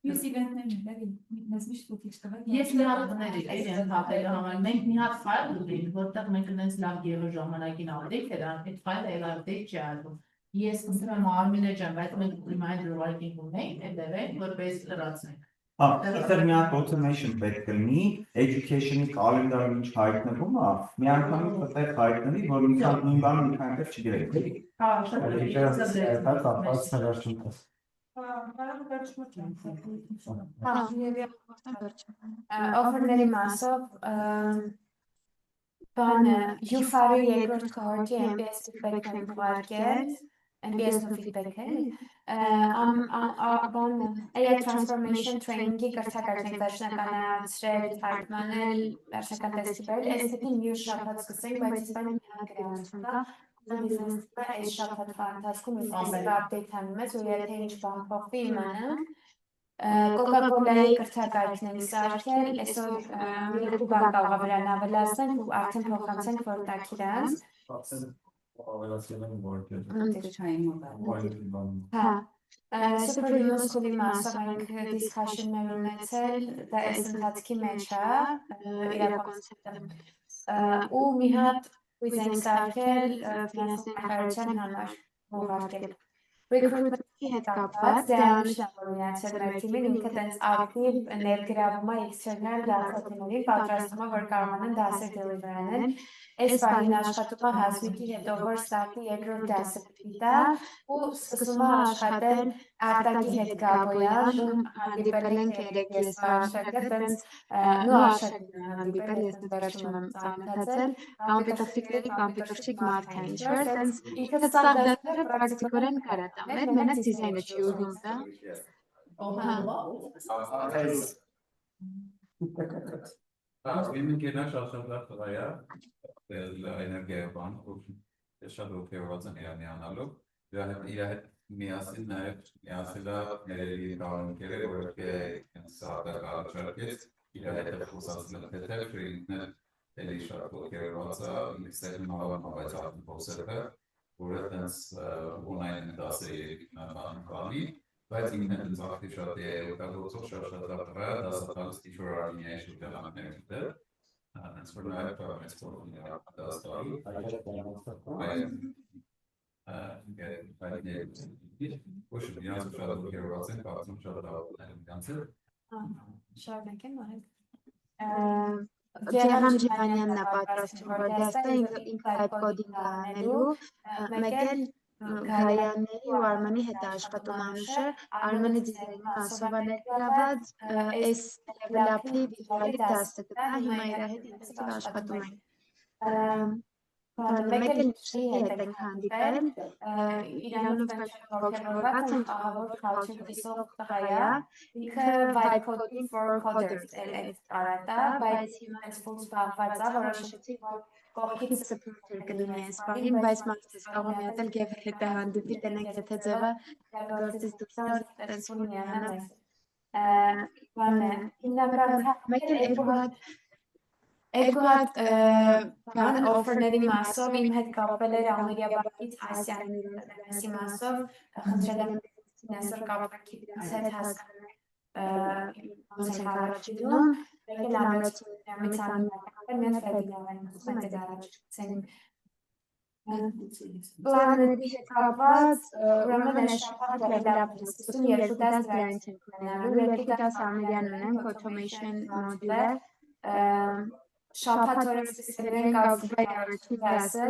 Ես իվենտներն եմ, մեզ միշտ ուտիչ տվել։ Ես մի հատ բներ էի ընդհատելու համար, մենք մի հատ ֆայլ ունենք, որտեղ մենք ունենք լավ գերո ժամանակին update էր, այդ ֆայլը էլ update չի արվում։ Ես ասում եմ Արմինե ջան, բայց մենք reminder writing ունենք, այդտեղ որպես լրացնենք։ Այստեղ մի հատ automation պետք է լինի, education-ի կալենդարում ինչ հայտնվում է, մի անգամից այդտեղ հայտնվի, որ մի քան նույն բանը մի քան այդտեղ չգրեք։ Հա, շատ Offer-ների մասով բանը UFAR-ի երկրորդ խորհրդի MPS feedback ենք ուղարկել MPS-ով feedback է բանը AI transformation training-ի կրթակարգ վերջնականացրել, թարգմանել, վերջնական տեսքի բերել, այս տիպի մյուս շաբաթ սկսենք, բայց իսպայն մի հատ գրացում կա Բիզնեսը այս շաբաթվա ընթացքում update անում ես ու եթե ինչ բան փոխվի իմանանք Coca-Cola-ի կրթակարգն ենք սարքել, այսօր երկու բան կարող վրան ավելացնենք ու արդեն փոխանցենք որ տակ իրանց Superhuman School-ի մասով ենք discussion-ներ ունեցել, դա այս ընթացքի մեջ է իրակոնցեպտը ու մի հատ Biz ենք սարքել ֆինանսների նախարարության համար ուղարկել Recruitment-ի հետ կապված դրանիշն որ ունեցել մեր թիմին ինքը տենց ակտիվ ներգրավում է external դասատուներին պատրաստում է որ կարողանան դասեր deliver անել Այս բանին աշխատում է Հասմիկի հետո որ ստարտի երկրորդ դասը պիտի տա ու սկսում է աշխատել Արտակի հետ Գաբոյան ու հանդիպել ենք երեք ես Արշակը տենց նու Արշակն հանդիպել ես վերջում եմ ծանոթացել կոմպյուտերչիկ մարդ է ինչ-որ տենց ինքը ստարտերը պրակտիկորեն կարա տաներ մենակ դիզայնը չի ուզում դա Իմ ընկերն շատ լավ տղա է, էներգիայի բան, ես շատ ոգևորված եմ իրան միանալով, իր հետ միասին նաև միասել է ներերի ընկերը, որ սահատակ առաջարկեց, իր հետ խոսացնել թեթև, ինքն էլի շատ ոգևորված է, ինքս էլ նավանում բայց արդեն փոսերը, որը տենց օնլայն դասերի բանի, բայց ինքն էլ զաղթի շատ է օգտագործող շատ լավ տղա է, դասատալս ինչ-որ արմինիայի շուտեղանքներ ուտել, That's for now, it's for Շարունակեմ արեք։ Ջեհան Ջիհանյանն է պատրաստում, որ դասը ինքը այդ կոդինգը անելու, մեկ էլ Գայանների ու Արմանի հետ է աշխատում Անուշը, Արմանը դիզայնի մասով է ներգրաված, այս level up-ի վիզուալի դասը կտա, հիմա իր հետ ինտենսիվ աշխատում ենք։ Մեկ էլ Նուշի հետ ենք հանդիպել, իրանով ողջավորված ենք ահավոր culture տեսող տղայա, ինքը vibe coding for coders արատա, բայց հիմա այս full զբաղված է, որոշեցի, որ կողքից support կլինի այս բանին, բայց մաղթես կարող եմ ատել գև հետ է հանդիպի, տնենք եթե ձևը գործից դուրսար տենց ունի անանց։ Մեկ էլ երկու հատ բան օֆերների մասով իմ հետ կապել էր ամերիա բանկից Ասիանի մասով, խնդրել եմ այսօր կապակի դրանց հետ հասկանալ ոնց ենք առաջ գնում, մեկ էլ ամրոցի ամիսանական մենք վեբինարներ ուզում ենք առաջ գցենք։ Պլանների հետ կապված, ուրեմն այս շաբաթ լեվելափ սկսում երկու դաս դրանից ենք ունենալու, երկու դաս ամերյան ունենք, automation մոդուլը, շաբաթ օրը սկսել ենք ավգուբայի առաջին դասը,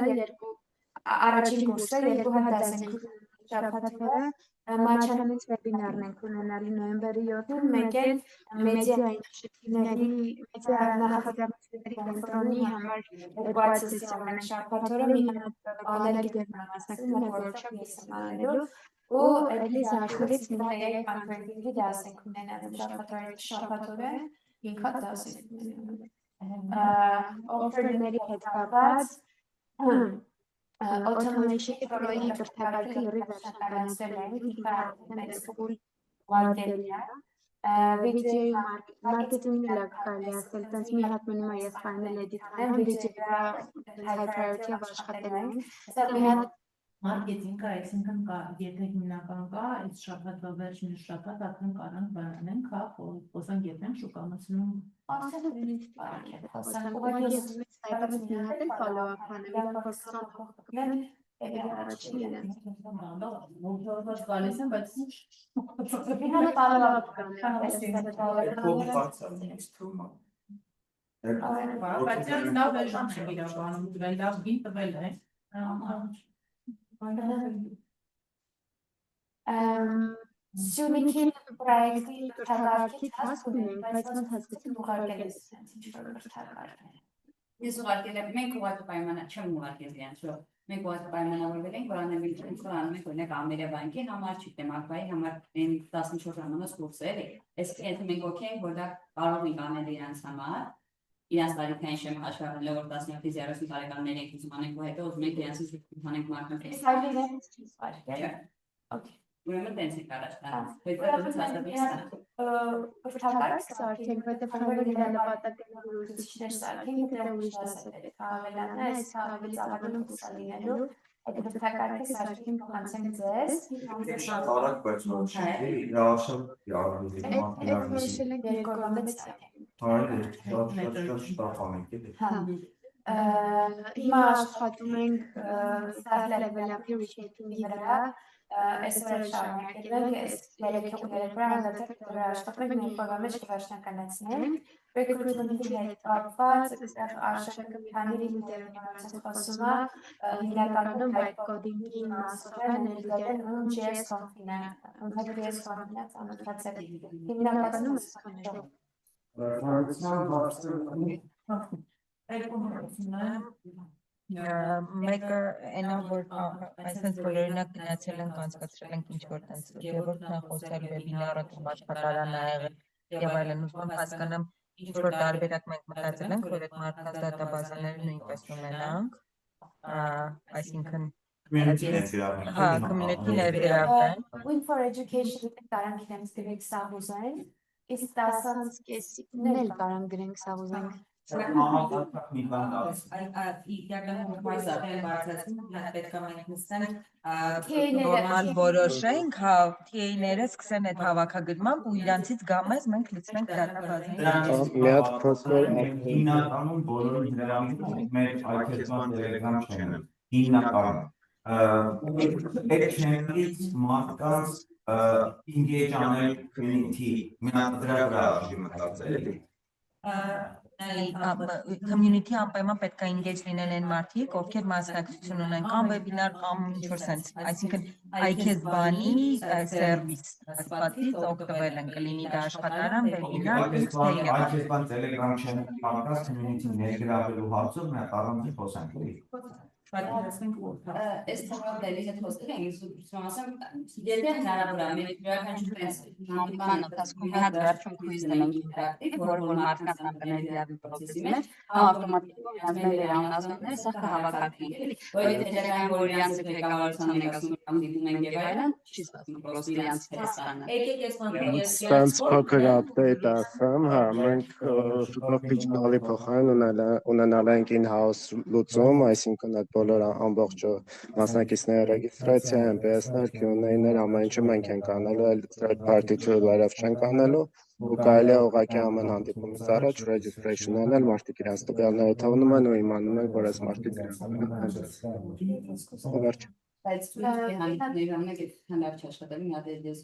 առաջին կուրսը, երկու հատ դաս ենք շաբաթ օրը, Մաչանից վեբինարն ենք ունենալու նոյեմբերի 7-ին, մեկ էլ մեդիա ինիշատիվների, մեդիա նախաձեռնությունների կենտրոնի համար երկու սեսիոն ենք շաբաթ օրը, մի հատ անել գերմանացնակցում է workshop ես եմ անելու, ու էլիս աշխորից մի հատ conference-ի դաս ենք ունենալու շաբաթ օրը, 5 հատ դաս ենք ունենալու։ Օֆերների հետ կապված automation pro-ի կրթակարգը լրիվ վերջնականացրել ենք, ինքը այս full վարկելի է, վիդեոյի մարքեթինգի լավ կարելի ասել, տենց մի հատ մնում է ես final edit անեմ, վիդեոյի high priority-ով աշխատել ենք, Մարքեթինգը, այսինքն եթե հիմնական կա, այս շաբաթվա վերջին շաբաթ արդեն կարանք բանանենք, հա, խոսանք եթենք շուկանացնում խոսանք ուղղակի ես այդպես մի հատ էլ follow-up անել, որ խոսանք առաջին Ողջորված գալիս եմ, բայց մի հատ follow-up բայց լավ վերջան չեմ իրականում, լավ գին տվել է Սյունիքի պրոյեկտի կրթակարգից հասկ ունենք, բայց ոնց հասկացին ուղարկել ես ինչ-որ կրթակարգ։ Ես ուղարկել եմ, մենք ուղարկել պայմանա, չեմ ուղարկել իրենց, որ մենք ուղարկել պայմանավորվել ենք, որ անեմ ինչ-որ անում ենք, օրինակ ամերիա բանկի համար, չգիտեմ, ակվայի համար 14 ժամանոց կուրս է, էլի։ Այս եթե մենք օքեյ ենք, որ դա կարող ենք անել իրենց համար, իրենց տարիքային շեմ հաշվառել, որ 17-ից 30 տարեկաններ ենք ուզում անենք, ու հետո ուզում ենք իրենցից հանենք մարդկանց։ Այս այլ իրենց չի սպարկել։ Okay. Ուրեմն տենց ենք առաջ տանում։ Հետո դուք հաստատեցիք։ Կրթակարգ սարքենք, որտեղ հավելել է նպատակը ուսուցիչներ սարքենք, դրա ուրիշ դասը պետք է ավելանա, այս ավելի ծավալուն կուրս լինելու, այդ կրթակարգը սարքենք փոխանցենք ձեզ։ Շատ արագ, բայց ոչ չի, լավաշան յարդի Այդ որոշել ենք երկրորդ շատ շտապան ենք էլի։ Հիմա աշխատում ենք start level up-ի reshaping-ի վրա, այսօր շարունակել ենք, այս երեքյոքների վրա հանդարտել աշխատում ենք, երկու մեջ կվերջնականացնենք, recruitment-ի հետ կապված, այստեղ Արշակը մի քանի լիդերների մասով խոսում է, հիմնականում vibe coding-ի մասով է ներգրավել ու JS Conf-ին է, JS Conf-ին է ծանոթացել, հիմնականում այսքանով։ Մեկը այնա որ այսպես որ օրինակ գնացել ենք անցկացրել ենք ինչ որ տենց երրորդ նախոսել վեբինարը աշխատարան ա եղել եւ այլն ուզում եմ հասկանամ ինչ որ տարբերակ մենք մտածել ենք որ այդ մարդկանց դատաբազաները նույնպես ունենանք այսինքն հա community ներգրավեն Win for Education կարանք իրենց գրենք սաղ ուզենք իսկ 10-ից կեսիկն էլ կարանք գրենք սաղ ուզենք մի բան պետք է մենք նստենք նորմալ որոշենք, հա, TA-ները սկսեն այդ հավաքագրմամբ ու իրանցից գամես մենք լցնենք դատաբազային։ Մի հատ փոքր Հիմնականում բոլորը դրանից մեր այցելման Telegram channel հիմնականում այդ channel-ից մարդկանց engage անել community մենակ դրա վրա արժի մտածել էլի Community անպայման պետք է engage լինեն այն մարդիկ, ովքեր մասնակցություն ունեն կամ webinar կամ ինչ-որ sense, այսինքն այքեզ բանի service ասվածից օգտվել են, կլինի դա աշխատարան, webinar, այքեզ բան Telegram channel մարդկանց community ներգրավելու հարցով մենք առանձին խոսանք էլի Այս թվականի հետ խոսել ենք, ես ասեմ, եթե հնարավոր է, մենք յուրաքանչյուր հանդիպման ընթացքում մի հատ վերջում քույզ դնենք ինտերակտիվ, որը որ մարդկանց անցնել իրավի պրոցեսի մեջ, ավտոմատիկորեն անձնել վերանազանները սա կհավաքագրենք, էլի, որ եթե ջերային որ իրանց ղեկավարության ներկայացնում կամ դիտում ենք եւ այլն, չի ստացվում պրոստը իրանց տեսանը։ Ստանց փոքր update ասեմ, հա, մենք շուտով pitch-նալի փոխարեն ունենալ ենք in-house լուծում, այսինքն այդ բոլոր ամբողջ մասնակիցների ռեգիստրացիա, MPS-ներ, Q&A-ներ, ամեն ինչը մենք ենք անելու, այլ third party tool-երով չենք անելու, ու կարելի է ուղղակի ամեն հանդիպումից առաջ registration անել, մարդիկ իրենց տվյալները թողնում են ու իմանում են, որ այս մարդիկ վերջ։ Բայց հանդիպների ժամանակ այդ հնարավոր չաշխատելու մի հատ ես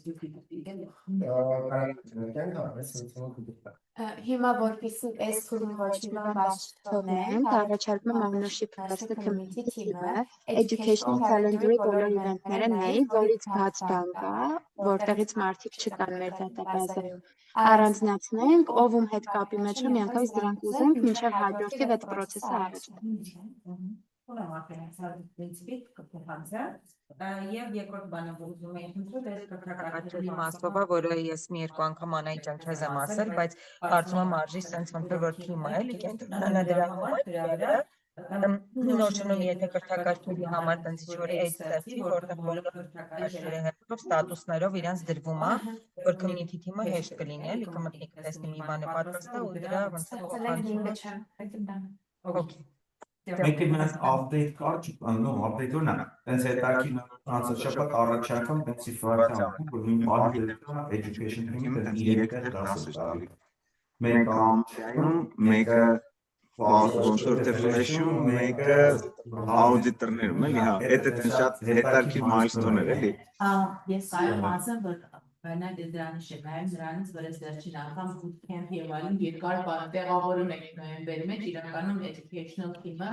Հիմա որպեսզի այս թուրին ոչ մի բան բաց չթողնենք, առաջարկում եմ ownership first committee team-ը education calendar-ի բոլոր event-ները նայի, որից բաց բան կա, որտեղից մարդիկ չկան մեր դատաբազայում, առանձնացնենք, ով ում հետ կապի մեջ է, միանգամից դրանք ուզենք, մինչև հաջորդի այդ process-ը առաջ։ Եվ երկրորդ բանը որ ուզում եմ ընդունել այս կրթակցությունի մասով, որը ես մի երկու անգամ Անայի ճանճրեզ եմ ասել, բայց կարծում եմ արժի sense ոնց որ թիմը էլի կենտրոնանա դրա համար։ Նորշնում եթե կրթակցությունի համար տենց ինչ-որ այդ ստեղծի, որտեղ բոլոր կրթակցությունները հետո ստատուսներով իրանց դրվում է, որ community թիմը հեշտ կլինի, էլի կմտնի կտեսնի մի բանը պատրաստ է ու դրա ոնց որ Okay. Մենք մենք update կար, նո, update ունա։ Տենց հետաքրքիր ֆրանսիա շաբաթ առաջ անգամ տենց սիտուացիա ունի, որ մի բան education թիմի տենց 3 դասը տալի։ Մենք ամբողջում մեկը sponsor definition, մեկը auditor-ներում էլի, հա, դա տենց շատ հետաքրքիր milestone-ներ էլի։ Ես այո, ասեմ, որ Բernard դրանից շեշտայում նրանից, որ այս վերջին անգամ bootcamp եւ այլն երկար բան տեղավորում եք նոյեմբերի մեջ իրականում educational team-ը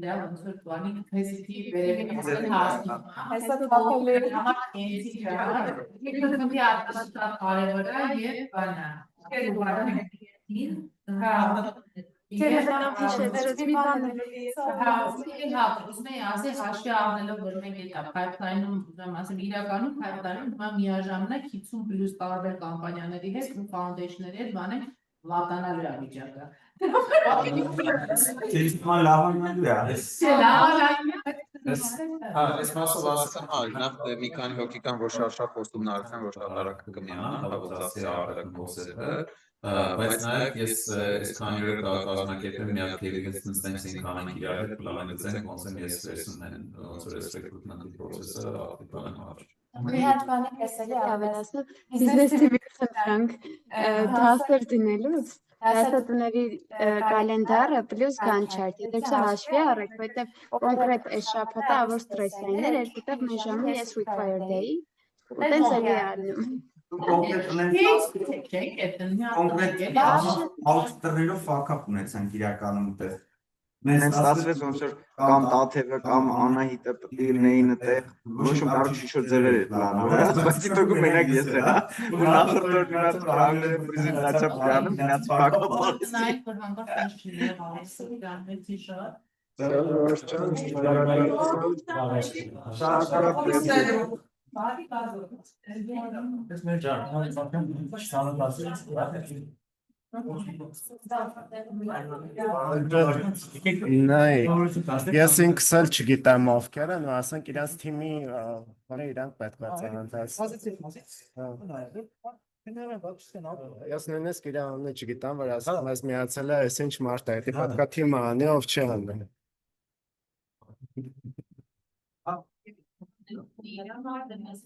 դրա ոնց որ բանի positive վերևին հասնում։ Այսա թափել համար էնցի ճար։ Երկրորդի արդյունքը կարևոր է եւ բանա։ Ուզում եի ասել հաշվի առնելով, որ մենք այդ pipeline-ում ուզում ասեմ իրականում pipeline-ում հիմա միաժամանակ 50+ տարբեր կամպանիաների հետ ու foundation-ների հետ բանենք լավանալու է վիճակը։ Ճիշտման լավանալու է։ Այս մասով ասեմ, նախ մի քանի հոգի կան, որ շատ խոստումներ արեցին, որ շատ արագ կմիանան, հավատացի արդեն կոնսեպտը, բայց նաև ես այս քանի օրեր կազմակերպեմ մի հատ քերիգից նստենք ինքանանք իրար հետ պլանագծենք, ոնց են ես վերցնում են, ոնց որ այս recruitment process-ը ապիտան հարց։ Մի հատ բան էսելի ավելացնեմ, business TV-ի խնդրանք դասեր դնելուց, դասատուների կալենդարը պլյուս Gantt-chart, եթե հաշվի առեք, որտեղ կոնկրետ այս շաբաթըավոր ստրեսային էր, երկուտեղ մեր ժամը ես require day, ու տենց էլի արնում։ Կոնկրետ auditor-ներով fuck-up ունեցանք իրականում ուտեղ։ Մենք ստացվեց ոնց որ կամ Տաթևը կամ Անահիտը պետք է լինեին այդտեղ, որոշում կարող ինչ-որ ձևեր էր պլանավորված, բայց դուք մենակ ես էր, հա։ Ու նախորդ օրը մնաց պրագները պրեզենտացիա պլանում, մնաց փակապ արեցի։ Նայեք, որ հանկարծ ինչ չներ ասել, դրանից շատ։ Նայ, ես ինքս էլ չգիտեմ ովքեր են, ասենք իրանց թիմի իրանք պետք է ծանոթացնեն։ Ես նույնիսկ իր անունը չգիտեմ, որ ասում ես միացել է, այս ինչ մարդ է, դի պետք է թիմը անի, ով չի անում։ Իրան հարդը մեզ